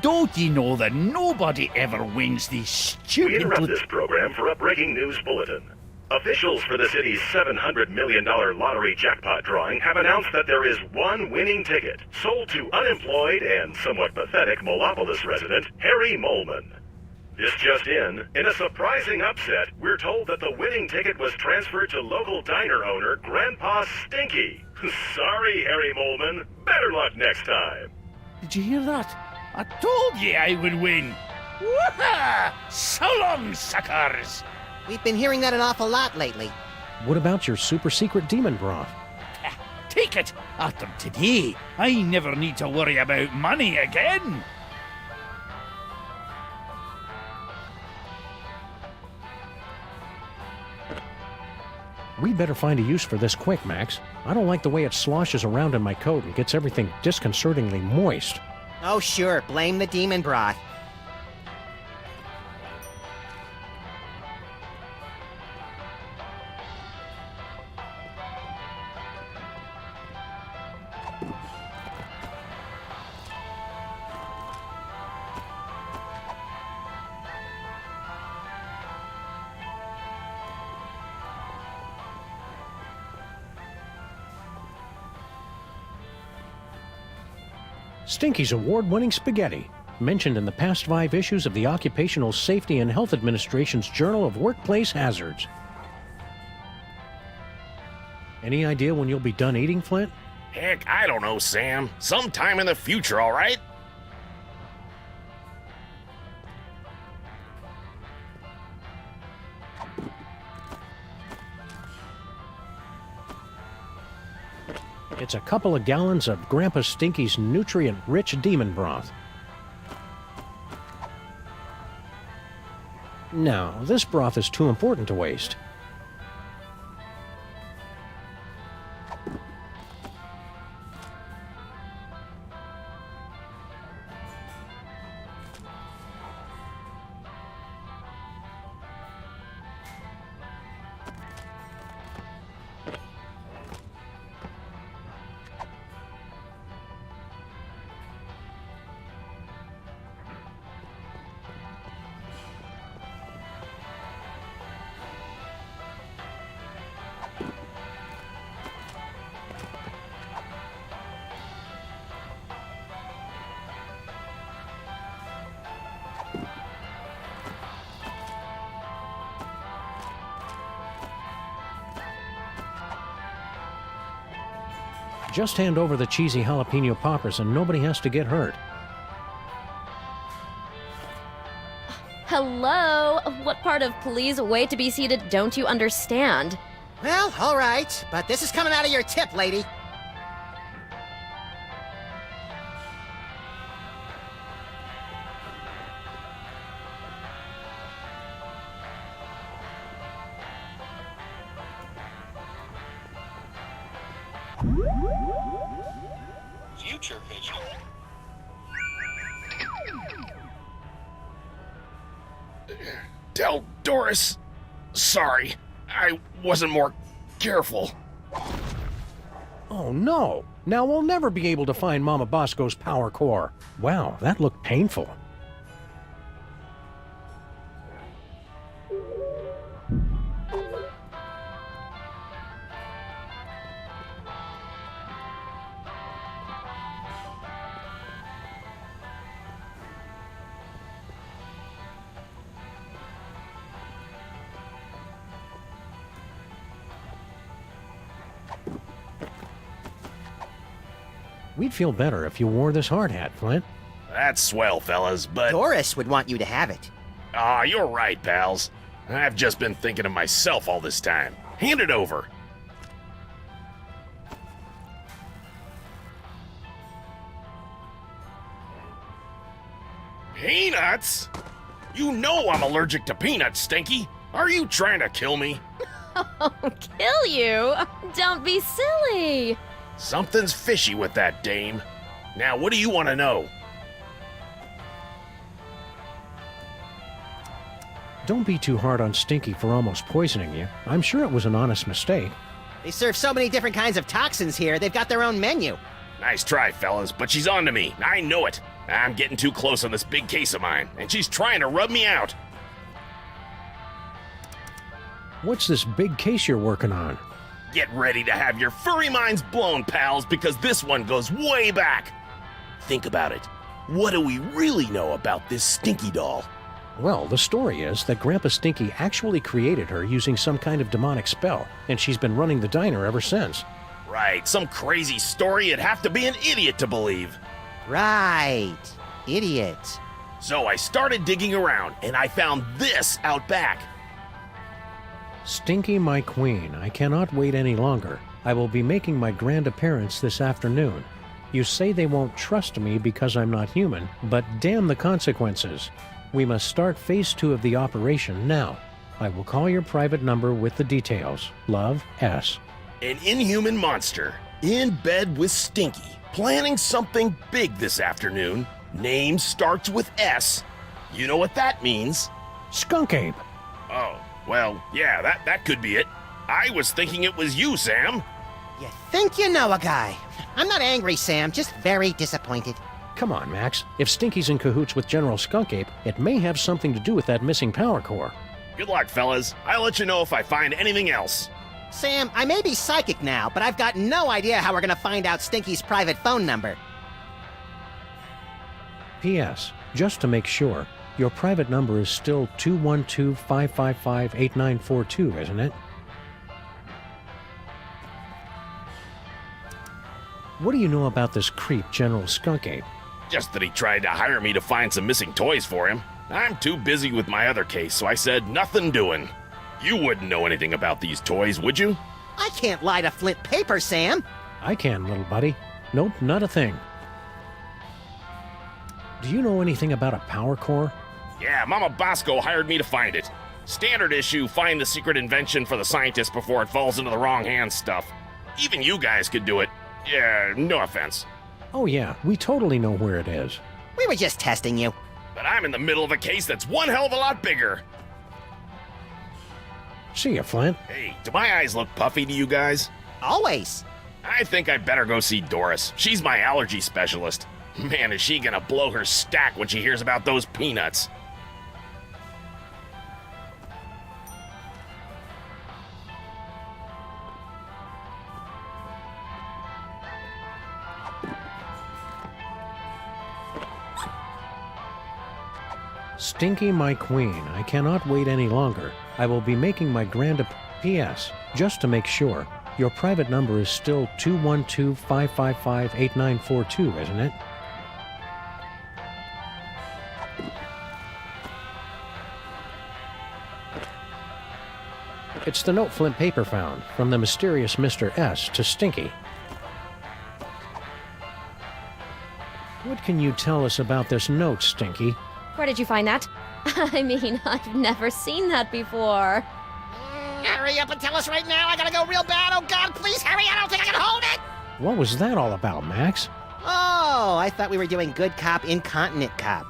Don't you know that nobody ever wins these We stupid... interrupt this program for a breaking news bulletin. Officials for the city's $700 million lottery jackpot drawing have announced that there is one winning ticket sold to unemployed and somewhat pathetic Molopolis resident Harry Molman. This just in a surprising upset, we're told that the winning ticket was transferred to local diner owner Grandpa Stinky. Sorry, Harry Molman. Better luck next time. Did you hear that? I told you I would win. Woo-ha! So long, suckers! We've been hearing that an awful lot lately. What about your super secret demon broth? Take it after today. I never need to worry about money again. We'd better find a use for this quick, Max. I don't like the way it sloshes around in my coat and gets everything disconcertingly moist. Oh, sure. Blame the demon broth. Stinky's award-winning spaghetti, mentioned in the past 5 issues of the Occupational Safety and Health Administration's Journal of Workplace Hazards. Any idea when you'll be done eating, Flint? Heck, I don't know, Sam. Sometime in the future, all right? It's a couple of gallons of Grandpa Stinky's nutrient-rich demon broth. Now, this broth is too important to waste. Just hand over the cheesy jalapeno poppers and nobody has to get hurt. Hello? What part of please wait to be seated don't you understand? Well, all right, but this is coming out of your tip, lady. Future vision. Tell Doris. Sorry, I wasn't more careful. Oh no! Now we'll never be able to find Mama Bosco's power core. Wow, that looked painful. We'd feel better if you wore this hard hat, Flint. That's swell, fellas, but... Doris would want you to have it. Ah, you're right, pals. I've just been thinking of myself all this time. Hand it over. Peanuts? You know I'm allergic to peanuts, Stinky. Are you trying to kill me? Oh, kill you? Don't be silly. Something's fishy with that dame. Now, what do you want to know? Don't be too hard on Stinky for almost poisoning you. I'm sure it was an honest mistake. They serve so many different kinds of toxins here, they've got their own menu. Nice try, fellas, but she's on to me. I know it. I'm getting too close on this big case of mine, and she's trying to rub me out. What's this big case you're working on? Get ready to have your furry minds blown, pals, because this one goes way back. Think about it. What do we really know about this Stinky doll? Well, the story is that Grandpa Stinky actually created her using some kind of demonic spell, and she's been running the diner ever since. Right, some crazy story you'd have to be an idiot to believe. Right. Idiot. So I started digging around, and I found this out back. Stinky, my queen, I cannot wait any longer. I will be making my grand appearance this afternoon. You say they won't trust me because I'm not human, but damn the consequences. We must start phase 2 of the operation now. I will call your private number with the details. Love, S. An inhuman monster, in bed with Stinky, planning something big this afternoon. Name starts with S. You know what that means? Skunk ape. Oh. Well, yeah, that could be it. I was thinking it was you, Sam. You think you know a guy. I'm not angry, Sam, just very disappointed. Come on, Max. If Stinky's in cahoots with General Skunk Ape, it may have something to do with that missing power core. Good luck, fellas. I'll let you know if I find anything else. Sam, I may be psychic now, but I've got no idea how we're gonna find out Stinky's private phone number. P.S. Just to make sure, your private number is still 212-555-8942, isn't it? What do you know about this creep, General Skunk Ape? Just that he tried to hire me to find some missing toys for him. I'm too busy with my other case, so I said nothing doing. You wouldn't know anything about these toys, would you? I can't lie to flint paper, Sam. I can, little buddy. Nope, not a thing. Do you know anything about a power core? Yeah, Mama Bosco hired me to find it. Standard issue, find the secret invention for the scientist before it falls into the wrong hands stuff. Even you guys could do it. Yeah, no offense. Oh yeah, we totally know where it is. We were just testing you. But I'm in the middle of a case that's one hell of a lot bigger. See ya, Flint. Hey, do my eyes look puffy to you guys? Always. I think I better go see Doris. She's my allergy specialist. Man, is she gonna blow her stack when she hears about those peanuts. Stinky, my queen, I cannot wait any longer. I will be making my grand P.S. Just to make sure, your private number is still 212-555-8942, isn't it? It's the note Flint paper found from the mysterious Mr. S to Stinky. What can you tell us about this note, Stinky? Where did you find that? I mean, I've never seen that before. Hurry up and tell us right now. I gotta go real bad. Oh, God, please hurry. I don't think I can hold it. What was that all about, Max? Oh, I thought we were doing good cop, incontinent cop.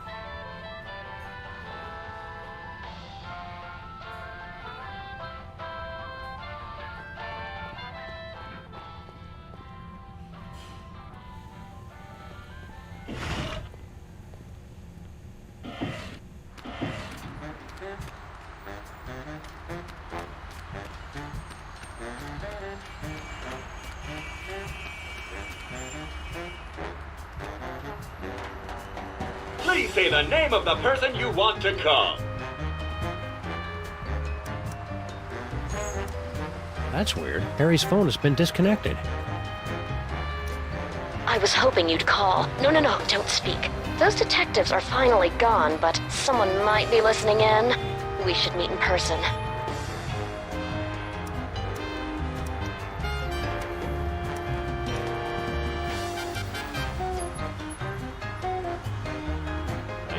Please say the name of the person you want to call. That's weird. Harry's phone has been disconnected. I was hoping you'd call. No, don't speak. Those detectives are finally gone, but someone might be listening in. We should meet in person.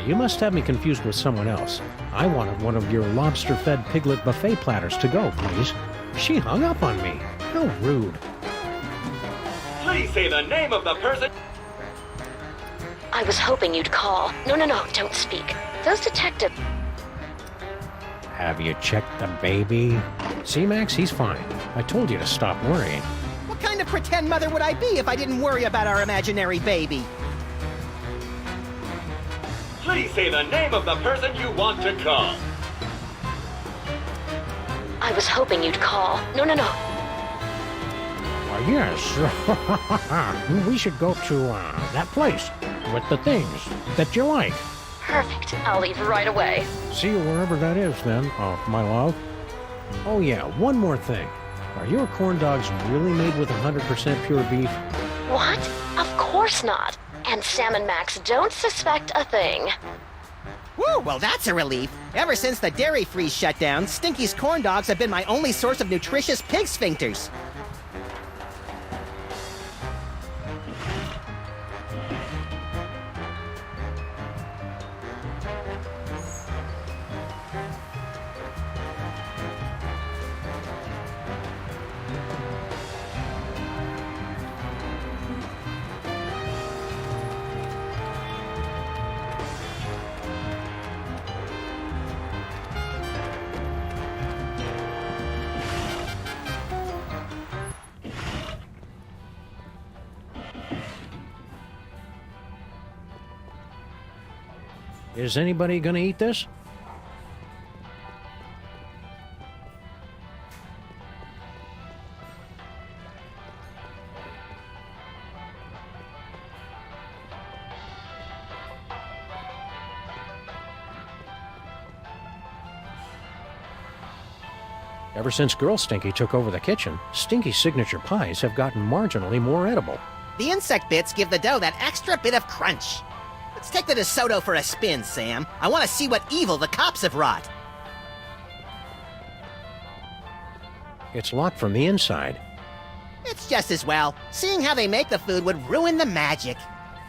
You must have me confused with someone else. I wanted one of your lobster-fed piglet buffet platters to go, please. She hung up on me. How rude. Please say the name of the person. I was hoping you'd call. No, don't speak. Those detectives... Have you checked the baby? See, Max, he's fine. I told you to stop worrying. What kind of pretend mother would I be if I didn't worry about our imaginary baby? Please say the name of the person you want to call. I was hoping you'd call. No. Yes. We should go to that place with the things that you like. Perfect. I'll leave right away. See you wherever that is, then, my love. Oh, yeah, one more thing. Are your corn dogs really made with 100% pure beef? What? Of course not. And Sam and Max don't suspect a thing. Woo, well that's a relief. Ever since the dairy freeze shut down, Stinky's corn dogs have been my only source of nutritious pig sphincters. Is anybody gonna eat this? Ever since Girl Stinky took over the kitchen, Stinky's signature pies have gotten marginally more edible. The insect bits give the dough that extra bit of crunch. Let's take the DeSoto for a spin, Sam. I want to see what evil the cops have wrought. It's locked from the inside. It's just as well. Seeing how they make the food would ruin the magic.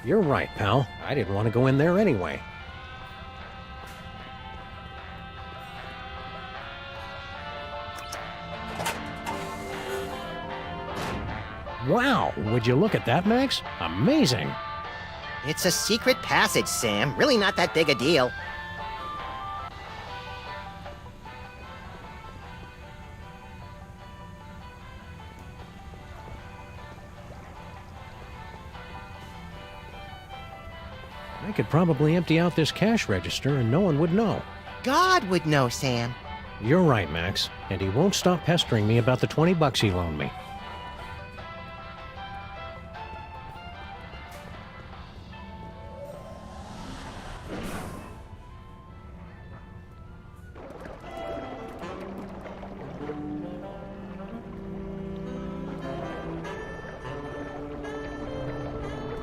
You're right, pal. I didn't want to go in there anyway. Wow, would you look at that, Max? Amazing! It's a secret passage, Sam. Really not that big a deal. I could probably empty out this cash register and no one would know. God would know, Sam. You're right, Max. And he won't stop pestering me about the $20 he loaned me.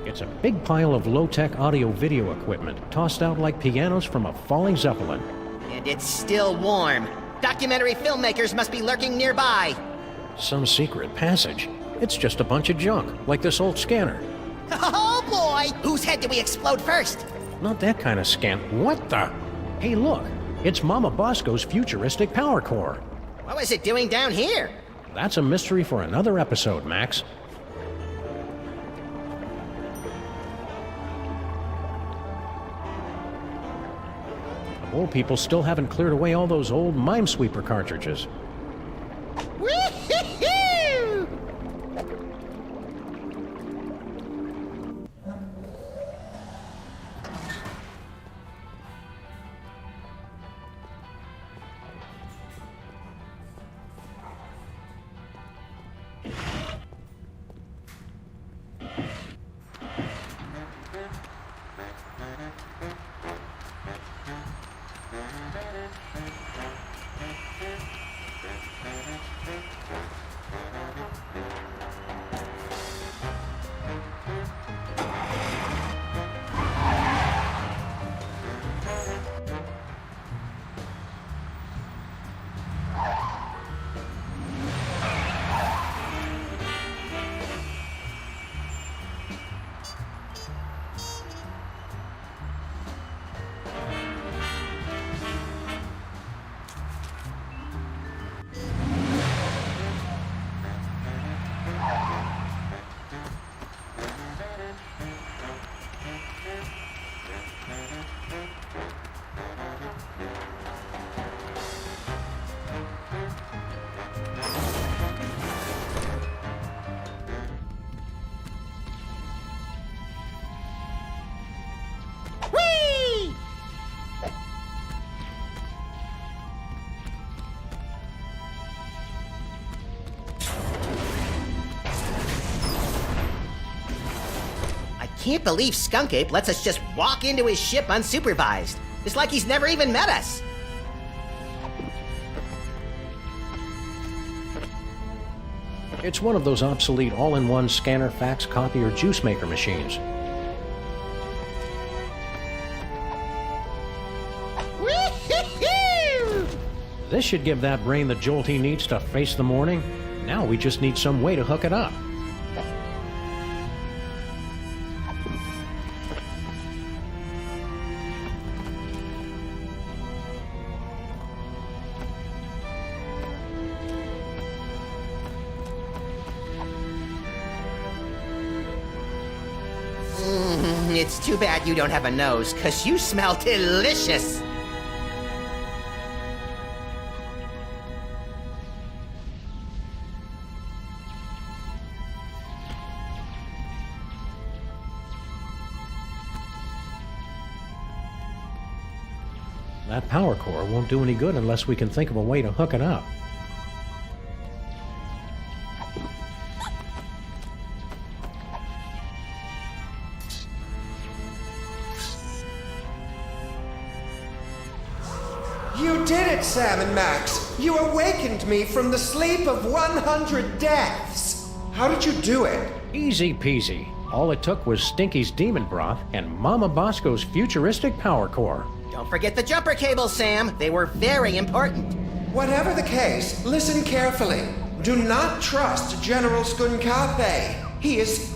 It's a big pile of low-tech audio-video equipment, tossed out like pianos from a falling Zeppelin. And it's still warm. Documentary filmmakers must be lurking nearby. Some secret passage. It's just a bunch of junk, like this old scanner. Oh boy! Whose head did we explode first? Not that kind of scan. What the? Hey, look. It's Mama Bosco's futuristic power core. What was it doing down here? That's a mystery for another episode, Max. Old people still haven't cleared away all those old Minesweeper cartridges. Woo-hoo-hoo! Can't believe Skunk Ape lets us just walk into his ship unsupervised. It's like he's never even met us. It's one of those obsolete all-in-one scanner, fax, copy, or juice maker machines. This should give that brain the jolt he needs to face the morning. Now we just need some way to hook it up. It's too bad you don't have a nose, 'cause you smell delicious. That power core won't do any good unless we can think of a way to hook it up. You did it, Sam and Max! You awakened me from the sleep of 100 deaths! How did you do it? Easy peasy. All it took was Stinky's demon broth and Mama Bosco's futuristic power core. Don't forget the jumper cables, Sam. They were very important. Whatever the case, listen carefully. Do not trust General Skunkape. He is...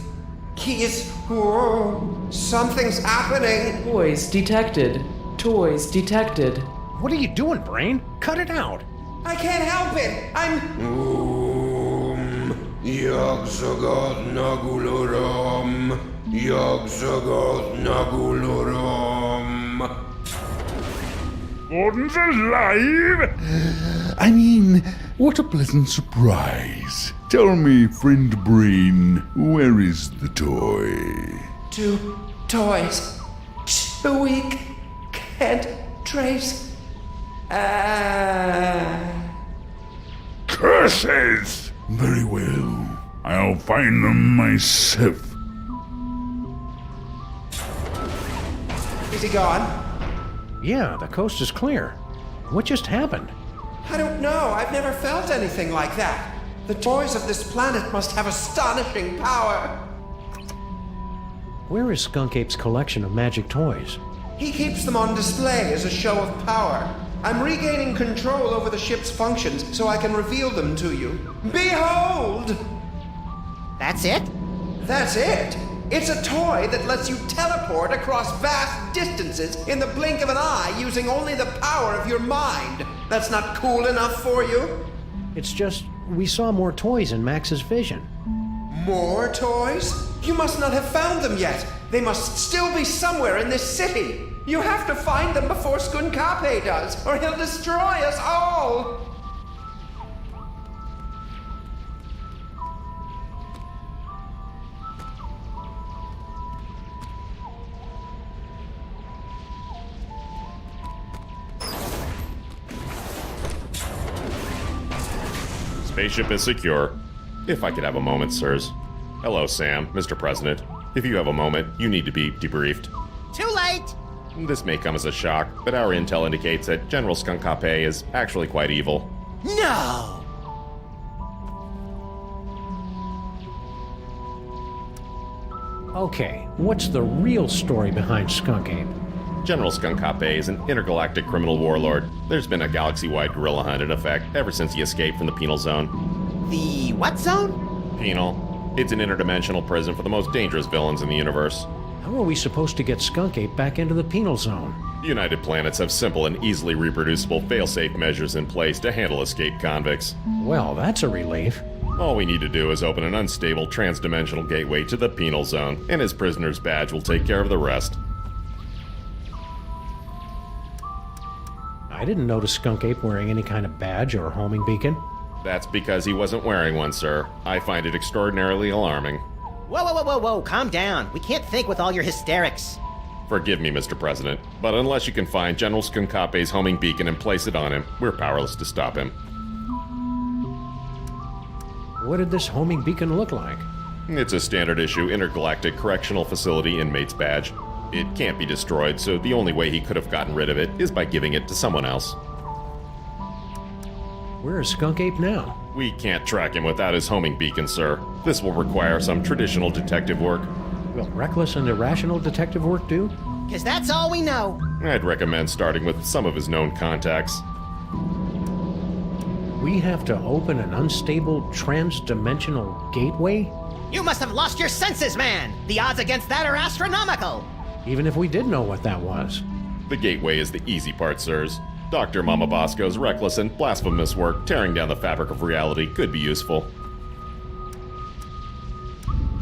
Whoa, something's happening. Toys detected. Toys detected. What are you doing, Brain? Cut it out. I can't help it. I'm... Yogzagot Nagulorum. Yogzagot Nagulorum. Gordon's alive? I mean, what a pleasant surprise. Tell me, friend Brain, where is the toy? 2 toys. 2 weak. Can't trace. Curses! Very well. I'll find them myself. Is he gone? Yeah, the coast is clear. What just happened? I don't know. I've never felt anything like that. The toys of this planet must have astonishing power. Where is Skunk Ape's collection of magic toys? He keeps them on display as a show of power. I'm regaining control over the ship's functions so I can reveal them to you. Behold! That's it? That's it! It's a toy that lets you teleport across vast distances in the blink of an eye using only the power of your mind. That's not cool enough for you? It's just, we saw more toys in Max's vision. More toys? You must not have found them yet. They must still be somewhere in this city. You have to find them before Skunkape does, or he'll destroy us all! Spaceship is secure. If I could have a moment, sirs. Hello, Sam, Mr. President. If you have a moment, you need to be debriefed. Too late! This may come as a shock, but our intel indicates that General Skunkape is actually quite evil. No! Okay, what's the real story behind Skunk Ape? General Skunkape is an intergalactic criminal warlord. There's been a galaxy-wide gorilla hunt in effect ever since he escaped from the penal zone. The what zone? Penal. It's an interdimensional prison for the most dangerous villains in the universe. How are we supposed to get Skunk Ape back into the penal zone? United Planets have simple and easily reproducible fail-safe measures in place to handle escaped convicts. Well, that's a relief. All we need to do is open an unstable trans-dimensional gateway to the penal zone, and his prisoner's badge will take care of the rest. I didn't notice Skunk Ape wearing any kind of badge or homing beacon. That's because he wasn't wearing one, sir. I find it extraordinarily alarming. Whoa, calm down. We can't think with all your hysterics. Forgive me, Mr. President, but unless you can find General Skunkape's homing beacon and place it on him, we're powerless to stop him. What did this homing beacon look like? It's a standard issue intergalactic correctional facility inmate's badge. It can't be destroyed, so the only way he could have gotten rid of it is by giving it to someone else. Where is Skunk Ape now? We can't track him without his homing beacon, sir. This will require some traditional detective work. Will reckless and irrational detective work do? 'Cause that's all we know. I'd recommend starting with some of his known contacts. We have to open an unstable trans-dimensional gateway? You must have lost your senses, man! The odds against that are astronomical! Even if we did know what that was. The gateway is the easy part, sirs. Dr. Mama Bosco's reckless and blasphemous work tearing down the fabric of reality could be useful.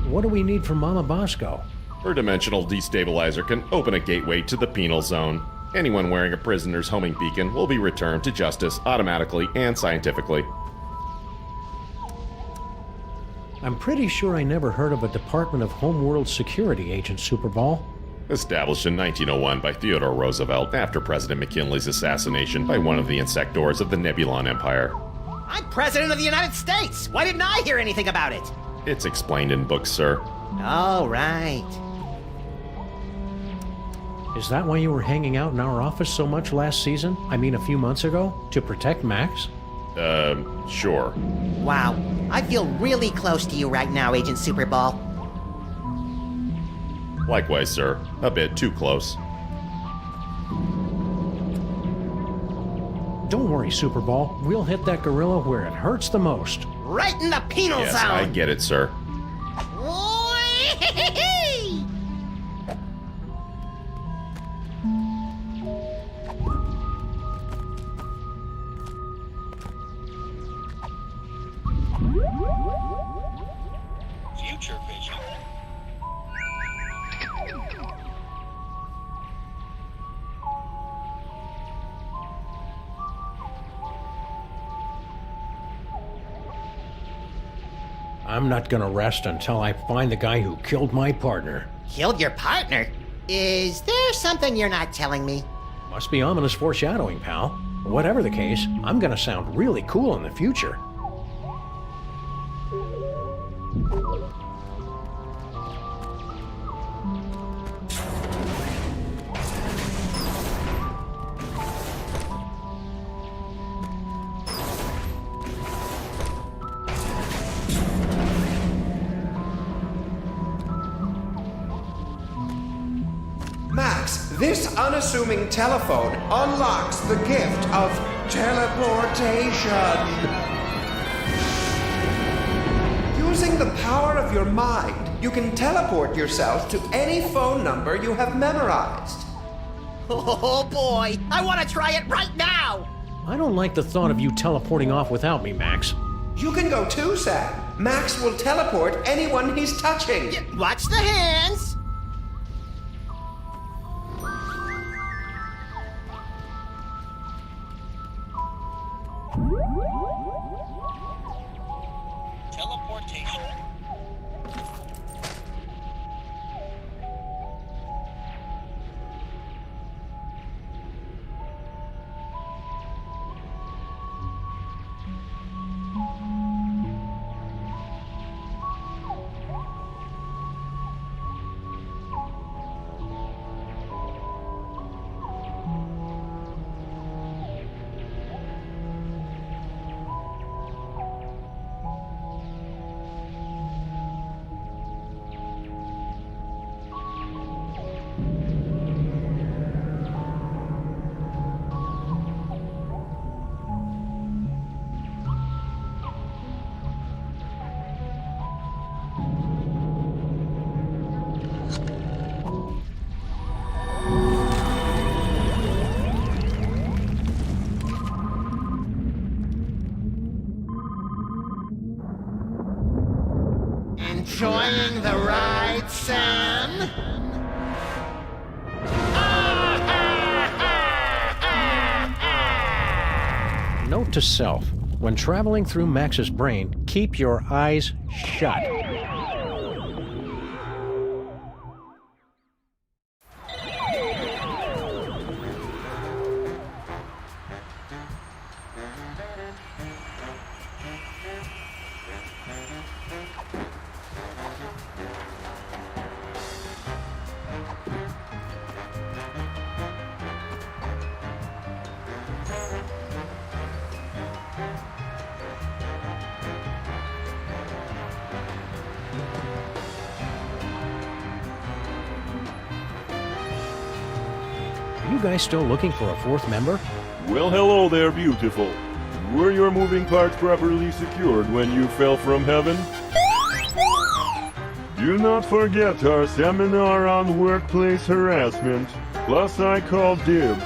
What do we need from Mama Bosco? Her dimensional destabilizer can open a gateway to the penal zone. Anyone wearing a prisoner's homing beacon will be returned to justice automatically and scientifically. I'm pretty sure I never heard of a Department of Homeworld Security agent, Superball. Established in 1901 by Theodore Roosevelt after President McKinley's assassination by one of the insectors of the Nebulon Empire. I'm President of the United States! Why didn't I hear anything about it? It's explained in books, sir. Oh, right. Is that why you were hanging out in our office so much last season? I mean, a few months ago? To protect Max? Sure. Wow, I feel really close to you right now, Agent Superball. Likewise, sir. A bit too close. Don't worry, Superball. We'll hit that gorilla where it hurts the most. Right in the penal Yes, zone! I get it, sir. Future vision. I'm not gonna rest until I find the guy who killed my partner. Killed your partner? Is there something you're not telling me? Must be ominous foreshadowing, pal. Whatever the case, I'm gonna sound really cool in the future. Max, this unassuming telephone unlocks the gift of teleportation. Using the power of your mind, you can teleport yourself to any phone number you have memorized. Oh boy, I want to try it right now! I don't like the thought of you teleporting off without me, Max. You can go too, Sam. Max will teleport anyone he's touching. Watch the hands! Teleportation. Enjoying the ride, Sam? Note to self, when traveling through Max's brain, keep your eyes shut. You guys still looking for a fourth member? Well, hello there, beautiful. Were your moving parts properly secured when you fell from heaven? Do not forget our seminar on workplace harassment. Plus, I call dibs.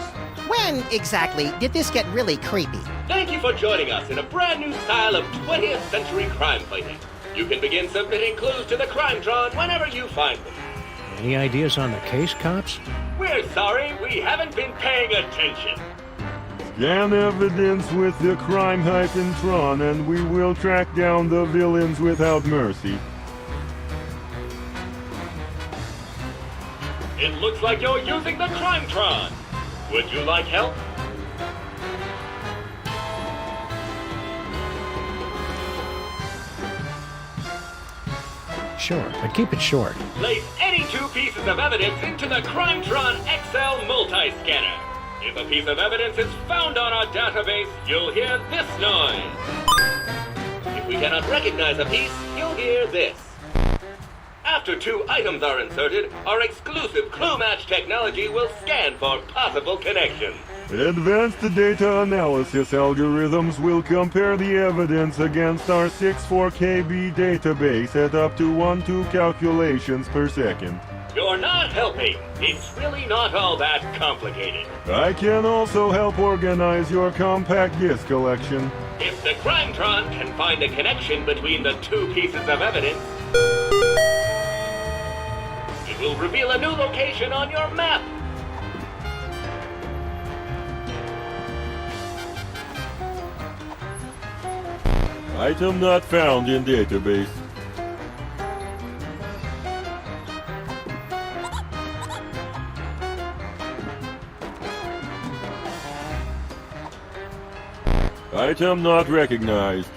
When exactly did this get really creepy? Thank you for joining us in a brand new style of 20th century crime fighting. You can begin submitting clues to the Crimetron whenever you find them. Any ideas on the case, cops? We're sorry, we haven't been paying attention. Scan evidence with the crime Tron, and we will track down the villains without mercy. It looks like you're using the Crimetron. Would you like help? Sure, but keep it short. Place any two pieces of evidence into the Crimetron XL multi-scanner. If a piece of evidence is found on our database, you'll hear this noise. If we cannot recognize a piece, you'll hear this. After two items are inserted, our exclusive clue match technology will scan for possible connections. Advanced data analysis algorithms will compare the evidence against our 64KB database at up to 1-2 calculations per second. You're not helping. It's really not all that complicated. I can also help organize your compact disc collection. If the Crimetron can find a connection between the two pieces of evidence, it will reveal a new location on your map. Item not found in database. Item not recognized.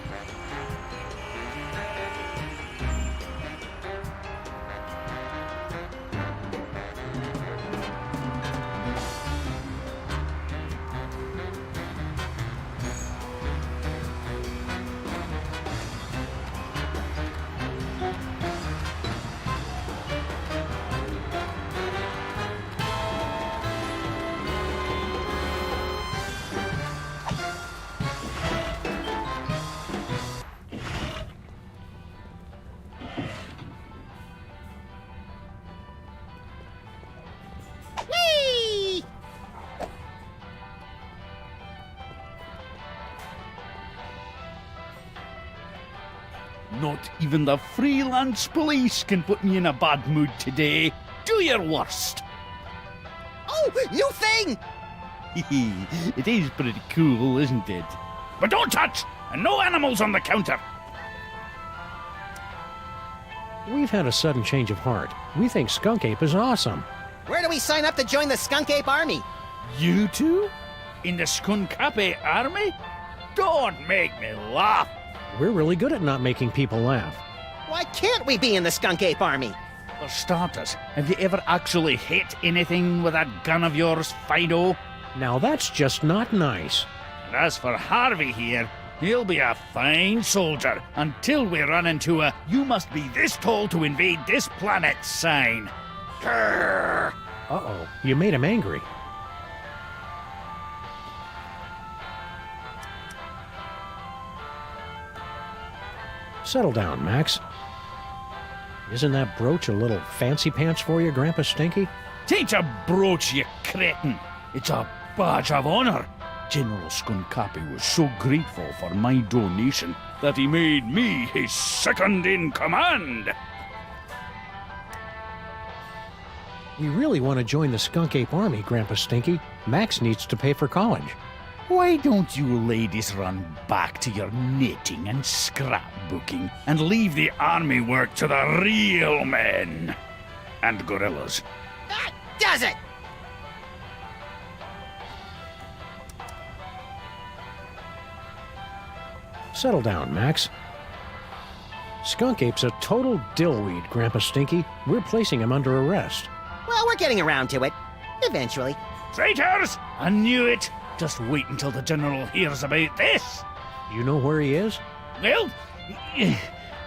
Not even the freelance police can put me in a bad mood today. Do your worst. Oh, new thing! It is pretty cool, isn't it? But don't touch! And no animals on the counter! We've had a sudden change of heart. We think Skunk Ape is awesome. Where do we sign up to join the Skunk Ape Army? You two? In the Skunkape army? Don't make me laugh! We're really good at not making people laugh. Why can't we be in the Skunk Ape Army? For starters, have you ever actually hit anything with that gun of yours, Fido? Now that's just not nice. And as for Harvey here, he'll be a fine soldier until we run into a "you must be this tall to invade this planet" sign. Grrr. Uh-oh, you made him angry. Settle down, Max. Isn't that brooch a little fancy pants for you, Grandpa Stinky? Tain't a brooch, you cretin. It's a badge of honor. General Skunkapi was so grateful for my donation that he made me his second in command. We really want to join the Skunk Ape Army, Grandpa Stinky. Max needs to pay for college. Why don't you ladies run back to your knitting and scrapbooking and leave the army work to the real men and gorillas? That does it! Settle down, Max. Skunk Ape's a total dillweed, Grandpa Stinky. We're placing him under arrest. Well, we're getting around to it. Eventually. Traitors! I knew it! Just wait until the General hears about this. You know where he is? Well,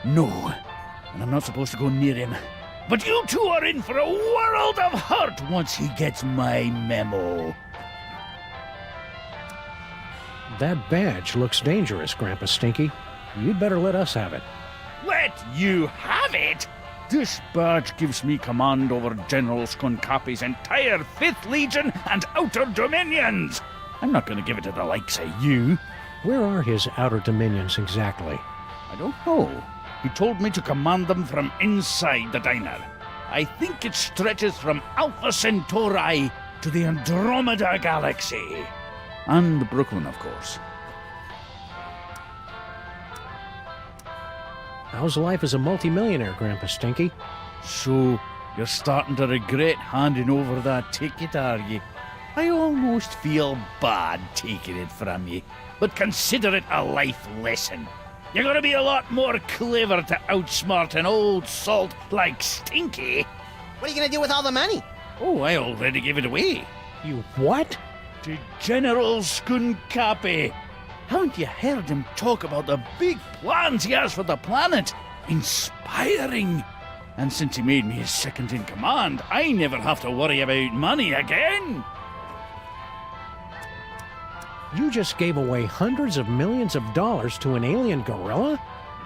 no. And I'm not supposed to go near him. But you two are in for a world of hurt once he gets my memo. That badge looks dangerous, Grandpa Stinky. You'd better let us have it. Let you have it? This badge gives me command over General Skunkapi's entire 5th Legion and Outer Dominions. I'm not going to give it to the likes of you. Where are his Outer Dominions exactly? I don't know. He told me to command them from inside the diner. I think it stretches from Alpha Centauri to the Andromeda Galaxy. And Brooklyn, of course. How's life as a multimillionaire, Grandpa Stinky? So, you're starting to regret handing over that ticket, are you? I almost feel bad taking it from you, but consider it a life lesson. You gotta be a lot more clever to outsmart an old salt like Stinky. What are you gonna do with all the money? Oh, I already gave it away. You what? To General Skunkapi. Haven't you heard him talk about the big plans he has for the planet? Inspiring. And since he made me his second in command, I never have to worry about money again. You just gave away hundreds of millions of dollars to an alien gorilla?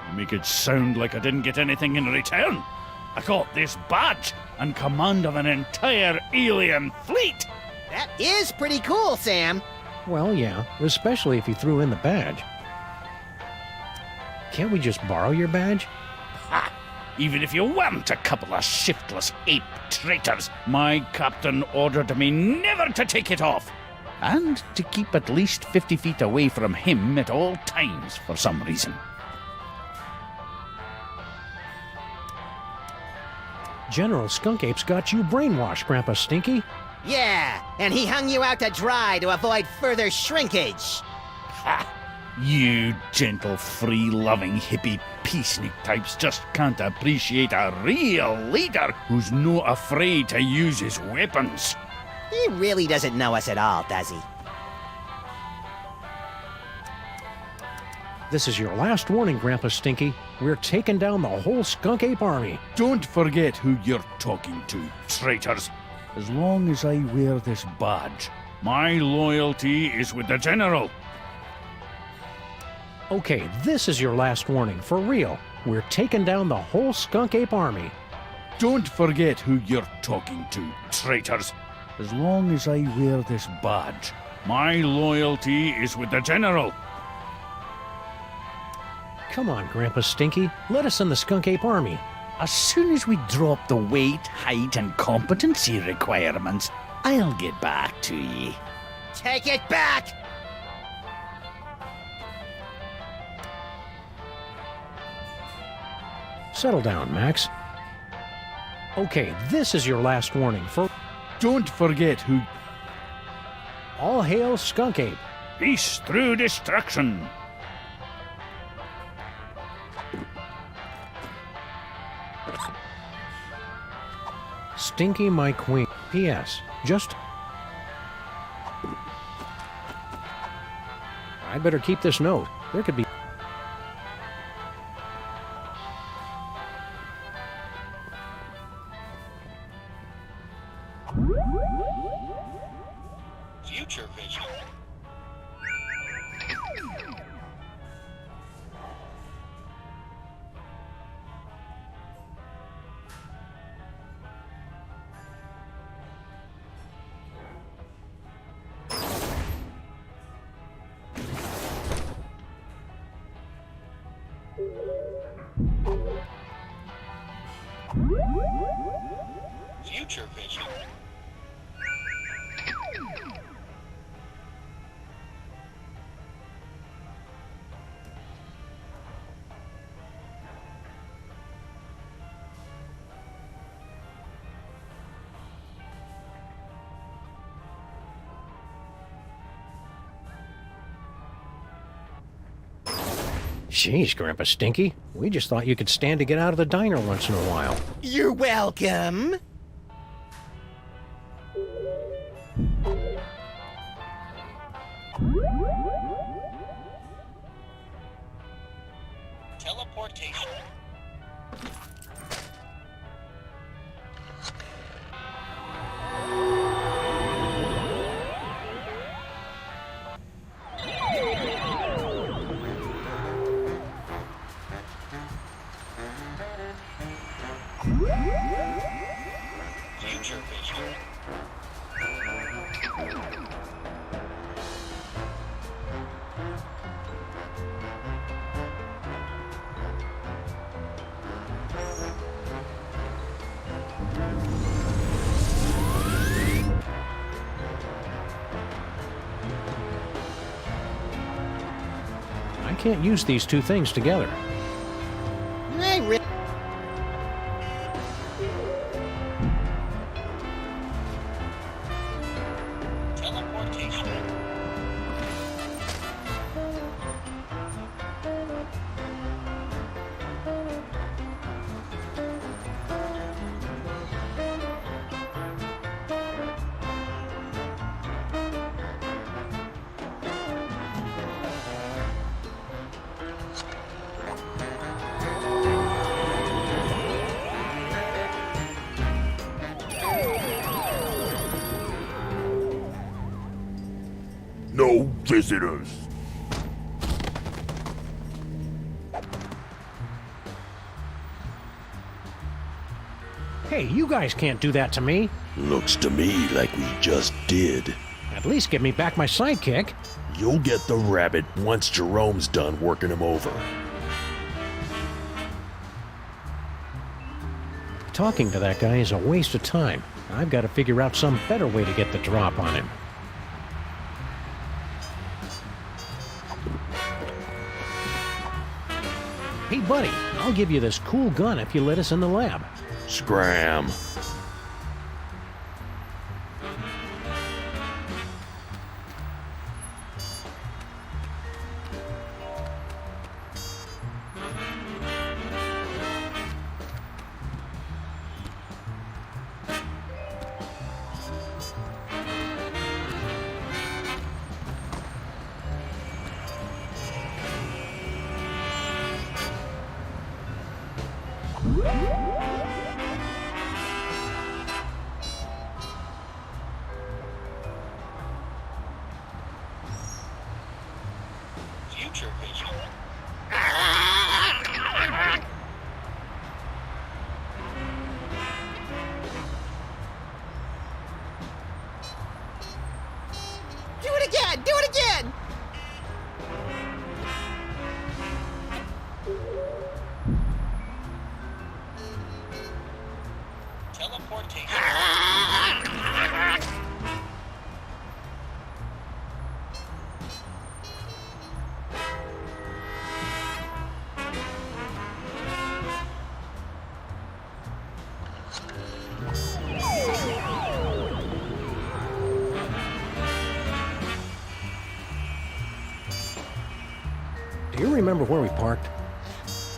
You make it sound like I didn't get anything in return. I got this badge and command of an entire alien fleet. That is pretty cool, Sam. Well, yeah, especially if you threw in the badge. Can't we just borrow your badge? Ha! Even if you weren't a couple of shiftless ape traitors, my captain ordered me never to take it off. And to keep at least 50 feet away from him at all times for some reason. General Skunkape's got you brainwashed, Grandpa Stinky. Yeah, and he hung you out to dry to avoid further shrinkage. Ha! You gentle, free-loving hippie peacenik types just can't appreciate a real leader who's not afraid to use his weapons. He really doesn't know us at all, does he? This is your last warning, Grandpa Stinky. We're taking down the whole Skunk Ape army. Don't forget who you're talking to, traitors. As long as I wear this badge, my loyalty is with the General. Okay, this is your last warning, for real. We're taking down the whole Skunk Ape army. Don't forget who you're talking to, traitors. As long as I wear this badge, my loyalty is with the General. Come on, Grandpa Stinky. Let us in the Skunk Ape army. As soon as we drop the weight, height, and competency requirements, I'll get back to ye. Take it back! Settle down, Max. Okay, this is your last warning, for... Don't forget who... All hail Skunk Ape. Peace through destruction. Stinky, my queen. P.S. Just... I better keep this note. There could be... Future vision. Future vision. Jeez, Grandpa Stinky. We just thought you could stand to get out of the diner once in a while. You're welcome. Teleportation. Future vision. I can't use these two things together. I really... Teleportation. No visitors. Hey, you guys can't do that to me. Looks to me like we just did. At least give me back my sidekick. You'll get the rabbit once Jerome's done working him over. Talking to that guy is a waste of time. I've got to figure out some better way to get the drop on him. Hey, buddy, I'll give you this cool gun if you let us in the lab. Scram. Future vision. Do it again! Do it again! Teleportation. Do you remember where we parked?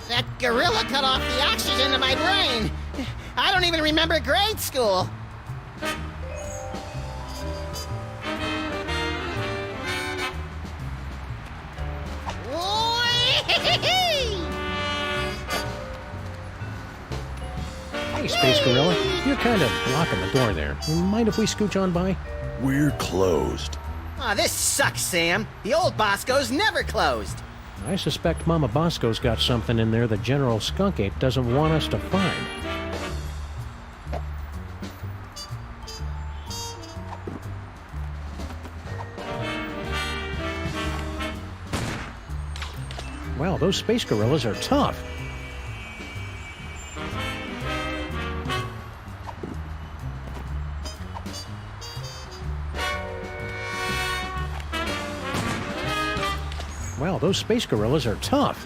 That gorilla cut off the oxygen to my brain. I don't even remember grade school. Hey, Space Gorilla, you're kind of blocking the door there. Mind if we scooch on by? We're closed. Aw, this sucks, Sam. The old Bosco's never closed. I suspect Mama Bosco's got something in there that General Skunk Ape doesn't want us to find. Wow, those space gorillas are tough. Wow, those space gorillas are tough.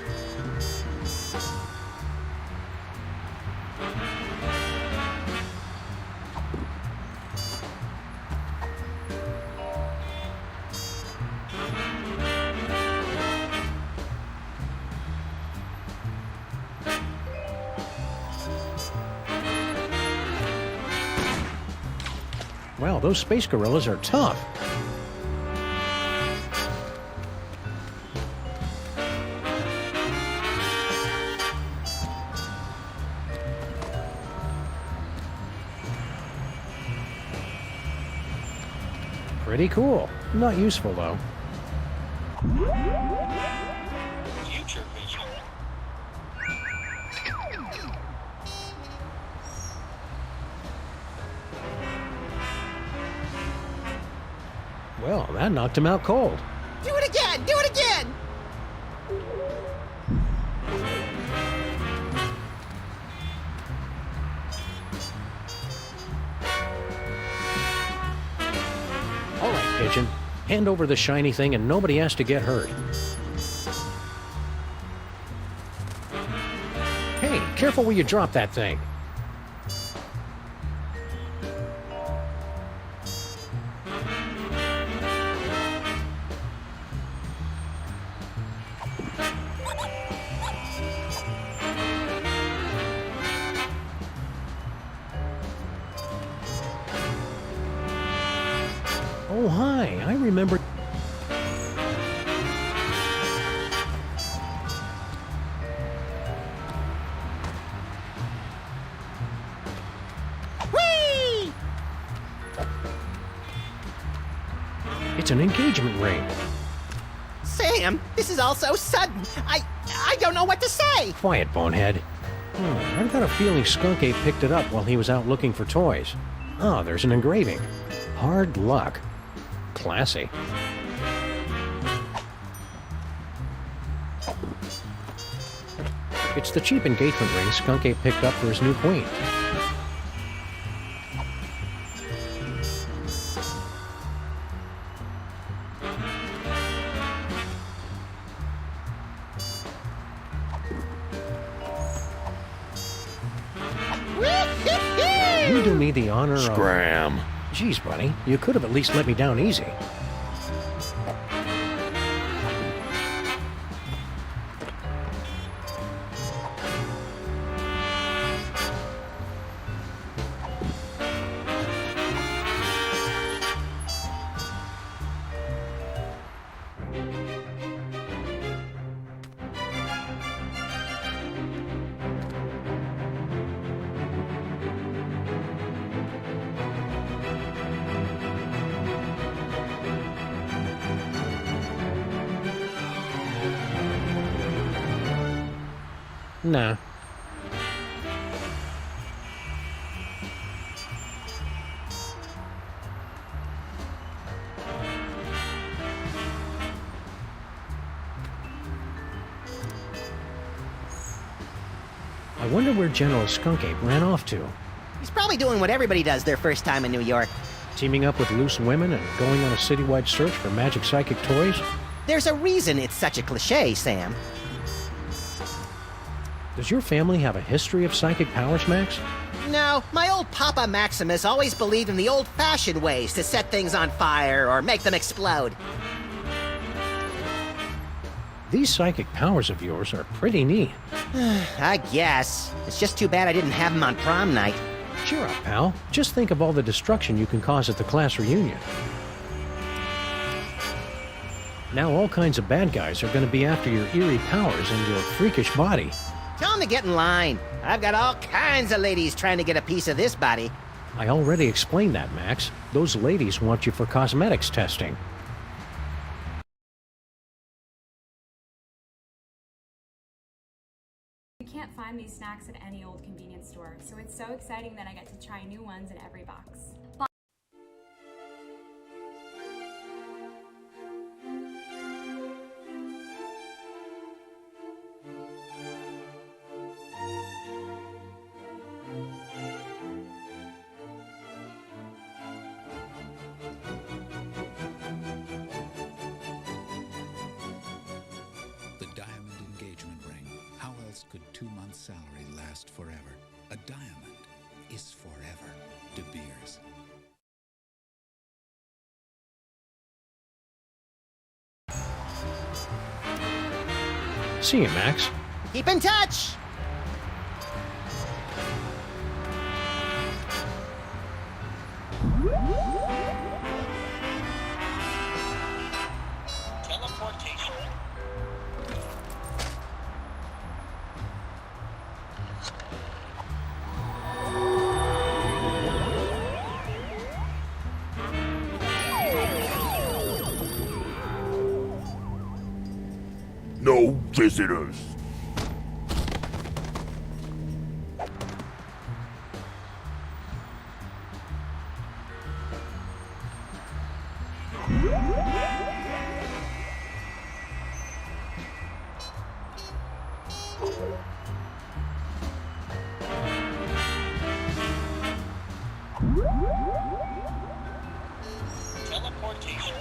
Wow, those space gorillas are tough. Pretty cool. Not useful, though. Future vision. Well, that knocked him out cold. Do it again! Do it again! All right, Pigeon. Hand over the shiny thing and nobody has to get hurt. Hey, careful where you drop that thing. Oh, hi. I remember... Whee! It's an engagement ring. Sam, this is all so sudden. I don't know what to say. Quiet, bonehead. I've got a feeling Skunk Ape picked it up while he was out looking for toys. Oh, there's an engraving. Hard luck. Classy. It's the cheap engagement ring Skunk Ape picked up for his new queen. You do me the honor of... Scram. Geez, buddy, you could have at least let me down easy. Nah. I wonder where General Skunk Ape ran off to. He's probably doing what everybody does their first time in New York. Teaming up with loose women and going on a citywide search for magic psychic toys? There's a reason it's such a cliche, Sam. Does your family have a history of psychic powers, Max? No, my old Papa Maximus always believed in the old-fashioned ways to set things on fire or make them explode. These psychic powers of yours are pretty neat. I guess. It's just too bad I didn't have them on prom night. Cheer up, pal. Just think of all the destruction you can cause at the class reunion. Now all kinds of bad guys are going to be after your eerie powers and your freakish body. Tell him to get in line. I've got all kinds of ladies trying to get a piece of this body. I already explained that, Max. Those ladies want you for cosmetics testing. You can't find these snacks at any old convenience store, so it's so exciting that I get to try new ones in every box. Could 2 months' salary last forever? A diamond is forever. De Beers. See you, Max. Keep in touch! Teleportation. No visitors. Teleportation.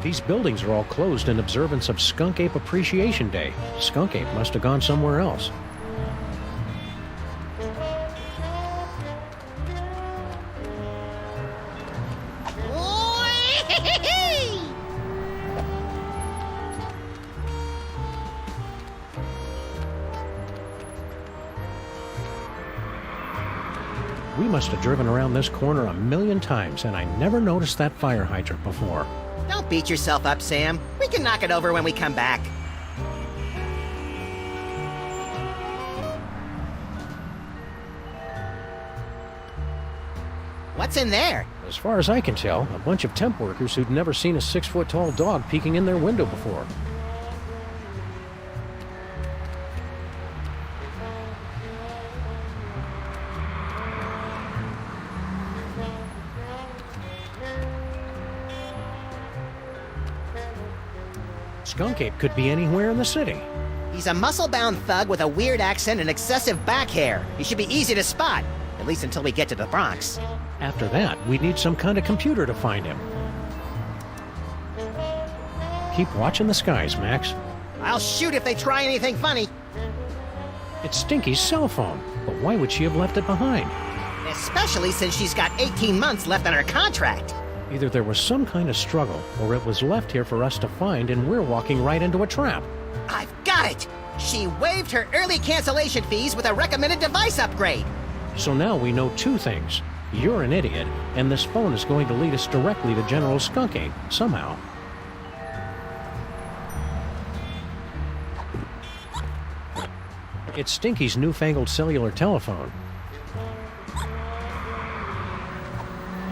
These buildings are all closed in observance of Skunk Ape Appreciation Day. Skunk Ape must have gone somewhere else. We must have driven around this corner a million times, and I never noticed that fire hydrant before. Don't beat yourself up, Sam. We can knock it over when we come back. What's in there? As far as I can tell, a bunch of temp workers who'd never seen a 6-foot-tall dog peeking in their window before. Skunk Ape could be anywhere in the city. He's a muscle-bound thug with a weird accent and excessive back hair. He should be easy to spot, at least until we get to the Bronx. After that, we'd need some kind of computer to find him. Keep watching the skies, Max. I'll shoot if they try anything funny. It's Stinky's cell phone, but why would she have left it behind? Especially since she's got 18 months left on her contract. Either there was some kind of struggle, or it was left here for us to find, and we're walking right into a trap. I've got it! She waived her early cancellation fees with a recommended device upgrade. So now we know two things. You're an idiot, and this phone is going to lead us directly to General Skunk Ape, somehow. It's Stinky's newfangled cellular telephone.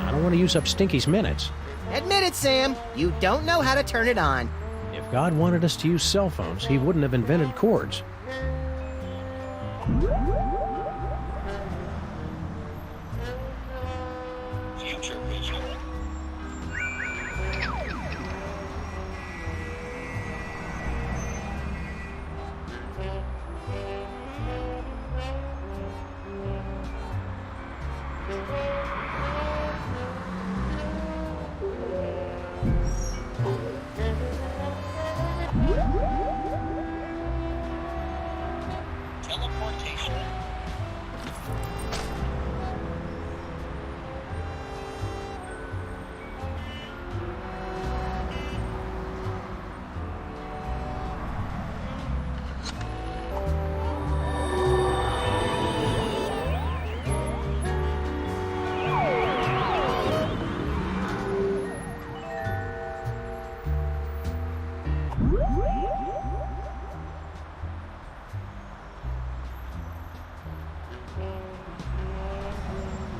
I don't want to use up Stinky's minutes. Admit it, Sam. You don't know how to turn it on. If God wanted us to use cell phones, he wouldn't have invented cords. Future vision. Teleportation.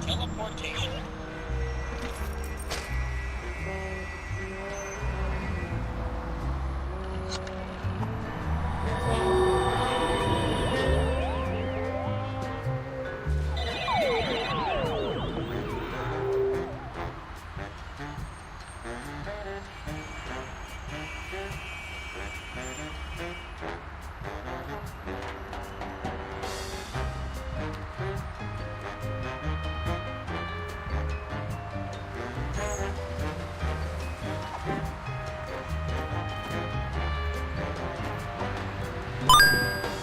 Teleportation.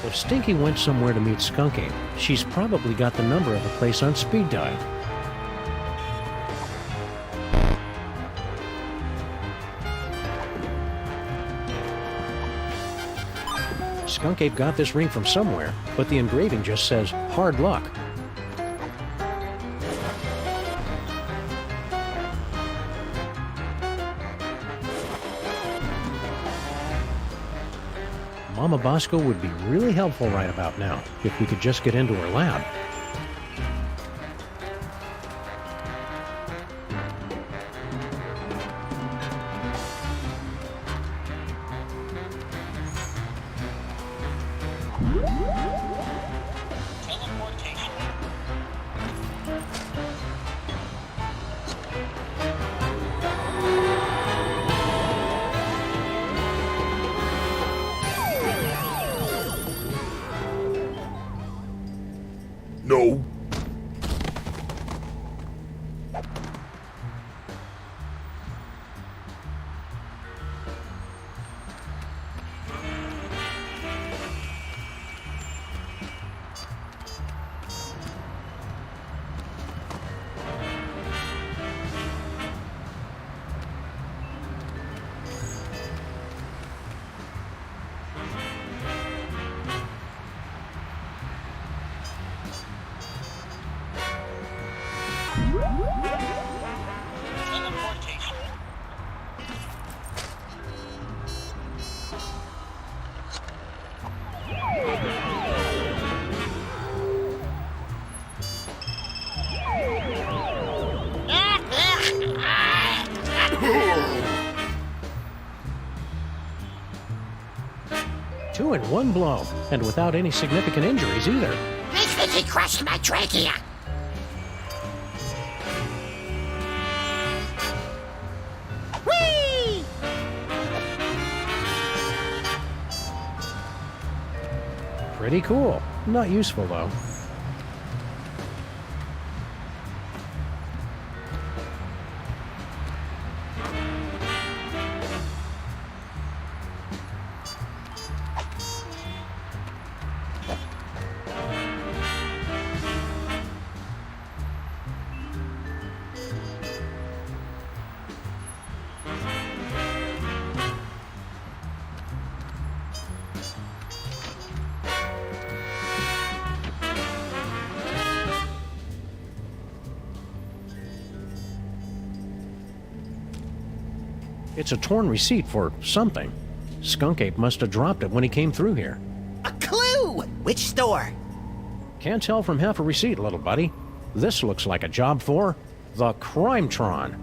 If Stinky went somewhere to meet Skunk Ape, she's probably got the number of the place on speed dial. Skunk Ape got this ring from somewhere, but the engraving just says, "Hard luck." Mama Bosco would be really helpful right about now, if we could just get into her lab. Teleportation. No. Teleportation. Two in one blow, and without any significant injuries either. I think he crushed my trachea. Whee! Pretty cool. Not useful, though. It's a torn receipt for something. Skunk Ape must have dropped it when he came through here. A clue! Which store? Can't tell from half a receipt, little buddy. This looks like a job for the Crimetron.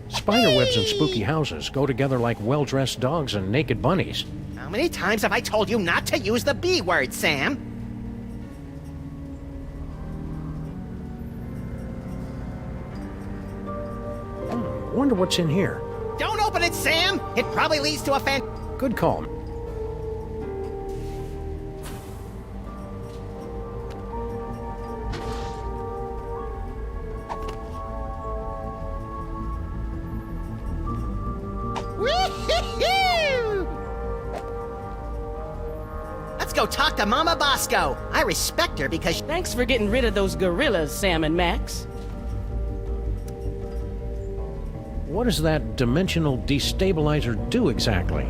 Spiderwebs and spooky houses go together like well-dressed dogs and naked bunnies. How many times have I told you not to use the B word, Sam? Wonder what's in here. Don't open it, Sam! It probably leads to a Good call. Woo-hoo-hoo! Let's go talk to Mama Bosco. I respect her because Thanks for getting rid of those gorillas, Sam and Max. What does that dimensional destabilizer do exactly?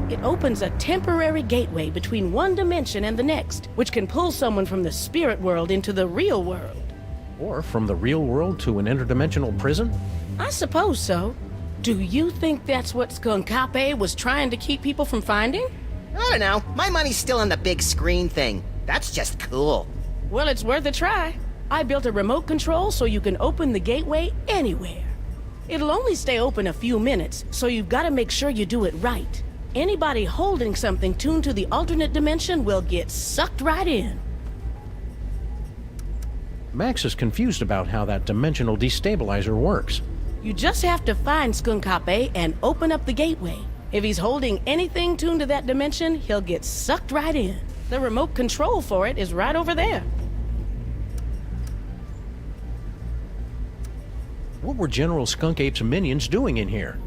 It opens a temporary gateway between one dimension and the next, which can pull someone from the spirit world into the real world. Or from the real world to an interdimensional prison? I suppose so. Do you think that's what Skunkape was trying to keep people from finding? I don't know. My money's still on the big screen thing. That's just cool. Well, it's worth a try. I built a remote control so you can open the gateway anywhere. It'll only stay open a few minutes, so you've got to make sure you do it right. Anybody holding something tuned to the alternate dimension will get sucked right in. Max is confused about how that dimensional destabilizer works. You just have to find Skunkape and open up the gateway. If he's holding anything tuned to that dimension, he'll get sucked right in. The remote control for it is right over there. What were General Skunk Ape's minions doing in here?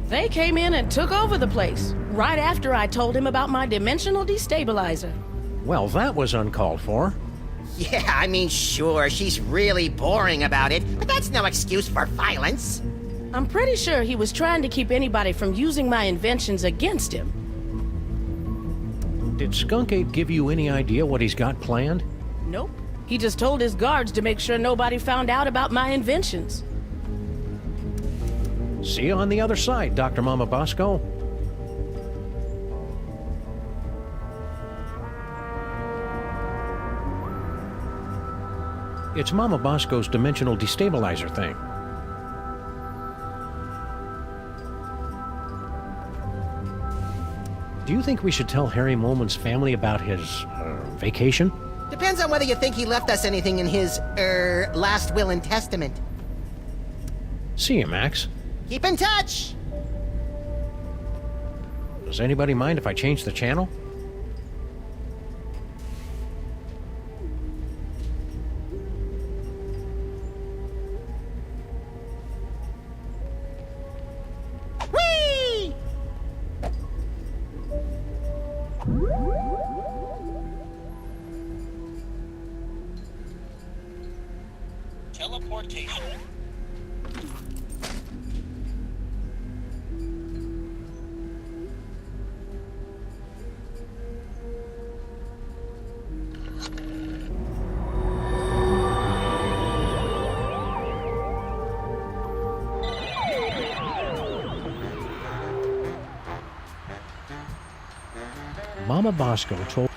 They came in and took over the place, right after I told him about my dimensional destabilizer. Well, that was uncalled for. Yeah, I mean, sure, she's really boring about it, but that's no excuse for violence. I'm pretty sure he was trying to keep anybody from using my inventions against him. Did Skunk Ape give you any idea what he's got planned? Nope. He just told his guards to make sure nobody found out about my inventions. See you on the other side, Dr. Mama Bosco. It's Mama Bosco's dimensional destabilizer thing. Do you think we should tell Harry Moleman's family about his, vacation? Depends on whether you think he left us anything in his, last will and testament. See you, Max. Keep in touch! Does anybody mind if I change the channel? Teleportation. Mama Bosco told...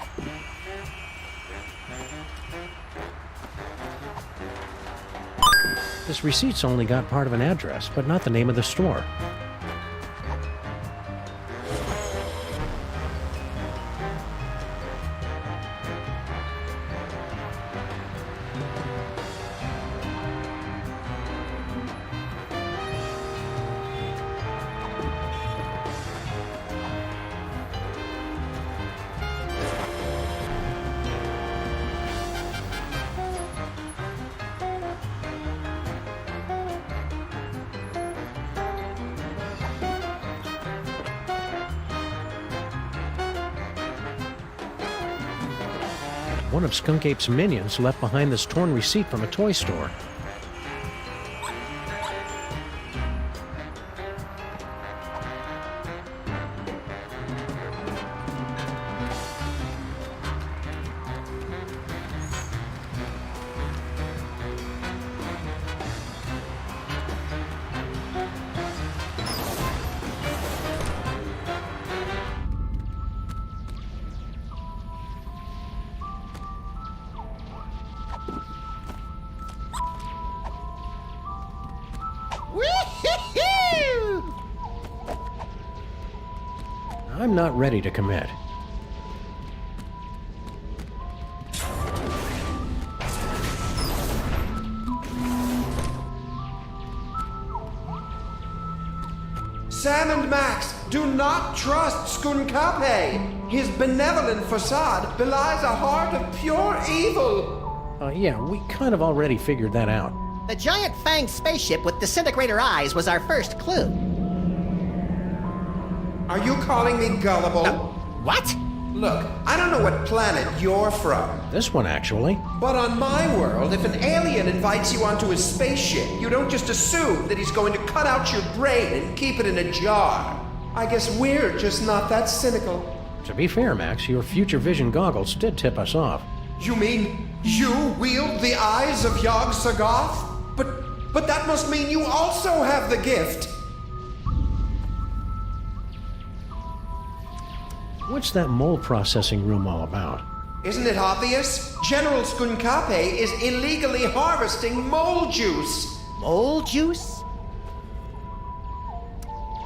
This receipt's only got part of an address, but not the name of the store. One of Skunk Ape's minions left behind this torn receipt from a toy store. I'm not ready to commit. Sam and Max, do not trust Skunkape. His benevolent facade belies a heart of pure evil. Yeah, we kind of already figured that out. The giant fanged spaceship with disintegrator eyes was our first clue. Are you calling me gullible? What? Look, I don't know what planet you're from. This one, actually. But on my world, if an alien invites you onto his spaceship, you don't just assume that he's going to cut out your brain and keep it in a jar. I guess we're just not that cynical. To be fair, Max, your future vision goggles did tip us off. You mean you wield the eyes of Yog-Sothoth? But that must mean you also have the gift. What's that mole processing room all about? Isn't it obvious? General Skunkape is illegally harvesting mole juice. Mole juice?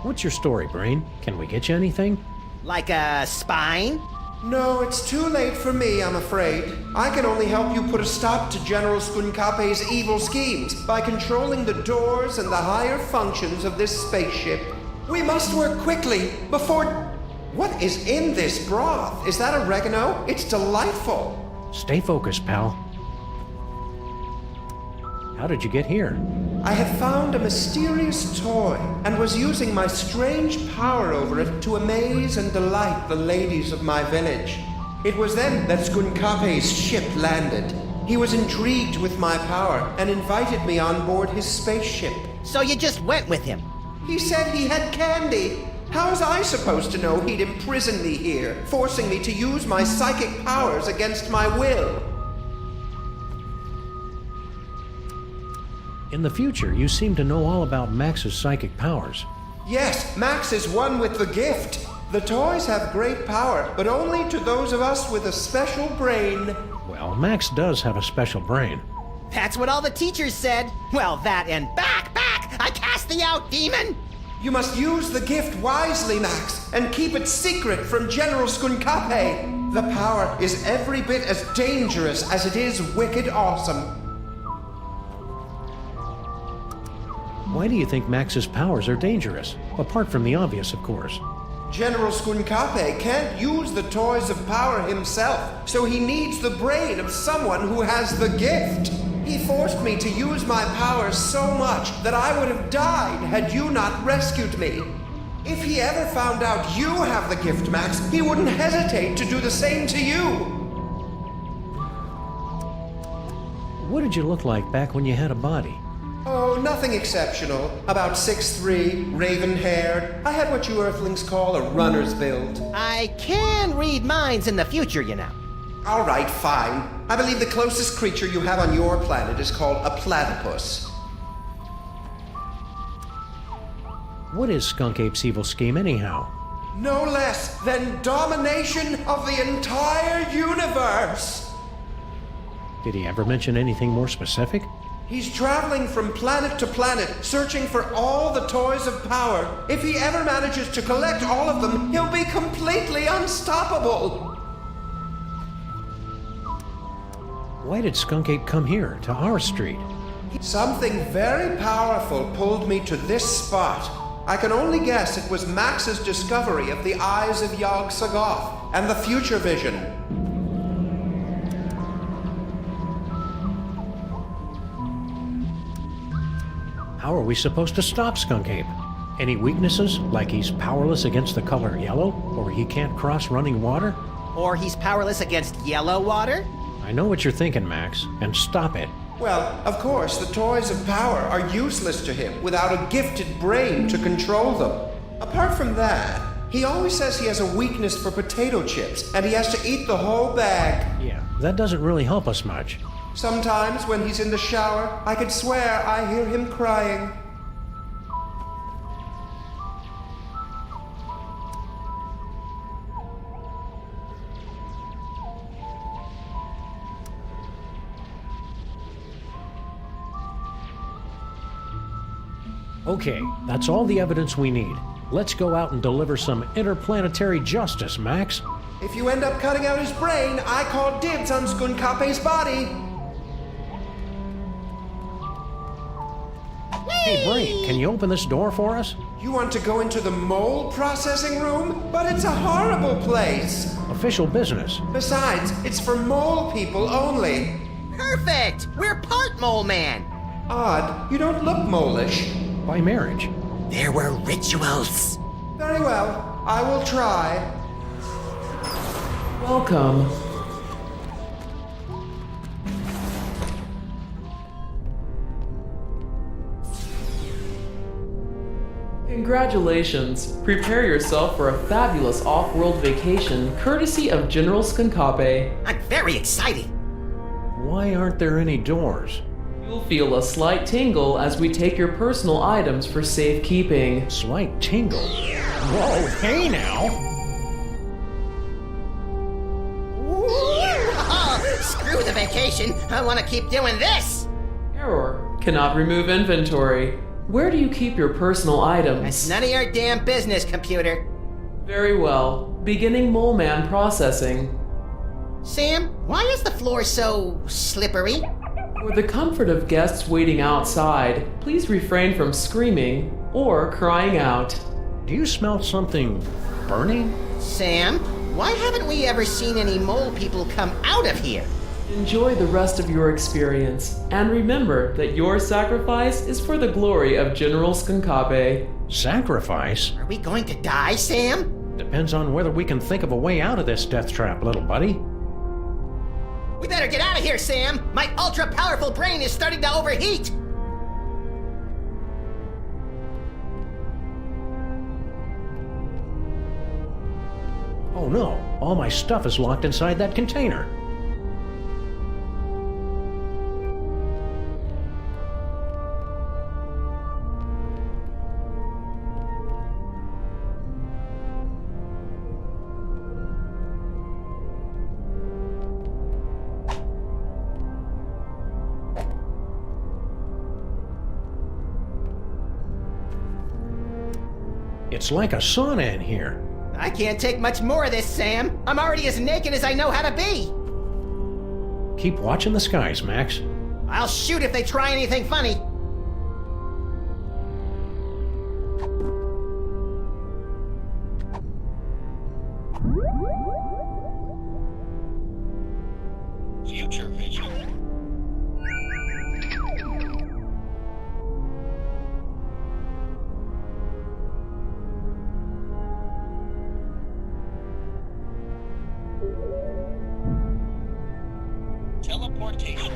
What's your story, Brain? Can we get you anything? Like a spine? No, it's too late for me, I'm afraid. I can only help you put a stop to General Skunkape's evil schemes by controlling the doors and the higher functions of this spaceship. We must work quickly before... What is in this broth? Is that oregano? It's delightful. Stay focused, pal. How did you get here? I had found a mysterious toy and was using my strange power over it to amaze and delight the ladies of my village. It was then that Skunkape's ship landed. He was intrigued with my power and invited me on board his spaceship. So you just went with him? He said he had candy. How was I supposed to know he'd imprison me here, forcing me to use my psychic powers against my will? In the future, you seem to know all about Max's psychic powers. Yes, Max is one with the gift. The toys have great power, but only to those of us with a special brain. Well, Max does have a special brain. That's what all the teachers said. Well, that and back! I cast thee out, demon! You must use the gift wisely, Max, and keep it secret from General Skunkape. The power is every bit as dangerous as it is wicked awesome. Why do you think Max's powers are dangerous? Apart from the obvious, of course. General Skunkape can't use the toys of power himself, so he needs the brain of someone who has the gift. He forced me to use my powers so much that I would have died had you not rescued me. If he ever found out you have the gift, Max, he wouldn't hesitate to do the same to you. What did you look like back when you had a body? Oh, nothing exceptional. About 6'3", raven-haired. I had what you Earthlings call a runner's build. I can read minds in the future, you know. All right, fine. I believe the closest creature you have on your planet is called a platypus. What is Skunk Ape's evil scheme, anyhow? No less than domination of the entire universe! Did he ever mention anything more specific? He's traveling from planet to planet, searching for all the toys of power. If he ever manages to collect all of them, he'll be completely unstoppable! Why did Skunk Ape come here, to our street? Something very powerful pulled me to this spot. I can only guess it was Max's discovery of the eyes of Yog-Sothoth and the future vision. How are we supposed to stop Skunk Ape? Any weaknesses, like he's powerless against the color yellow, or he can't cross running water? Or he's powerless against yellow water? I know what you're thinking, Max, and stop it. Well, of course, the toys of power are useless to him without a gifted brain to control them. Apart from that, he always says he has a weakness for potato chips, and he has to eat the whole bag. Yeah, that doesn't really help us much. Sometimes when he's in the shower, I could swear I hear him crying. Okay, that's all the evidence we need. Let's go out and deliver some interplanetary justice, Max. If you end up cutting out his brain, I call dibs on Skunkape's body. Hey, Brain, can you open this door for us? You want to go into the mole processing room? But it's a horrible place. Official business. Besides, it's for mole people only. Perfect! We're part mole man. Odd, you don't look mole-ish. By marriage. There were rituals. Very well, I will try. Welcome. Congratulations. Prepare yourself for a fabulous off-world vacation courtesy of General Skunkape. I'm very excited. Why aren't there any doors? You'll feel a slight tingle as we take your personal items for safekeeping. Slight tingle? Whoa, hey now! Screw the vacation. I want to keep doing this. Error. Cannot remove inventory. Where do you keep your personal items? It's none of your damn business, computer. Very well. Beginning Mole Man processing. Sam, why is the floor so slippery? For the comfort of guests waiting outside, please refrain from screaming or crying out. Do you smell something burning? Sam, why haven't we ever seen any mole people come out of here? Enjoy the rest of your experience, and remember that your sacrifice is for the glory of General Skunkape. Sacrifice? Are we going to die, Sam? Depends on whether we can think of a way out of this death trap, little buddy. We better get out of here, Sam! My ultra-powerful brain is starting to overheat! Oh no, all my stuff is locked inside that container. It's like a sauna in here. I can't take much more of this, Sam. I'm already as naked as I know how to be. Keep watching the skies, Max. I'll shoot if they try anything funny. Future vision. Teleportation.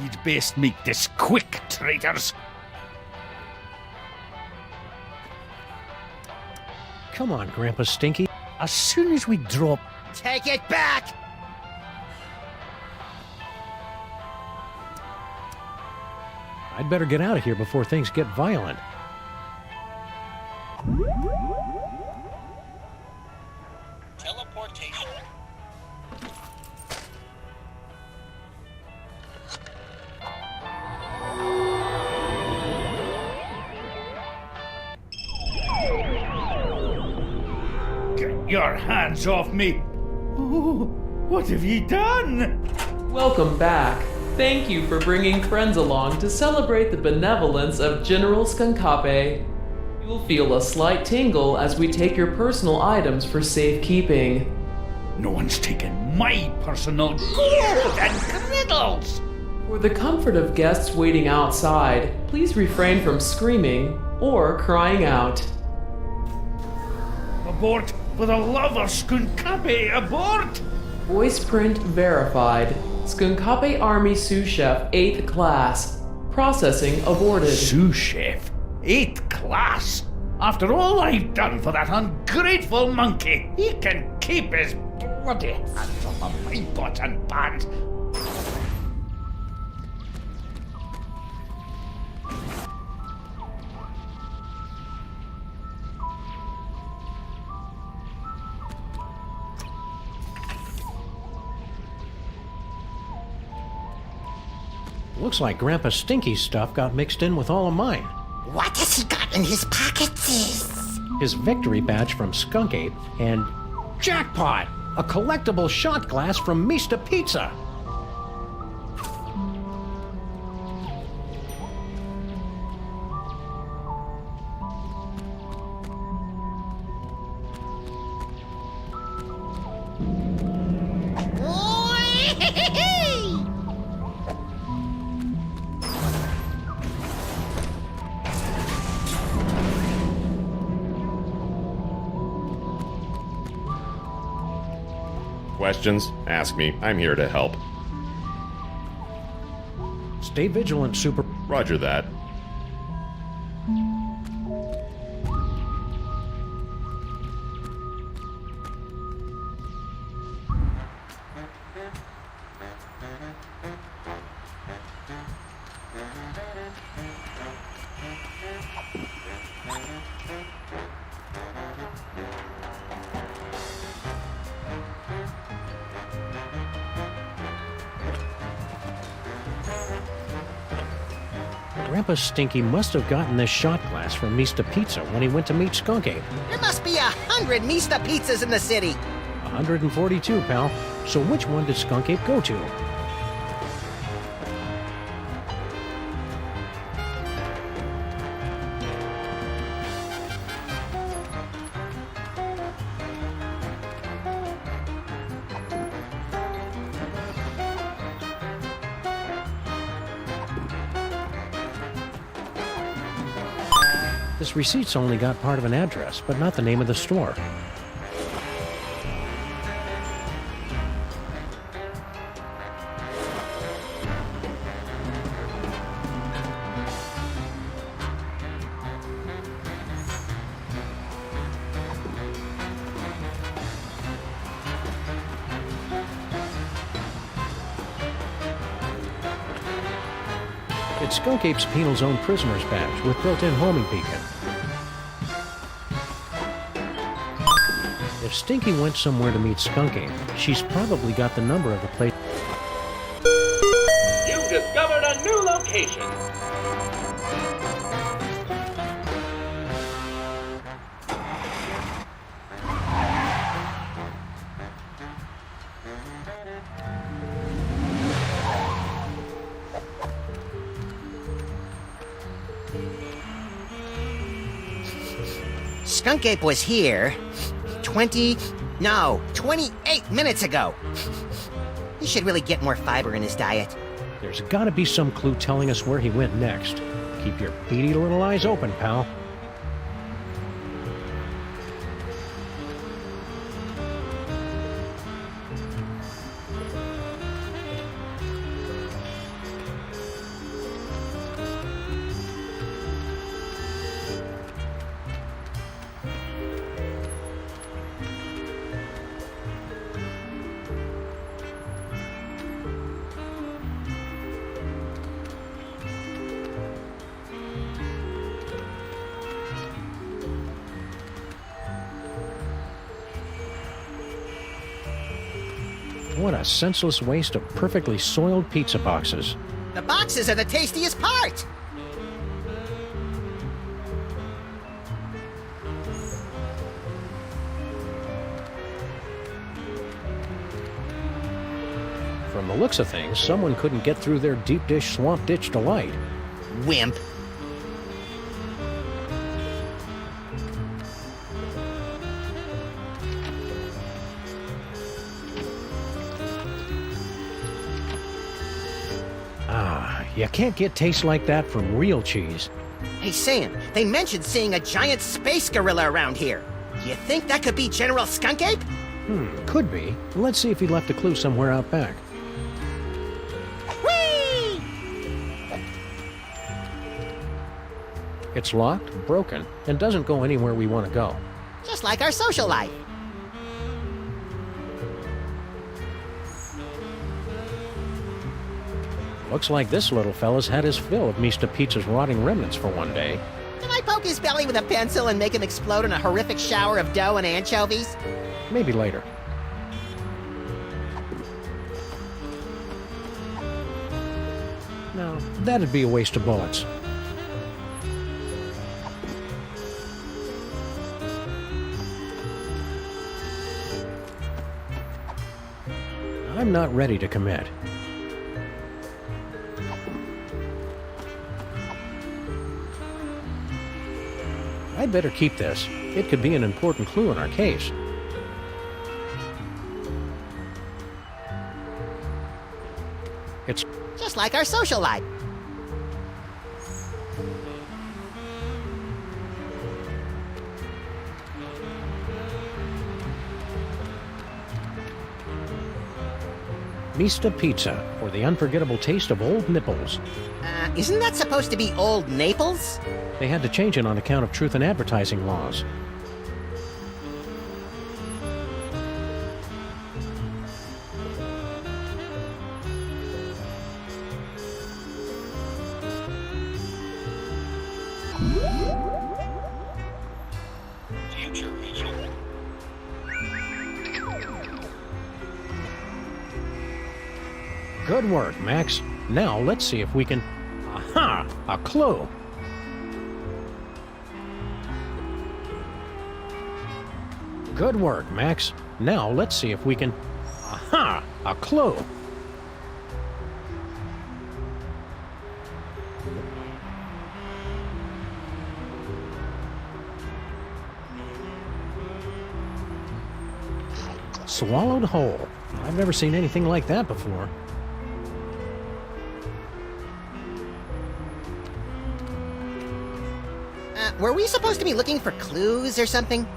You'd best make this quick, traitors. Come on, Grandpa Stinky. As soon as we drop... Take it back! I'd better get out of here before things get violent. Teleportation. Get your hands off me! Oh, what have ye done? Welcome back. Thank you for bringing friends along to celebrate the benevolence of General Skunkape. You will feel a slight tingle as we take your personal items for safekeeping. No one's taken my personal gold and griddles! For the comfort of guests waiting outside, please refrain from screaming or crying out. Abort! For the love of Skunkape, abort! Voice print verified. Skunkape Army Sous Chef 8th Class. Processing aborted. Sous Chef? 8th Class? After all I've done for that ungrateful monkey, he can keep his bloody hands off of my pots and pans. Looks like Grandpa Stinky's stuff got mixed in with all of mine. What has he got in his pockets? His victory badge from Skunk Ape and jackpot! A collectible shot glass from Mista Pizza! Questions? Ask me. I'm here to help. Stay vigilant, Super. Roger that. Grandpa Stinky must have gotten this shot glass from Mista Pizza when he went to meet Skunk Ape. There must be 100 Mista pizzas in the city. 142, pal. So which one did Skunk Ape go to? This receipt's only got part of an address, but not the name of the store. It's Skunk Ape's penal zone prisoner's badge with built-in homing beacon. If Stinky went somewhere to meet Skunk Ape, she's probably got the number of the place. You've discovered a new location. Skunk Ape was here 28 minutes ago. He should really get more fiber in his diet. There's gotta be some clue telling us where he went next. Keep your beady little eyes open, pal. What a senseless waste of perfectly soiled pizza boxes. The boxes are the tastiest part! From the looks of things, someone couldn't get through their deep dish swamp ditch delight. Wimp. You can't get taste like that from real cheese. Hey, Sam, they mentioned seeing a giant space gorilla around here. Do you think that could be General Skunk Ape? Could be. Let's see if he left a clue somewhere out back. Whee! It's locked, broken, and doesn't go anywhere we want to go. Just like our social life. Looks like this little fella's had his fill of Mr. Pizza's rotting remnants for one day. Can I poke his belly with a pencil and make him explode in a horrific shower of dough and anchovies? Maybe later. No, that'd be a waste of bullets. I'm not ready to commit. I'd better keep this. It could be an important clue in our case. It's just like our social life. Mr. Pizza, or the unforgettable taste of old nipples. Isn't that supposed to be Old Naples? They had to change it on account of truth in advertising laws. Future Vision. Good work, Max. Now let's see if we can... Aha! A clue! Good work, Max. Now let's see if we can... Aha! A clue! Swallowed whole. I've never seen anything like that before. Were we supposed to be looking for clues or something?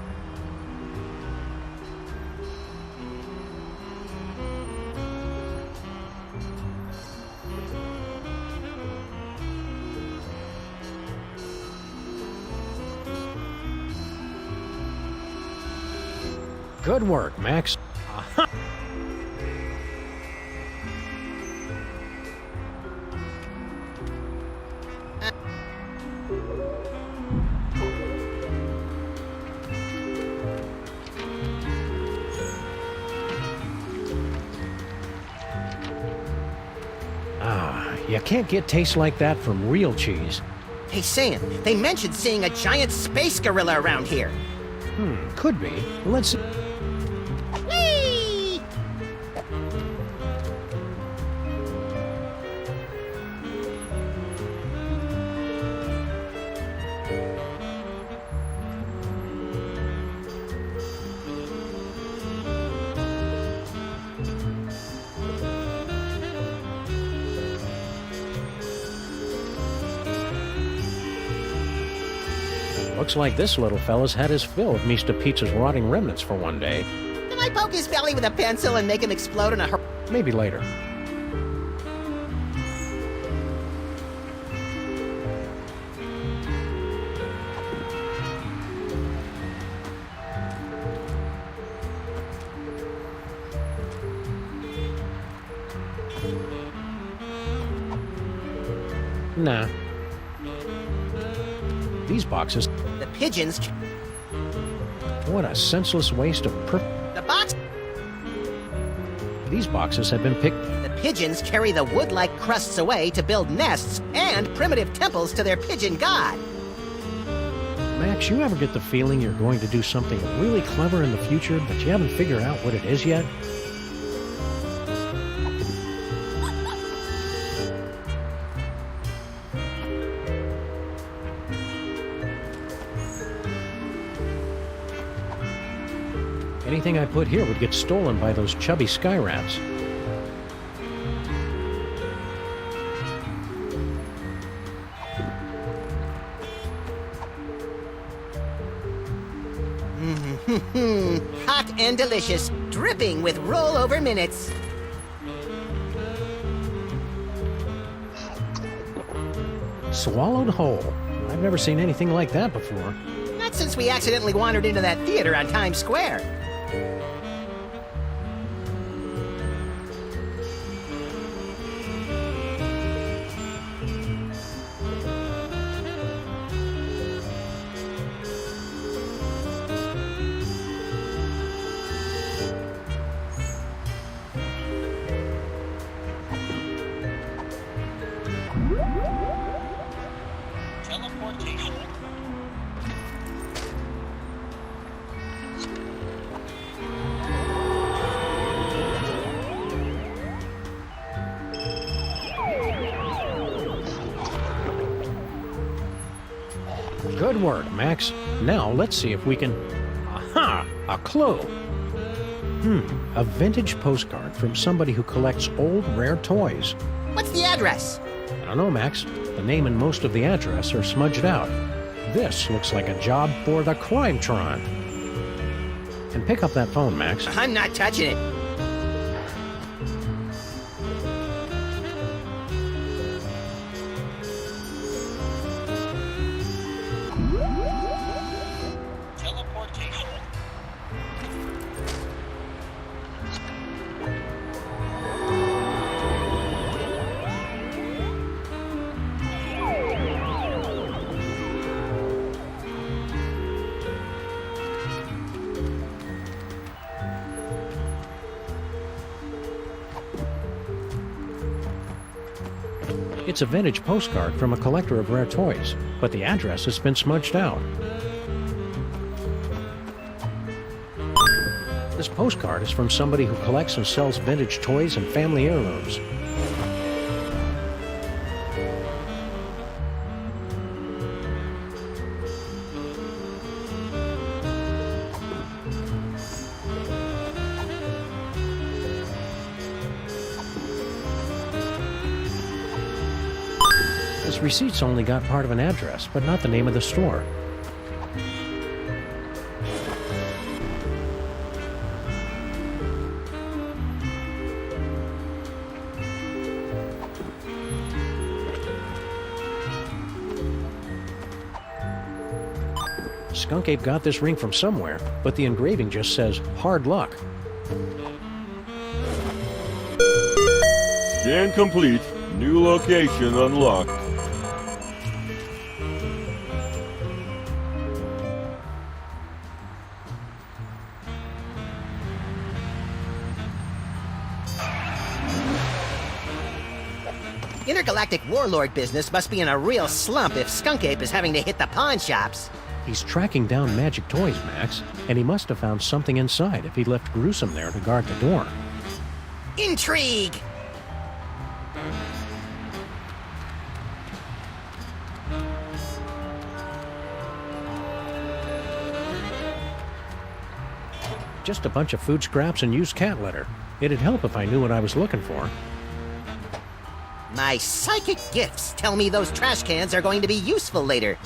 Good work, Max. Aha! You can't get taste like that from real cheese. Hey, Sam, they mentioned seeing a giant space gorilla around here. Could be. Let's see. Whee! Looks like this little fella's had his fill of Mr. Pizza's rotting remnants for one day. Can I poke his belly with a pencil and make him explode in a Maybe later. Nah. These boxes... The pigeons... What a senseless waste of The box... These boxes have been picked. The pigeons carry the wood-like crusts away to build nests and primitive temples to their pigeon god. Max, you ever get the feeling you're going to do something really clever in the future, but you haven't figured out what it is yet? Anything I put here would get stolen by those chubby sky rats. Hot and delicious, dripping with rollover minutes. Swallowed whole. I've never seen anything like that before. Not since we accidentally wandered into that theater on Times Square. Teleportation. Good work, Max. Now let's see if we can... Aha! A clue! A vintage postcard from somebody who collects old, rare toys. What's the address? I don't know, Max. The name and most of the address are smudged out. This looks like a job for the Crimetron. And pick up that phone, Max. I'm not touching it. Teleportation. It's a vintage postcard from a collector of rare toys, but the address has been smudged out. This postcard is from somebody who collects and sells vintage toys and family heirlooms. This receipt's only got part of an address, but not the name of the store. Skunk Ape got this ring from somewhere, but the engraving just says, "Hard luck." Scan complete. New location unlocked. Intergalactic warlord business must be in a real slump if Skunk Ape is having to hit the pawn shops. He's tracking down magic toys, Max, and he must have found something inside if he left Gruesome there to guard the door. Intrigue! Just a bunch of food scraps and used cat litter. It'd help if I knew what I was looking for. My psychic gifts tell me those trash cans are going to be useful later.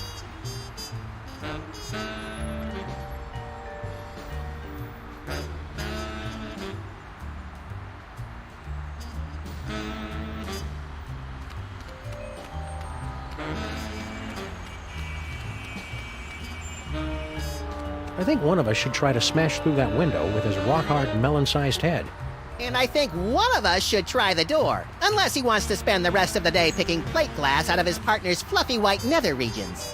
I think one of us should try to smash through that window with his rock-hard, melon-sized head. And I think one of us should try the door, unless he wants to spend the rest of the day picking plate glass out of his partner's fluffy white nether regions.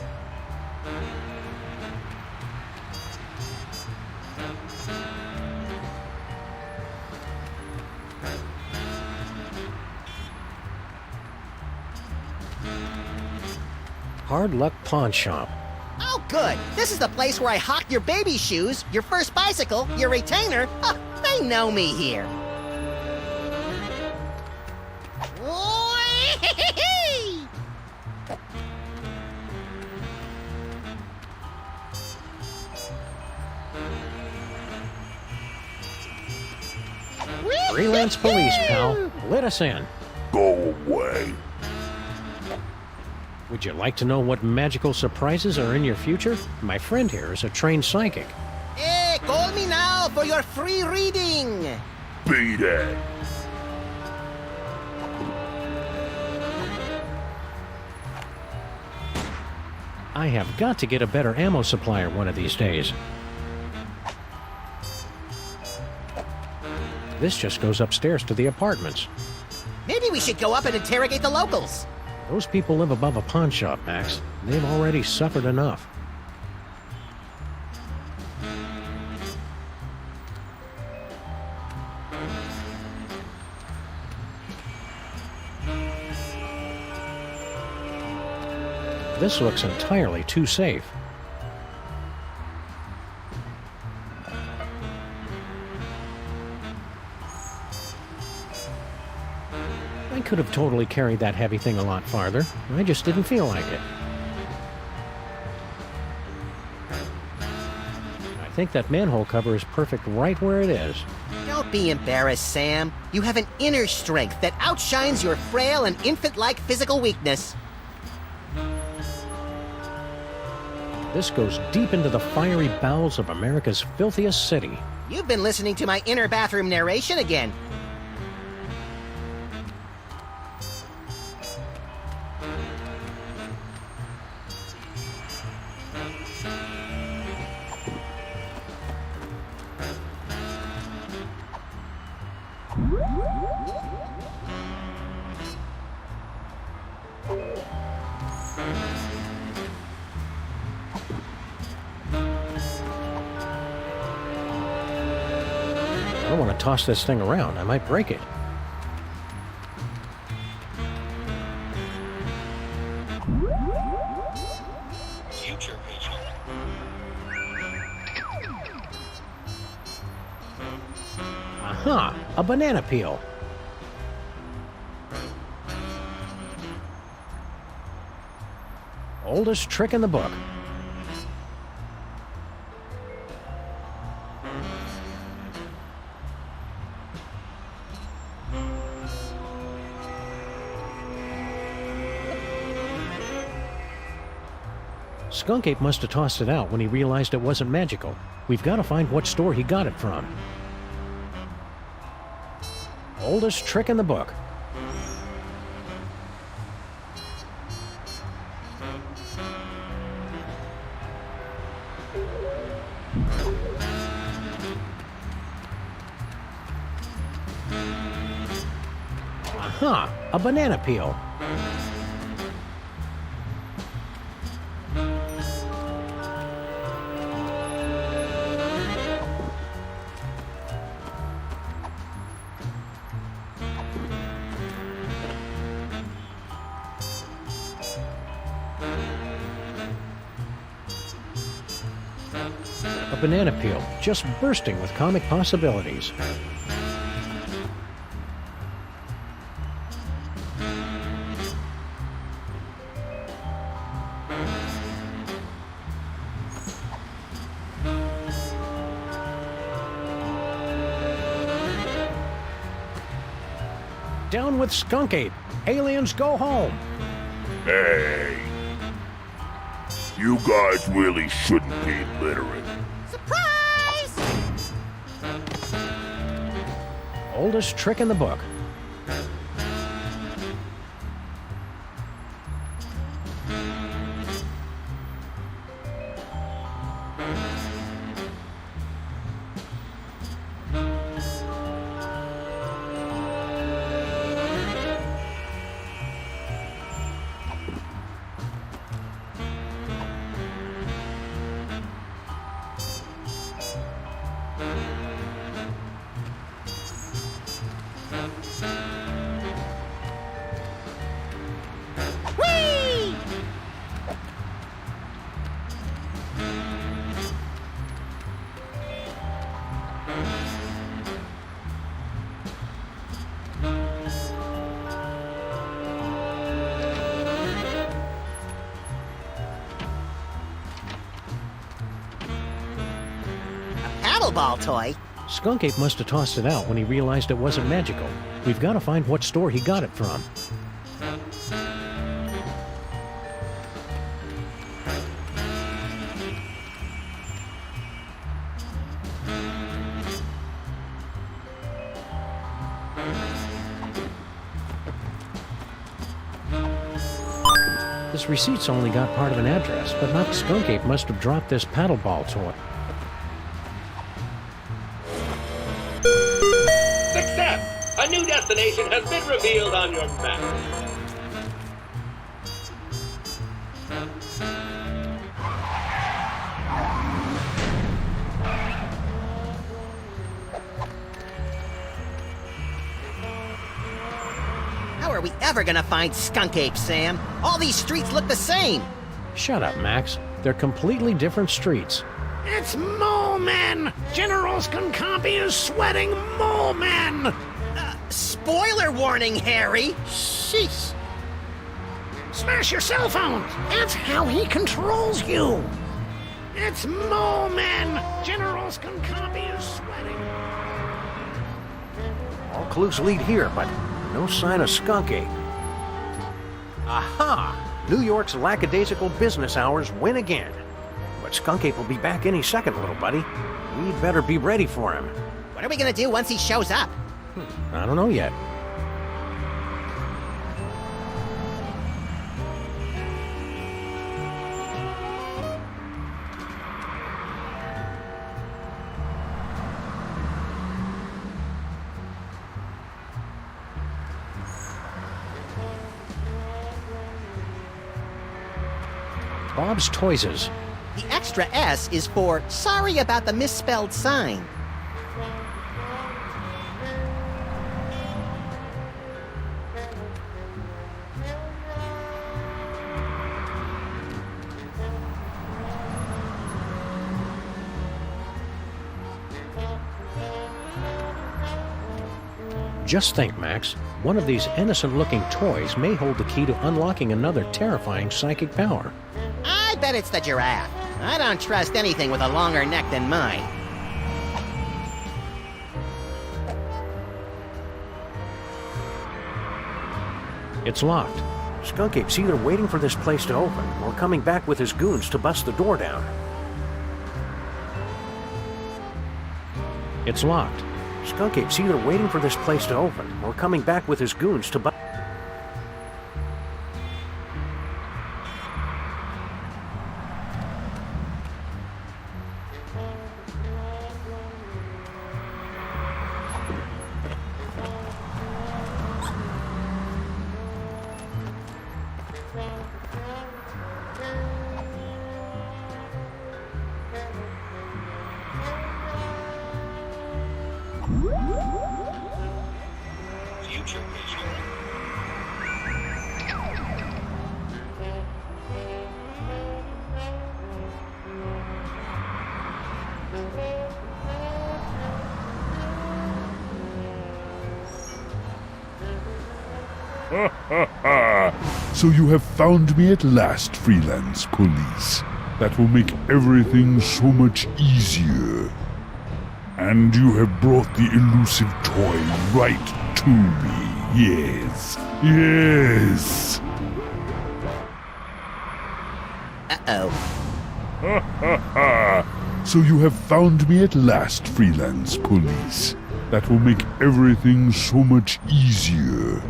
Hard Luck Pawn Shop. Oh, good. This is the place where I hawk your baby shoes, your first bicycle, your retainer. Huh, they know me here. Freelance police, pal. Let us in. Go away. Would you like to know what magical surprises are in your future? My friend here is a trained psychic. Hey, call me now for your free reading. Beat it. I have got to get a better ammo supplier one of these days. This just goes upstairs to the apartments. Maybe we should go up and interrogate the locals. Those people live above a pawn shop, Max. They've already suffered enough. This looks entirely too safe. I could have totally carried that heavy thing a lot farther. I just didn't feel like it. I think that manhole cover is perfect right where it is. Don't be embarrassed, Sam. You have an inner strength that outshines your frail and infant-like physical weakness. This goes deep into the fiery bowels of America's filthiest city. You've been listening to my inner bathroom narration again. I don't want to toss this thing around. I might break it. Future vision. Aha! A banana peel. Oldest trick in the book. Skunk Ape must have tossed it out when he realized it wasn't magical. We've got to find what store he got it from. Oldest trick in the book. Aha! A banana peel. A banana peel, just bursting with comic possibilities. Down with Skunk Ape! Aliens go home! Hey. You guys really shouldn't be littering. Surprise! Oldest trick in the book. paddle ball toy? Skunk Ape must have tossed it out when he realized it wasn't magical. We've got to find what store he got it from. This receipt's only got part of an address, but not Skunk Ape must have dropped this paddleball toy. Success! A new destination has been revealed on your map. How are we ever gonna find Skunk Ape, Sam? All these streets look the same. Shut up, Max. They're completely different streets. It's Mole Men! General Skunkapi is sweating Mole Men! Spoiler warning, Harry! Sheesh! Smash your cell phones! That's how he controls you! It's Mole Men! General Skunkapi is sweating! All clues lead here, but no sign of Skunk Ape. Aha! New York's lackadaisical business hours win again. But Skunk Ape will be back any second, little buddy. We'd better be ready for him. What are we gonna do once he shows up? I don't know yet. Bob's Toyses. The extra S is for sorry about the misspelled sign. Just think, Max. One of these innocent-looking toys may hold the key to unlocking another terrifying psychic power. I bet it's the giraffe. I don't trust anything with a longer neck than mine. It's locked. Skunk Ape's either waiting for this place to open or coming back with his goons to bust the door down. It's locked. Skunk Ape's either waiting for this place to open or coming back with his goons to bust. Future vision. So you have found me at last, freelance police. That will make everything so much easier. And you have brought the elusive toy right to me. Yes. Yes. Uh-oh. So you have found me at last, freelance police. That will make everything so much easier.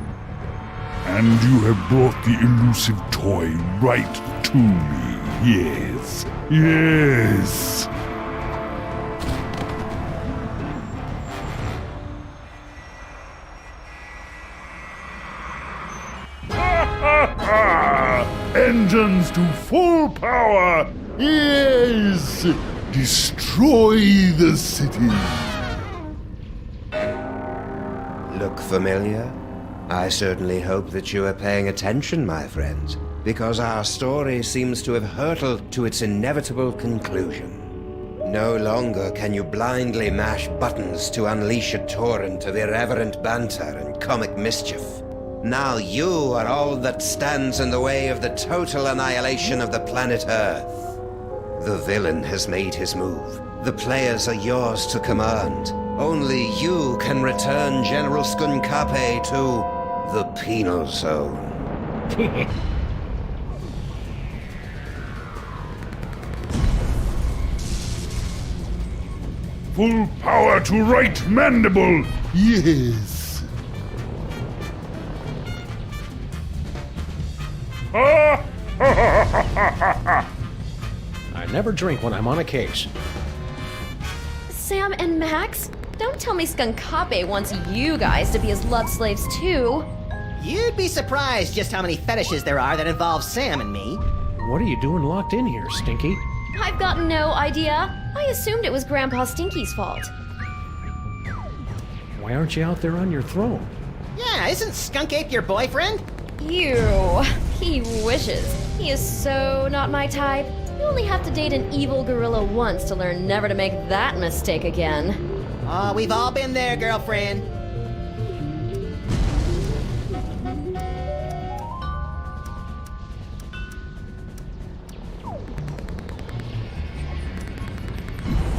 And you have brought the elusive toy right to me. Yes. Yes. Engines to full power! Yes! Destroy the city! Look familiar? I certainly hope that you are paying attention, my friends, because our story seems to have hurtled to its inevitable conclusion. No longer can you blindly mash buttons to unleash a torrent of irreverent banter and comic mischief. Now you are all that stands in the way of the total annihilation of the planet Earth. The villain has made his move, The players are yours to command. Only you can return General Skunkape to the penal zone. Full power to right mandible! Yes! Ah! I never drink when I'm on a case. Sam and Max, don't tell me Skunkape wants you guys to be his love slaves too. You'd be surprised just how many fetishes there are that involve Sam and me. What are you doing locked in here, Stinky? I've got no idea. I assumed it was Grandpa Stinky's fault. Why aren't you out there on your throne? Yeah, isn't Skunk Ape your boyfriend? Ew. He wishes. He is so not my type. You only have to date an evil gorilla once to learn never to make that mistake again. Oh, we've all been there, girlfriend.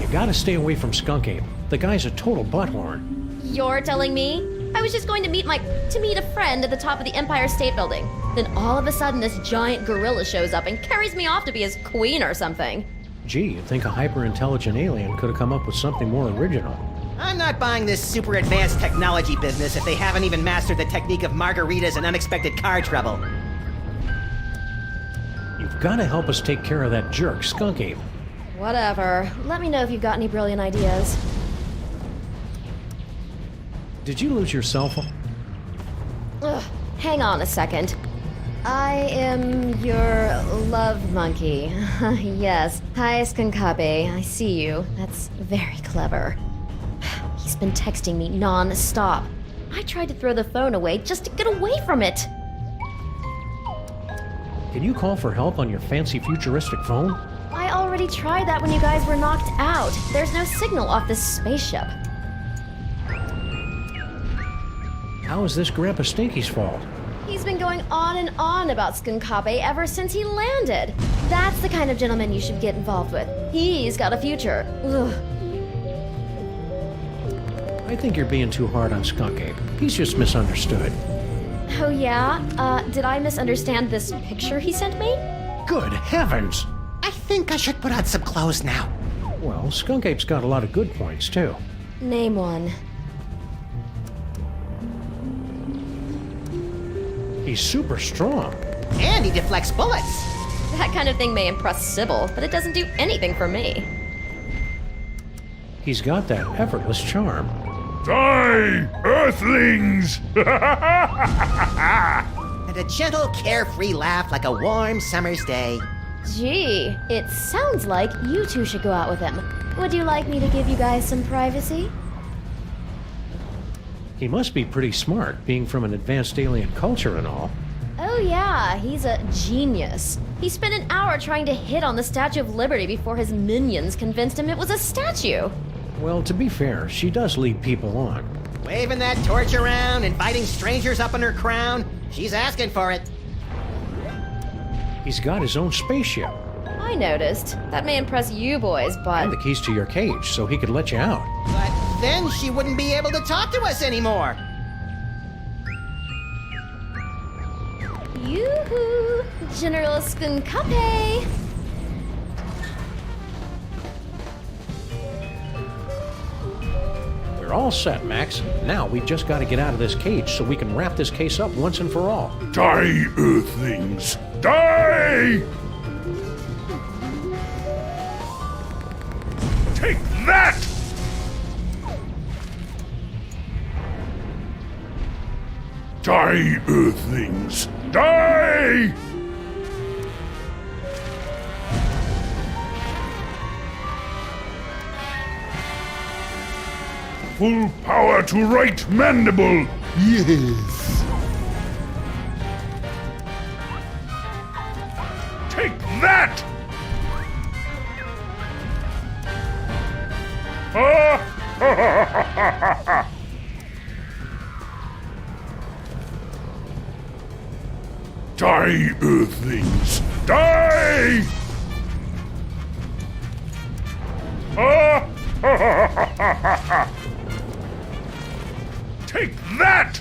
You gotta stay away from Skunk Ape. The guy's a total butthorn. You're telling me? I was just going to meet a friend at the top of the Empire State Building. Then all of a sudden this giant gorilla shows up and carries me off to be his queen or something. Gee, you'd think a hyper-intelligent alien could have come up with something more original. I'm not buying this super advanced technology business if they haven't even mastered the technique of margaritas and unexpected car trouble. You've gotta help us take care of that jerk, Skunk Ape. Whatever. Let me know if you've got any brilliant ideas. Did you lose your cell phone? Ugh, hang on a second. I am your love monkey. Yes. Hi, Skunkape. I see you. That's very clever. He's been texting me non-stop. I tried to throw the phone away just to get away from it. Can you call for help on your fancy futuristic phone? I already tried that when you guys were knocked out. There's no signal off this spaceship. How is this Grandpa Stinky's fault? He's been going on and on about Skunkape ever since he landed. That's the kind of gentleman you should get involved with. He's got a future. Ugh. I think you're being too hard on Skunk Ape. He's just misunderstood. Oh yeah? Did I misunderstand this picture he sent me? Good heavens! I think I should put on some clothes now. Well, Skunk Ape's got a lot of good points, too. Name one. He's super strong. And he deflects bullets. That kind of thing may impress Sybil, but it doesn't do anything for me. He's got that effortless charm. Die, Earthlings! And a gentle, carefree laugh like a warm summer's day. Gee, it sounds like you two should go out with him. Would you like me to give you guys some privacy? He must be pretty smart, being from an advanced alien culture and all. Oh yeah, he's a genius. He spent an hour trying to hit on the Statue of Liberty before his minions convinced him it was a statue. Well, to be fair, she does lead people on. Waving that torch around, inviting strangers up in her crown. She's asking for it. He's got his own spaceship. I noticed. That may impress you boys, but... And the keys to your cage, so he could let you out. But then she wouldn't be able to talk to us anymore. Yoo-hoo! General Skunkape! We're all set, Max. Now we've just got to get out of this cage so we can wrap this case up once and for all. Die, Earthlings! Die! Take that! Die, Earthlings! Die! Full power to right mandible! Yes! Take that! Die, Earthlings! Die! Take that!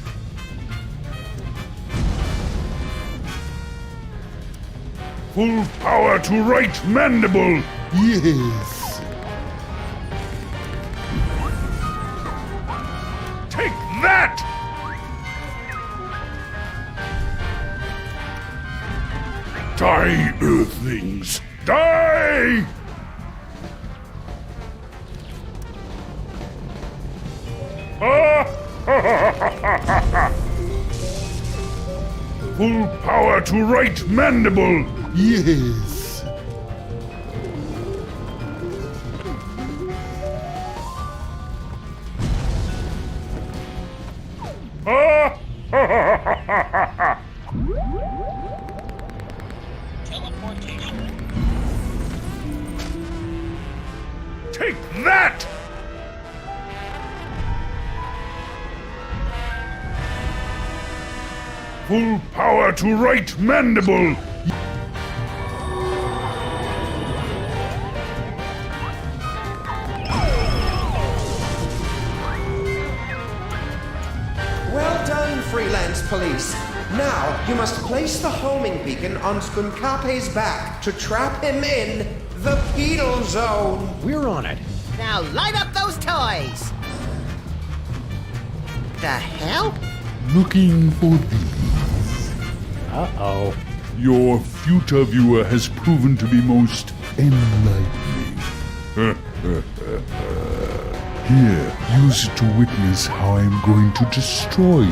Full power to right mandible! Yes! Take that! Die, Earthlings! Die! Full power to right mandible! Yes! Teleportation. Take that! Full power to right mandible! Well done, freelance police. Now, you must place the homing beacon on Skunkape's back to trap him in the penal zone. We're on it. Now light up those toys! The hell? Looking for these. Uh-oh. Your future viewer has proven to be most enlightening. Here, use it to witness how I am going to destroy you.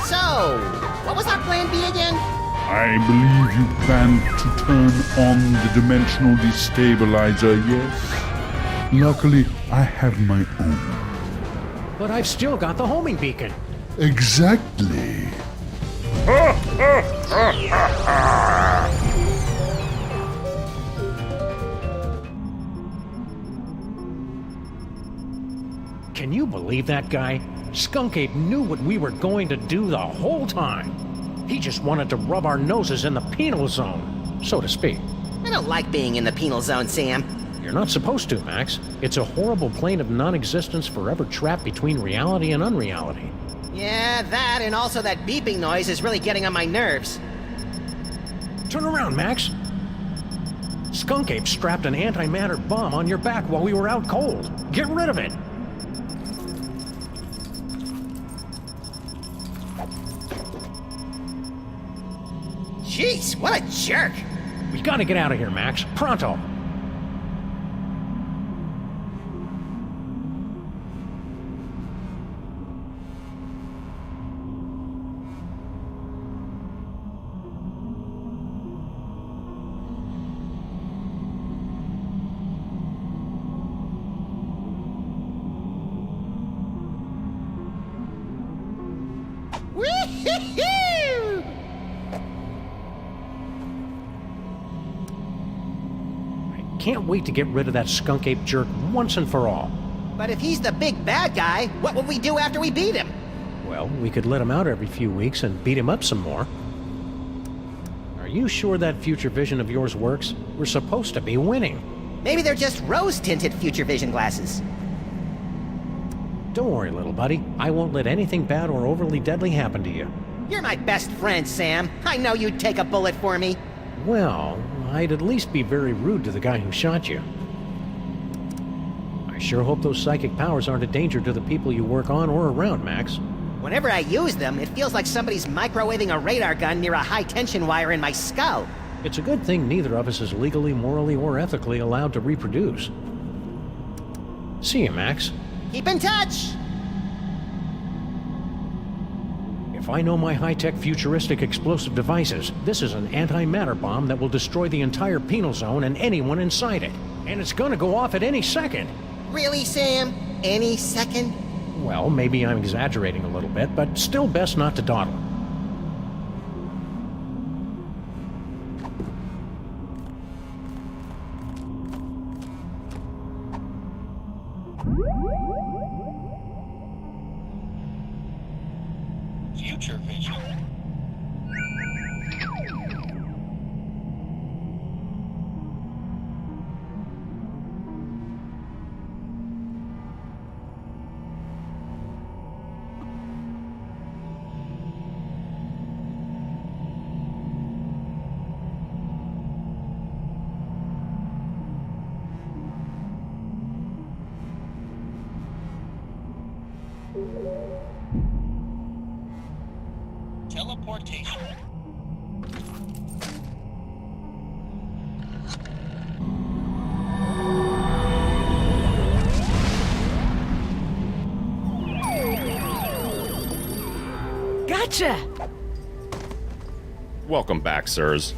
So, what was our plan B again? I believe you plan to turn on the dimensional destabilizer, yes? Luckily, I have my own. But I've still got the homing beacon. Exactly. Can you believe that guy? Skunk Ape knew what we were going to do the whole time. He just wanted to rub our noses in the penal zone, so to speak. I don't like being in the penal zone, Sam. You're not supposed to, Max. It's a horrible plane of non-existence forever trapped between reality and unreality. Yeah, that and also that beeping noise is really getting on my nerves. Turn around, Max. Skunk Ape strapped an antimatter bomb on your back while we were out cold. Get rid of it. Jeez, what a jerk! We gotta get out of here, Max. Pronto. Woo-hoo-hoo! Can't wait to get rid of that Skunk Ape jerk once and for all. But if he's the big bad guy, what would we do after we beat him? Well, we could let him out every few weeks and beat him up some more. Are you sure that future vision of yours works? We're supposed to be winning. Maybe they're just rose-tinted future vision glasses. Don't worry, little buddy. I won't let anything bad or overly deadly happen to you. You're my best friend, Sam. I know you'd take a bullet for me. Well, I'd at least be very rude to the guy who shot you. I sure hope those psychic powers aren't a danger to the people you work on or around, Max. Whenever I use them, it feels like somebody's microwaving a radar gun near a high-tension wire in my skull. It's a good thing neither of us is legally, morally, or ethically allowed to reproduce. See you, Max. Keep in touch! If I know my high-tech futuristic explosive devices, this is an antimatter bomb that will destroy the entire penal zone and anyone inside it. And it's gonna go off at any second. Really, Sam? Any second? Well, maybe I'm exaggerating a little bit, but still best not to dawdle. Future vision. Teleportation. Gotcha! Welcome back, sirs.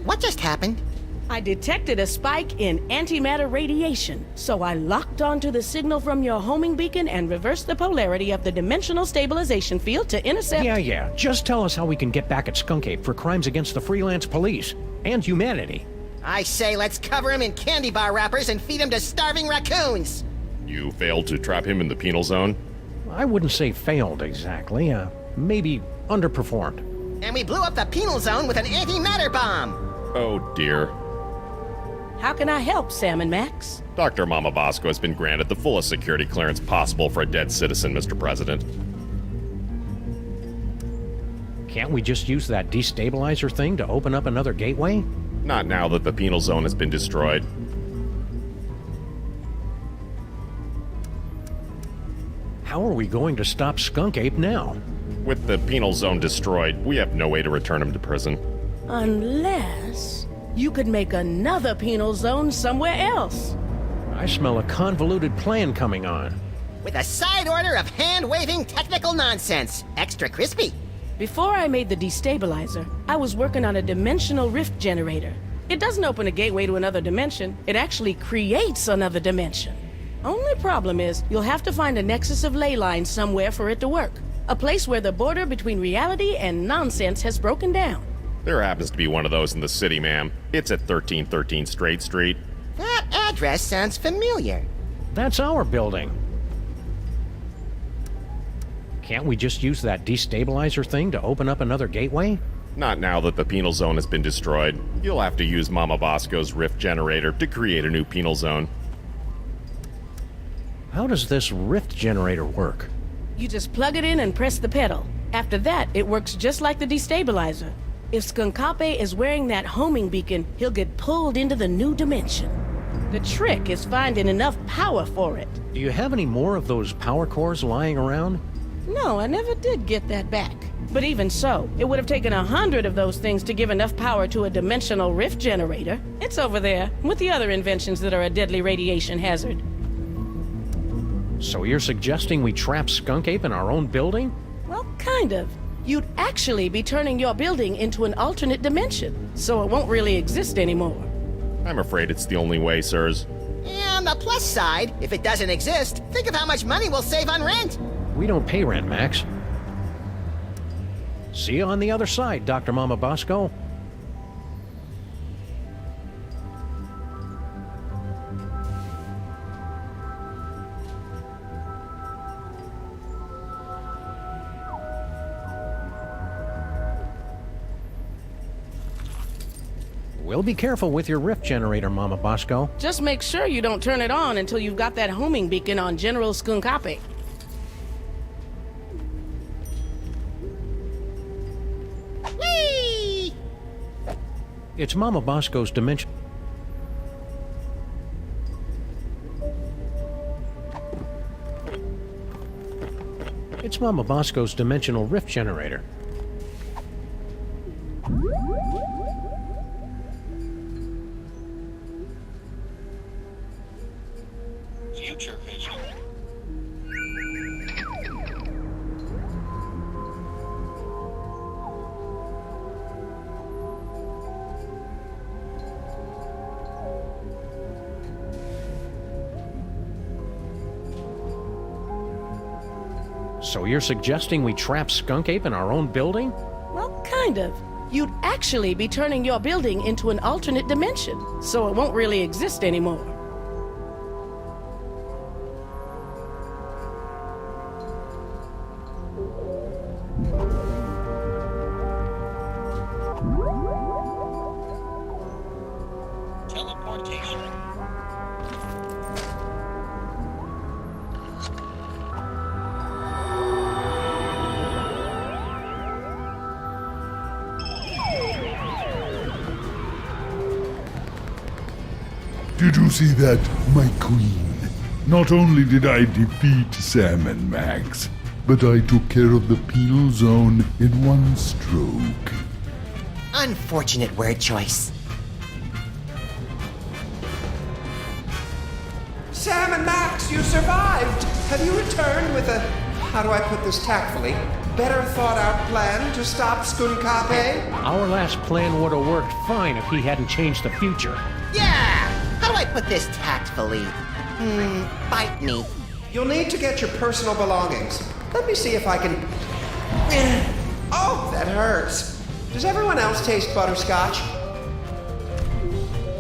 What just happened? I detected a spike in antimatter radiation, so I locked onto the signal from your homing beacon and reversed the polarity of the dimensional stabilization field to intercept... Yeah. Just tell us how we can get back at Skunk Ape for crimes against the freelance police and humanity. I say let's cover him in candy bar wrappers and feed him to starving raccoons! You failed to trap him in the penal zone? I wouldn't say failed exactly. Maybe underperformed. And we blew up the penal zone with an antimatter bomb! Oh dear. How can I help, Sam and Max? Dr. Mama Bosco has been granted the fullest security clearance possible for a dead citizen, Mr. President. Can't we just use that destabilizer thing to open up another gateway? Not now that the penal zone has been destroyed. How are we going to stop Skunk Ape now? With the penal zone destroyed, we have no way to return him to prison. Unless you could make another penal zone somewhere else. I smell a convoluted plan coming on. With a side order of hand-waving technical nonsense. Extra crispy. Before I made the destabilizer, I was working on a dimensional rift generator. It doesn't open a gateway to another dimension, it actually creates another dimension. Only problem is, you'll have to find a nexus of ley lines somewhere for it to work. A place where the border between reality and nonsense has broken down. There happens to be one of those in the city, ma'am. It's at 1313 Straight Street. That address sounds familiar. That's our building. Can't we just use that destabilizer thing to open up another gateway? Not now that the penal zone has been destroyed. You'll have to use Mama Bosco's rift generator to create a new penal zone. How does this rift generator work? You just plug it in and press the pedal. After that, it works just like the destabilizer. If Skunkape is wearing that homing beacon, he'll get pulled into the new dimension. The trick is finding enough power for it. Do you have any more of those power cores lying around? No, I never did get that back. But even so, it would have taken 100 of those things to give enough power to a dimensional rift generator. It's over there, with the other inventions that are a deadly radiation hazard. So you're suggesting we trap Skunk Ape in our own building? Well, kind of. You'd actually be turning your building into an alternate dimension, so it won't really exist anymore. I'm afraid it's the only way, sirs. Yeah, on the plus side, if it doesn't exist, think of how much money we'll save on rent. We don't pay rent, Max. See you on the other side, Dr. Mama Bosco. We'll be careful with your rift generator, Mama Bosco. Just make sure you don't turn it on until you've got that homing beacon on General Skunkape. Whee! It's Mama Bosco's dimension. It's Mama Bosco's dimensional rift generator. Future vision. So you're suggesting we trap Skunk Ape in our own building? Well, kind of. You'd actually be turning your building into an alternate dimension, so it won't really exist anymore. Teleportation. Did you see that, my queen? Not only did I defeat Sam and Max, but I took care of the penal zone in one stroke. Unfortunate word choice. Sam and Max, you survived! Have you returned with a, how do I put this tactfully, better thought out plan to stop Skunkape? Our last plan would have worked fine if he hadn't changed the future. Yeah! How do I put this tactfully? Bite me. You'll need to get your personal belongings. Let me see if I can... Oh, that hurts. Does everyone else taste butterscotch?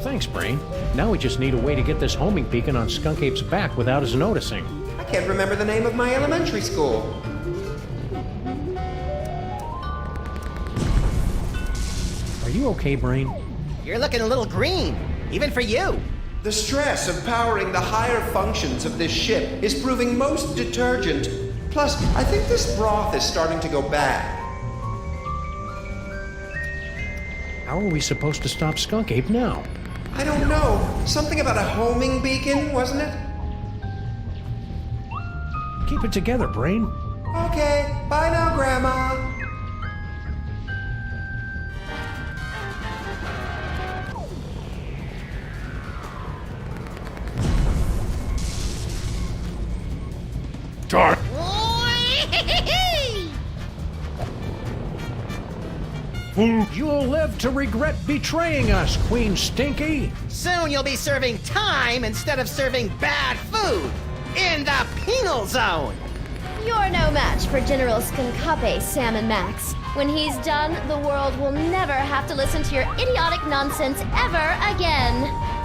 Thanks, Brain. Now we just need a way to get this homing beacon on Skunk Ape's back without us noticing. I can't remember the name of my elementary school. Are you okay, Brain? You're looking a little green, even for you. The stress of powering the higher functions of this ship is proving most detergent. Plus, I think this broth is starting to go bad. How are we supposed to stop Skunk Ape now? I don't know. Something about a homing beacon, wasn't it? Keep it together, Brain. Okay, bye now, Grandma. Dark. You'll live to regret betraying us, Queen Stinky. Soon you'll be serving time instead of serving bad food in the penal zone. You're no match for General Skunkape, Sam and Max. When he's done, the world will never have to listen to your idiotic nonsense ever again.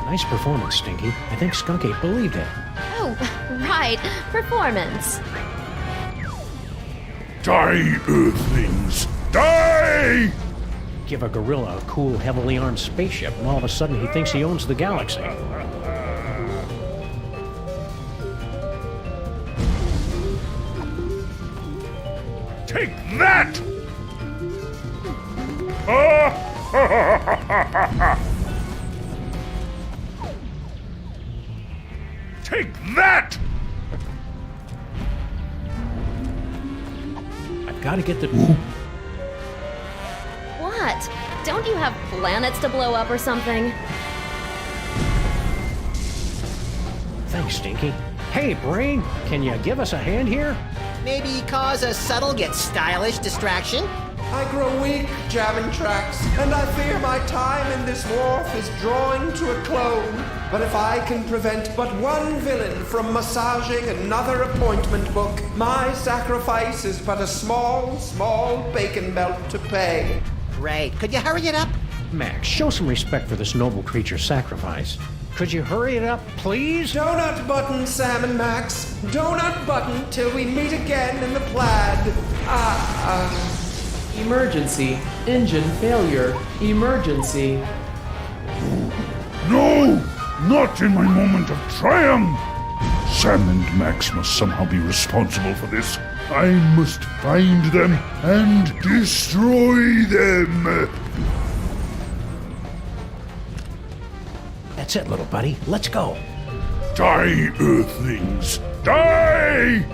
Nice performance, Stinky. I think Skunk Ape believed it. Oh, right. Performance. Die, Earthlings! Die! Give a gorilla a cool, heavily armed spaceship, and all of a sudden he thinks he owns the galaxy. Take that! Take that! I've got to get the... What? Don't you have planets to blow up or something? Thanks, Stinky. Hey, Brain, can you give us a hand here? Maybe cause a subtle yet stylish distraction? I grow weak jamming tracks, and I fear my time in this wharf is drawing to a close. But if I can prevent but one villain from massaging another appointment book, my sacrifice is but a small, small bacon belt to pay. Great. Could you hurry it up? Max, show some respect for this noble creature's sacrifice. Could you hurry it up, please? Donut button, Sam and Max. Donut button till we meet again in the plaid. Emergency. Engine failure. Emergency. No! Not in my moment of triumph! Sam and Max must somehow be responsible for this. I must find them and destroy them! That's it, little buddy. Let's go. Die, Earthlings! Die!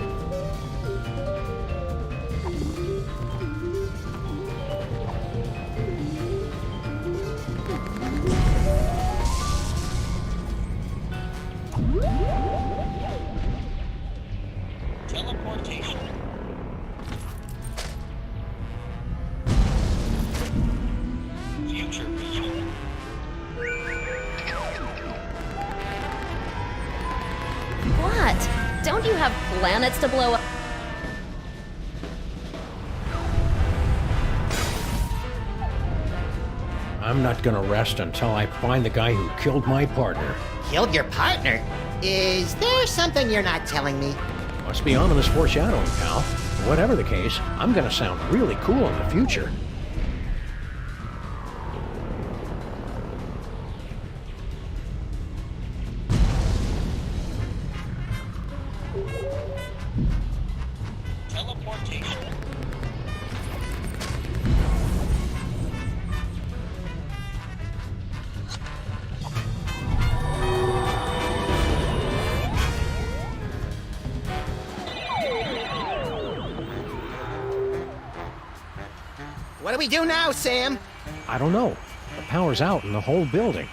Teleportation. Future vision. What? Don't you have planets to blow up? I'm not gonna rest until I find the guy who killed my partner. Killed your partner? Is there something you're not telling me? Must be ominous foreshadowing, pal. Whatever the case, I'm gonna sound really cool in the future. Teleportation. What do we do now, Sam? I don't know. The power's out in the whole building.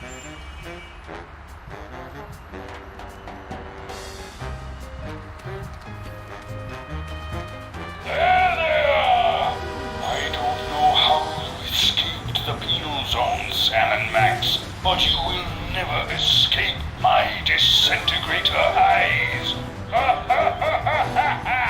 There they are! I don't know how you escaped the penal zone, Sam and Max, but you will never escape my disintegrator eyes! Ha ha ha ha ha ha!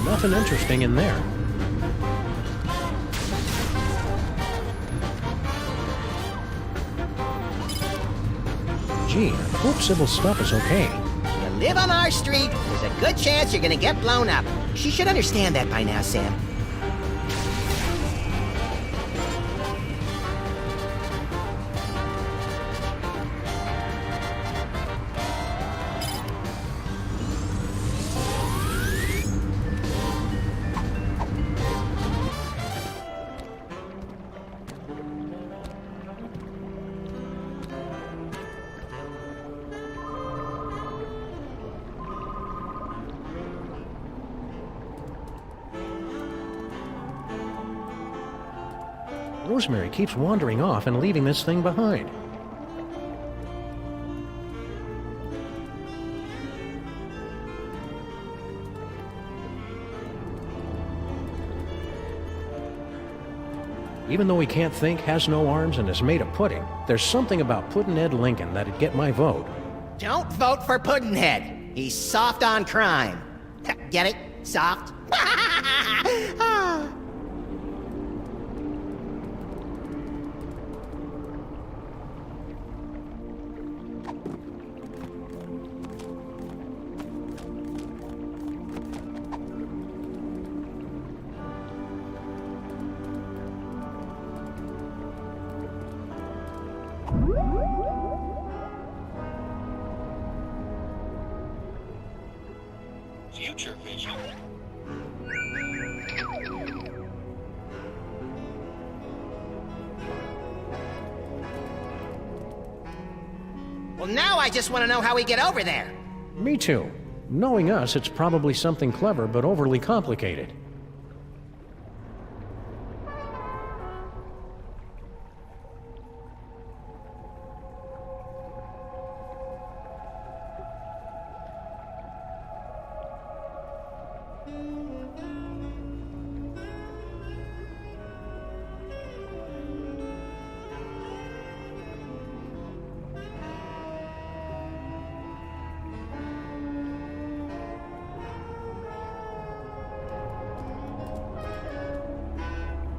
Nothing interesting in there. Gee, I hope Sybil's stuff is okay. You live on our street, there's a good chance you're gonna get blown up. She should understand that by now, Sam. Rosemary keeps wandering off and leaving this thing behind. Even though he can't think, has no arms, and is made of pudding, there's something about Puddinhead Lincoln that'd get my vote. Don't vote for Puddinhead. He's soft on crime. Get it? Soft? Future vision. Well, now I just want to know how we get over there. Me too. Knowing us, it's probably something clever but overly complicated.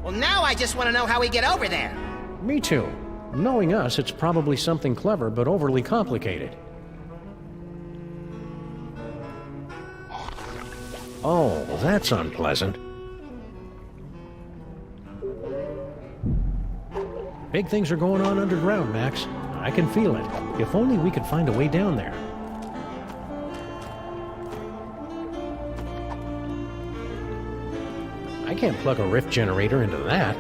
Well, now I just want to know how we get over there. Me too. Knowing us, it's probably something clever but overly complicated. Oh, that's unpleasant. Big things are going on underground, Max. I can feel it. If only we could find a way down there. I can't plug a rift generator into that.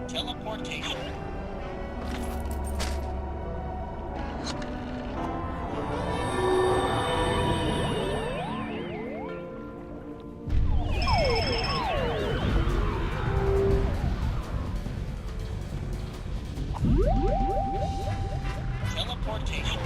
Teleportation. Teleportation.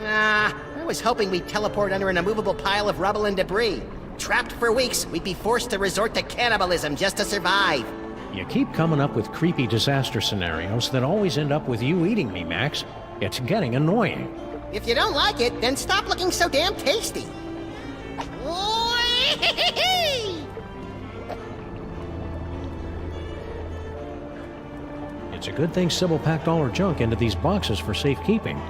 I was hoping we'd teleport under an immovable pile of rubble and debris. Trapped for weeks, we'd be forced to resort to cannibalism just to survive. You keep coming up with creepy disaster scenarios that always end up with you eating me, Max. It's getting annoying. If you don't like it, then stop looking so damn tasty. It's a good thing Sybil packed all her junk into these boxes for safekeeping.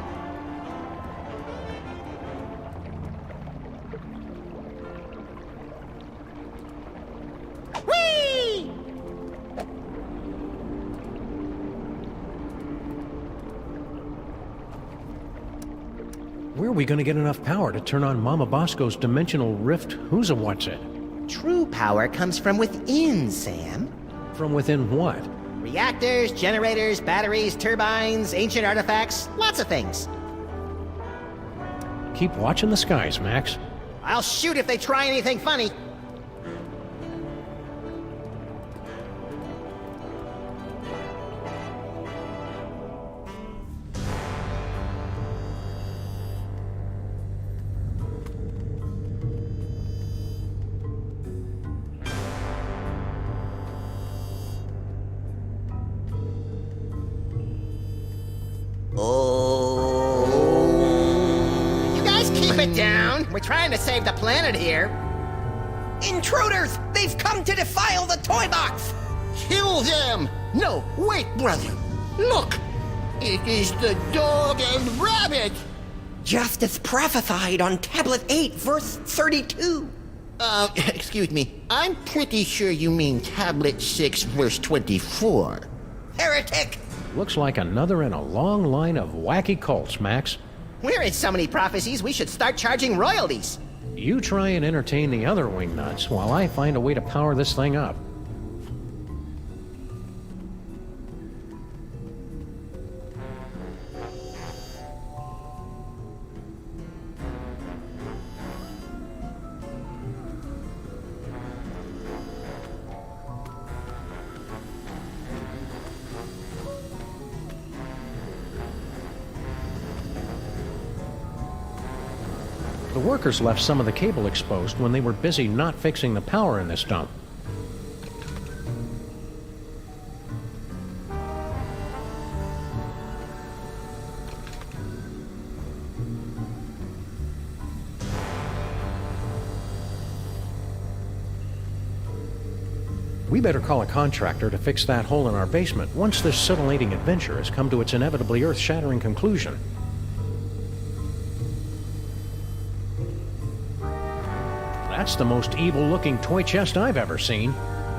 Where are we going to get enough power to turn on Mama Bosco's dimensional rift who's-a-what's-it? True power comes from within, Sam. From within what? Reactors, generators, batteries, turbines, ancient artifacts, lots of things. Keep watching the skies, Max. I'll shoot if they try anything funny. You guys keep it down. We're trying to save the planet here. Intruders! They've come to defile the toy box! Kill them! No, wait, brother. Look! It is the dog and rabbit! Just as prophesied on Tablet 8, verse 32. Excuse me. I'm pretty sure you mean Tablet 6, verse 24. Heretic! Looks like another in a long line of wacky cults, Max. We're in so many prophecies, we should start charging royalties. You try and entertain the other wingnuts while I find a way to power this thing up. The workers left some of the cable exposed when they were busy not fixing the power in this dump. We better call a contractor to fix that hole in our basement once this scintillating adventure has come to its inevitably earth-shattering conclusion. That's the most evil-looking toy chest I've ever seen.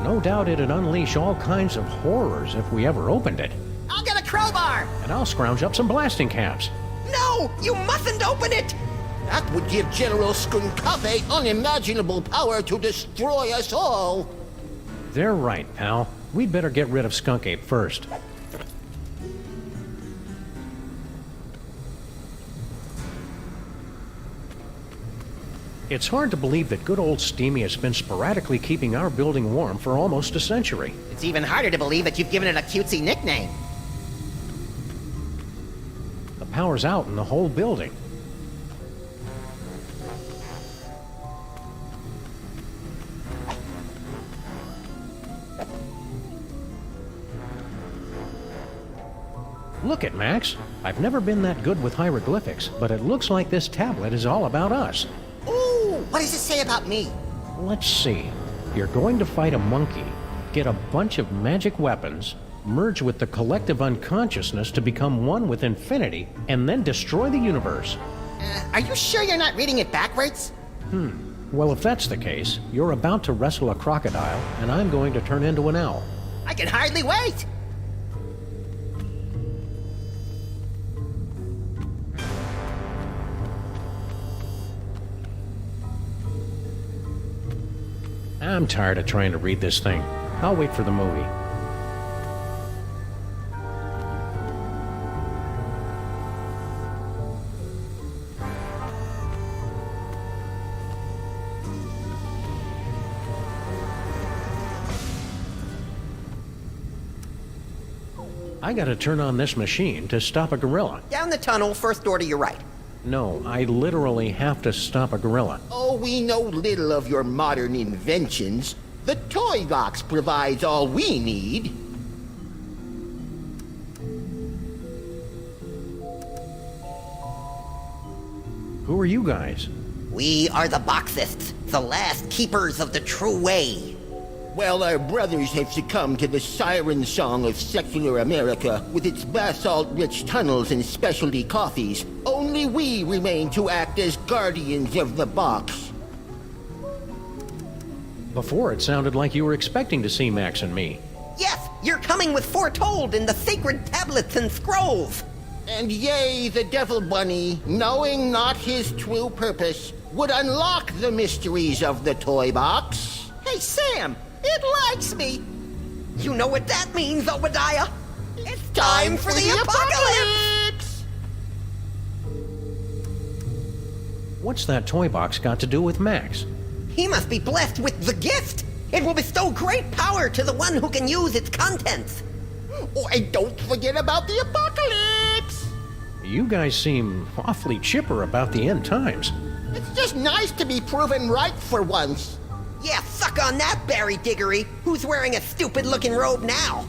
No doubt it'd unleash all kinds of horrors if we ever opened it. I'll get a crowbar! And I'll scrounge up some blasting caps. No! You mustn't open it! That would give General Skunkafe unimaginable power to destroy us all. They're right, pal. We'd better get rid of Skunk Ape first. It's hard to believe that good old Steamy has been sporadically keeping our building warm for almost a century. It's even harder to believe that you've given it a cutesy nickname. The power's out in the whole building. Look it, Max. I've never been that good with hieroglyphics, but it looks like this tablet is all about us. Ooh, what does it say about me? Let's see. You're going to fight a monkey, get a bunch of magic weapons, merge with the collective unconsciousness to become one with infinity, and then destroy the universe. Are you sure you're not reading it backwards? Well, if that's the case, you're about to wrestle a crocodile, and I'm going to turn into an owl. I can hardly wait! I'm tired of trying to read this thing. I'll wait for the movie. I gotta turn on this machine to stop a gorilla. Down the tunnel, first door to your right. No, I literally have to stop a gorilla. Oh, we know little of your modern inventions. The toy box provides all we need. Who are you guys? We are the Boxists, the last keepers of the true way. Well, our brothers have succumbed to the siren song of secular America with its basalt-rich tunnels and specialty coffees. Only we remain to act as guardians of the box. Before it sounded like you were expecting to see Max and me. Yes, you're coming with foretold in the sacred tablets and scrolls. And yea, the Devil Bunny, knowing not his true purpose, would unlock the mysteries of the toy box. Hey, Sam! It likes me! You know what that means, Obadiah? It's time for the apocalypse! What's that toy box got to do with Max? He must be blessed with the gift! It will bestow great power to the one who can use its contents! Oh, and don't forget about the apocalypse! You guys seem awfully chipper about the end times. It's just nice to be proven right for once. Yeah, suck on that, Barry Diggory. Who's wearing a stupid-looking robe now?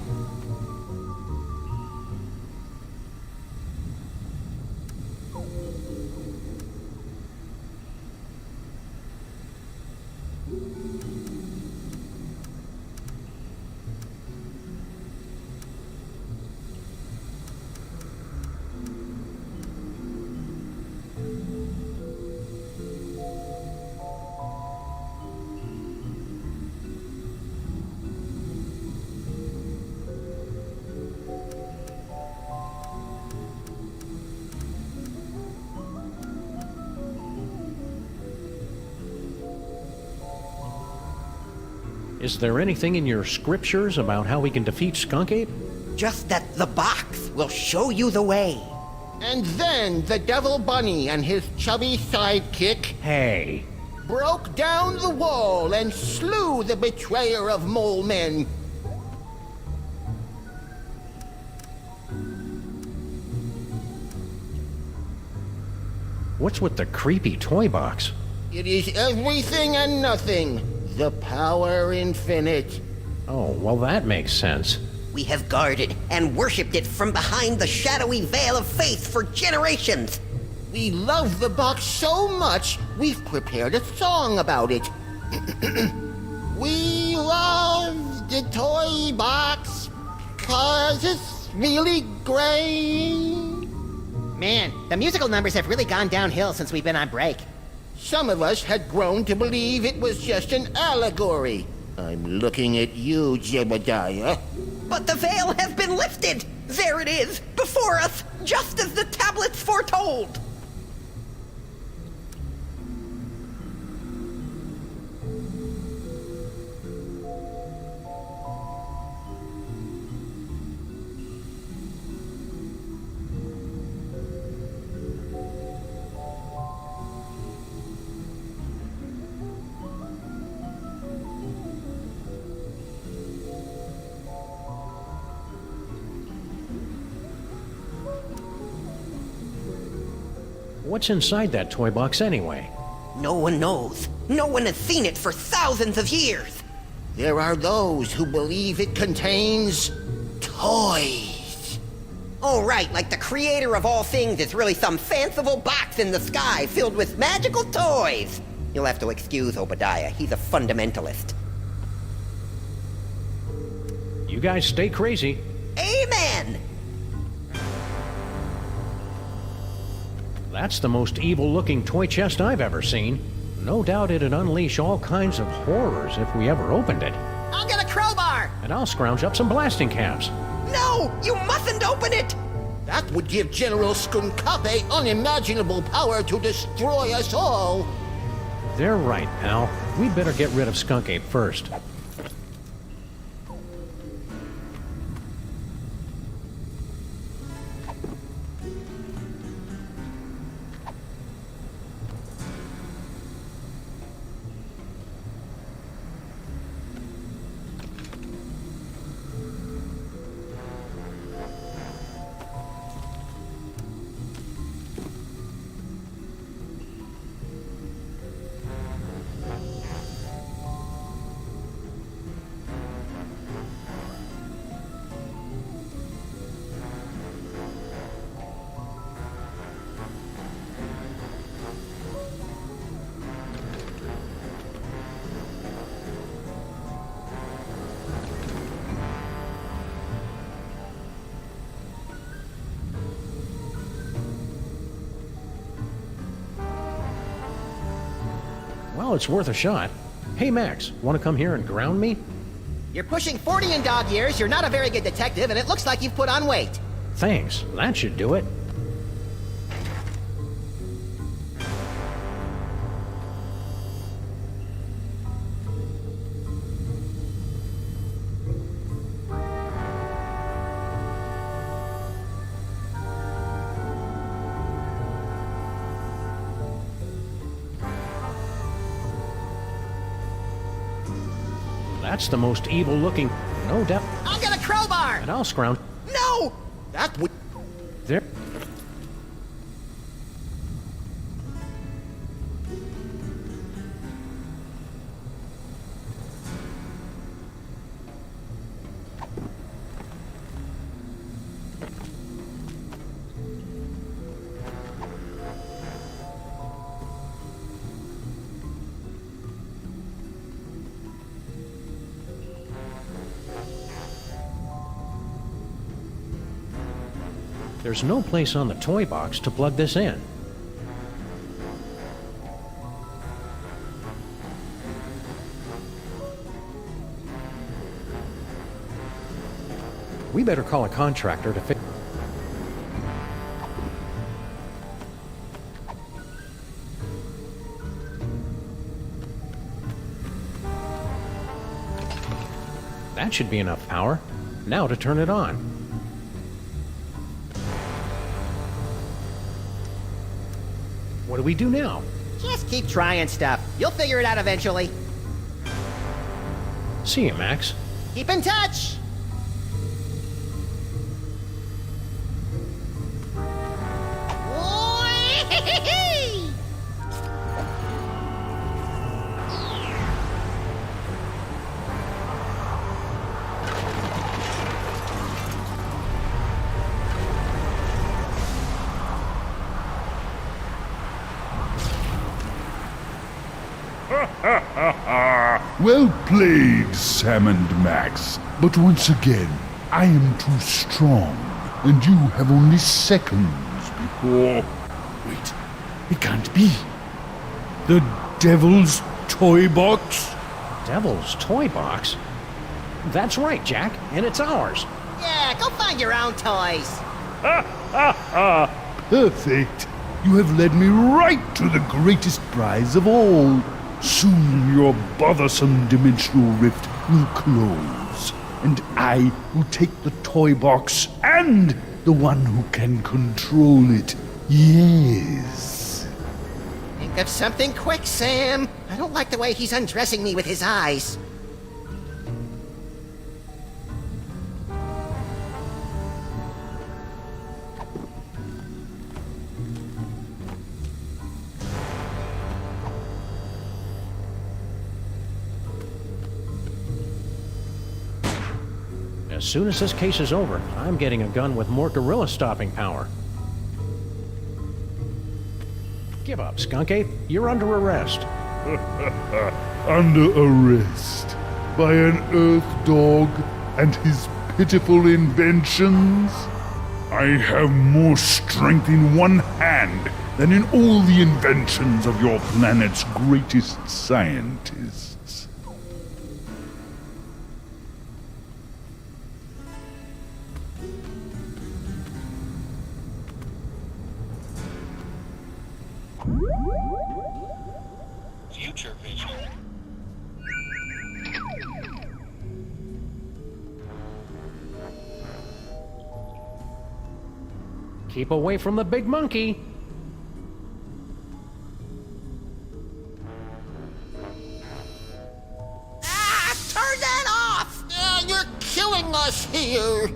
Is there anything in your scriptures about how we can defeat Skunk Ape? Just that the box will show you the way. And then the Devil Bunny and his chubby sidekick... Hey! ...broke down the wall and slew the betrayer of mole men. What's with the creepy toy box? It is everything and nothing. The power infinite. Oh, well that makes sense. We have guarded and worshipped it from behind the shadowy veil of faith for generations. We love the box so much, we've prepared a song about it. We love the toy box, 'cause it's really great. Man, the musical numbers have really gone downhill since we've been on break. Some of us had grown to believe it was just an allegory. I'm looking at you, Jebediah. But the veil has been lifted! There it is, before us, just as the tablets foretold! What's inside that toy box anyway? No one knows. No one has seen it for thousands of years. There are those who believe it contains toys. Oh, right, like the creator of all things is really some fanciful box in the sky filled with magical toys. You'll have to excuse Obadiah. He's a fundamentalist. You guys stay crazy. Amen! That's the most evil-looking toy chest I've ever seen. No doubt it'd unleash all kinds of horrors if we ever opened it. I'll get a crowbar! And I'll scrounge up some blasting caps. No! You mustn't open it! That would give General Skunkape unimaginable power to destroy us all. They're right, pal. We'd better get rid of Skunk Ape first. Well, it's worth a shot. Hey, Max, want to come here and ground me? You're pushing 40 in dog years, you're not a very good detective, and it looks like you've put on weight. Thanks, that should do it. That's the most evil-looking, no doubt. I'll get a crowbar! And I'll scrounge. No! That would... There. There's no place on the toy box to plug this in. We better call a contractor to fix. That should be enough power. Now to turn it on. What do we do now? Just keep trying stuff. You'll figure it out eventually. See you, Max. Keep in touch! Well played, Sam and Max. But once again, I am too strong, and you have only seconds before... Wait, it can't be. The Devil's Toy Box? Devil's Toy Box? That's right, Jack, and it's ours. Yeah, go find your own toys. Perfect. You have led me right to the greatest prize of all. Soon your bothersome dimensional rift will close, and I will take the toy box and the one who can control it. Yes. Think of something quick, Sam. I don't like the way he's undressing me with his eyes. As soon as this case is over, I'm getting a gun with more gorilla stopping power. Give up, Skunk Ape. You're under arrest. Under arrest by an Earth dog and his pitiful inventions? I have more strength in one hand than in all the inventions of your planet's greatest scientists. Future vision. Keep away from the big monkey. Turn that off! You're killing us here!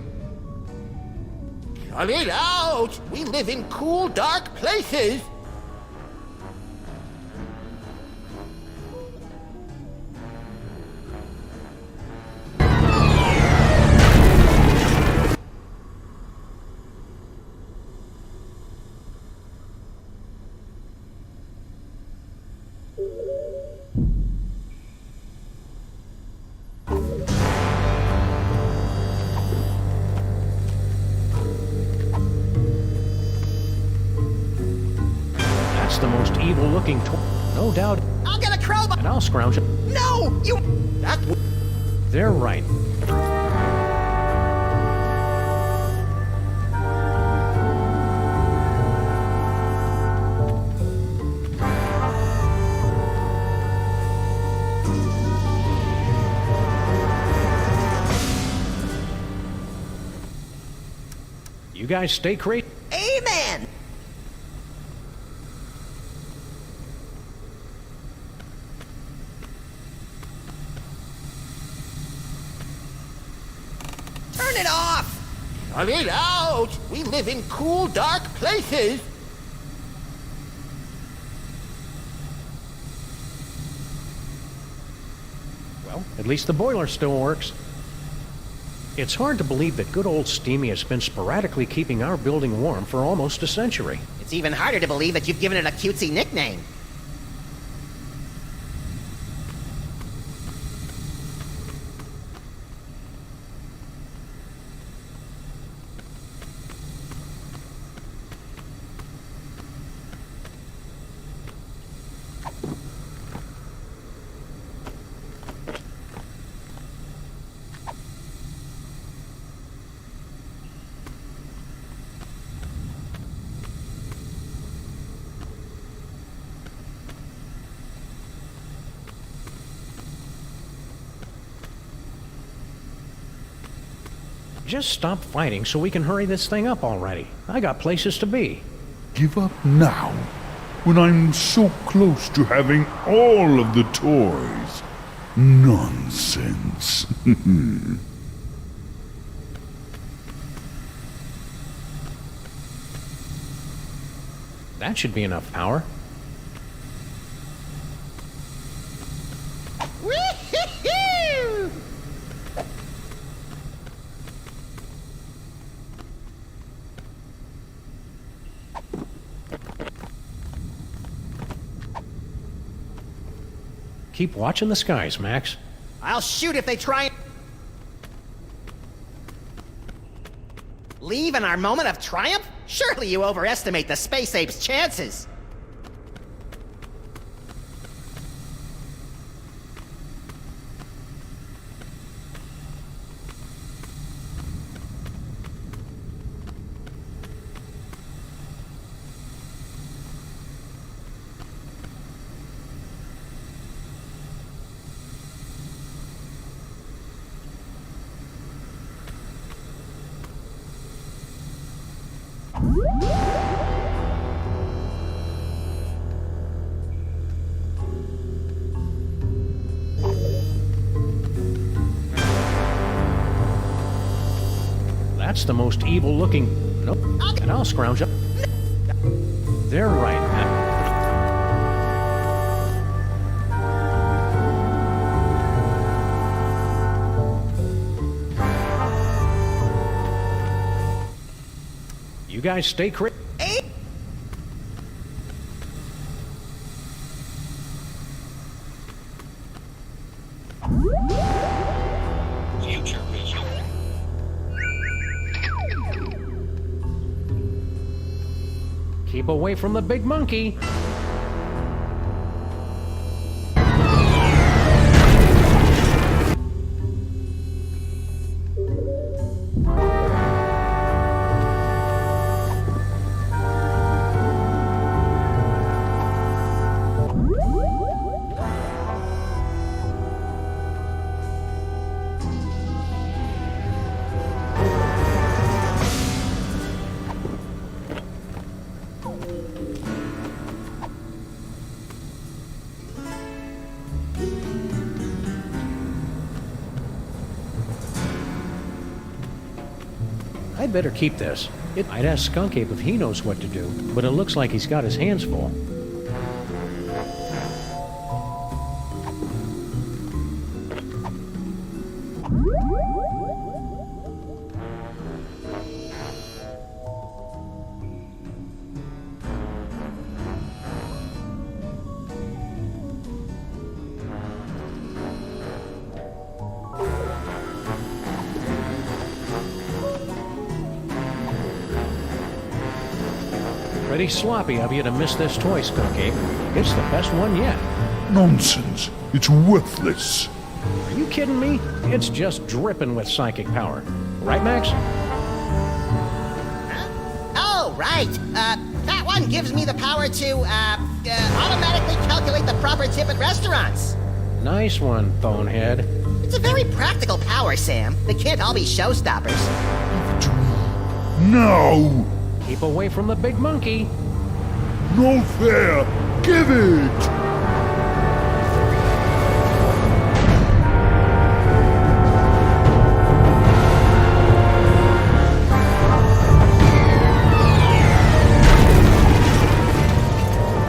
Cut it out! We live in cool, dark places! That's the most evil-looking toy. No doubt. I'll get a crowbar! And I'll scrounge it. No! You... That They're right. You guys stay crazy. Amen! Turn it off! Cut it out! We live in cool, dark places! Well, at least the boiler still works. It's hard to believe that good old Steamy has been sporadically keeping our building warm for almost a century. It's even harder to believe that you've given it a cutesy nickname. Just stop fighting so we can hurry this thing up already. I got places to be. Give up now, when I'm so close to having all of the toys. Nonsense. That should be enough power. Wee-hee-hoo! Keep watching the skies, Max. I'll shoot if they try. Leave in our moment of triumph? Surely you overestimate the space ape's chances. That's the most evil-looking... Nope. And I'll scrounge up. They're right, Matt. You guys stay Future vision. Keep away from the big monkey. I'd better keep this. I'd ask Skunk Ape if he knows what to do, but it looks like he's got his hands full. Pretty sloppy of you to miss this toy, Skunk Ape. It's the best one yet. Nonsense. It's worthless. Are you kidding me? It's just dripping with psychic power. Right, Max? Oh, right. That one gives me the power to, automatically calculate the proper tip at restaurants. Nice one, Bonehead. It's a very practical power, Sam. They can't all be showstoppers. No! Keep away from the big monkey. No fair! Give it!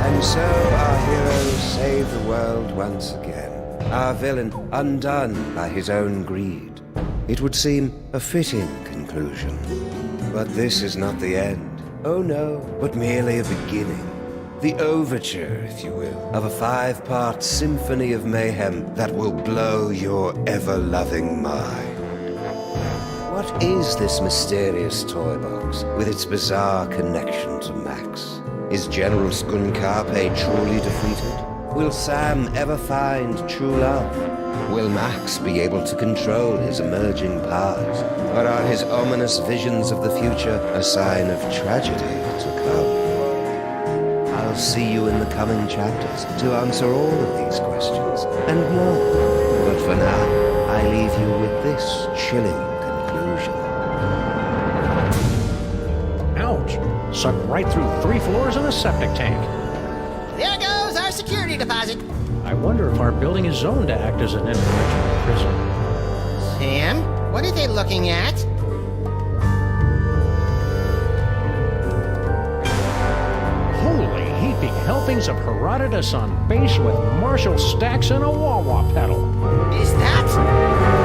And so our hero saved the world once again. Our villain undone by his own greed. It would seem a fitting conclusion. But this is not the end. Oh no, but merely a beginning. The overture, if you will, of a 5-part symphony of mayhem that will blow your ever-loving mind. What is this mysterious toy box with its bizarre connection to Max? Is General Skunkarpe truly defeated? Will Sam ever find true love? Will Max be able to control his emerging powers? Or are his ominous visions of the future a sign of tragedy to come? I'll see you in the coming chapters to answer all of these questions and more. But for now, I leave you with this chilling conclusion. Ouch! Sucked right through 3 floors and a septic tank. There goes our security deposit. I wonder if our building is zoned to act as an interdimensional prison. Sam, what are they looking at? Holy heaping helpings of Herodotus on base with Marshall stacks and a wah-wah pedal. Is that...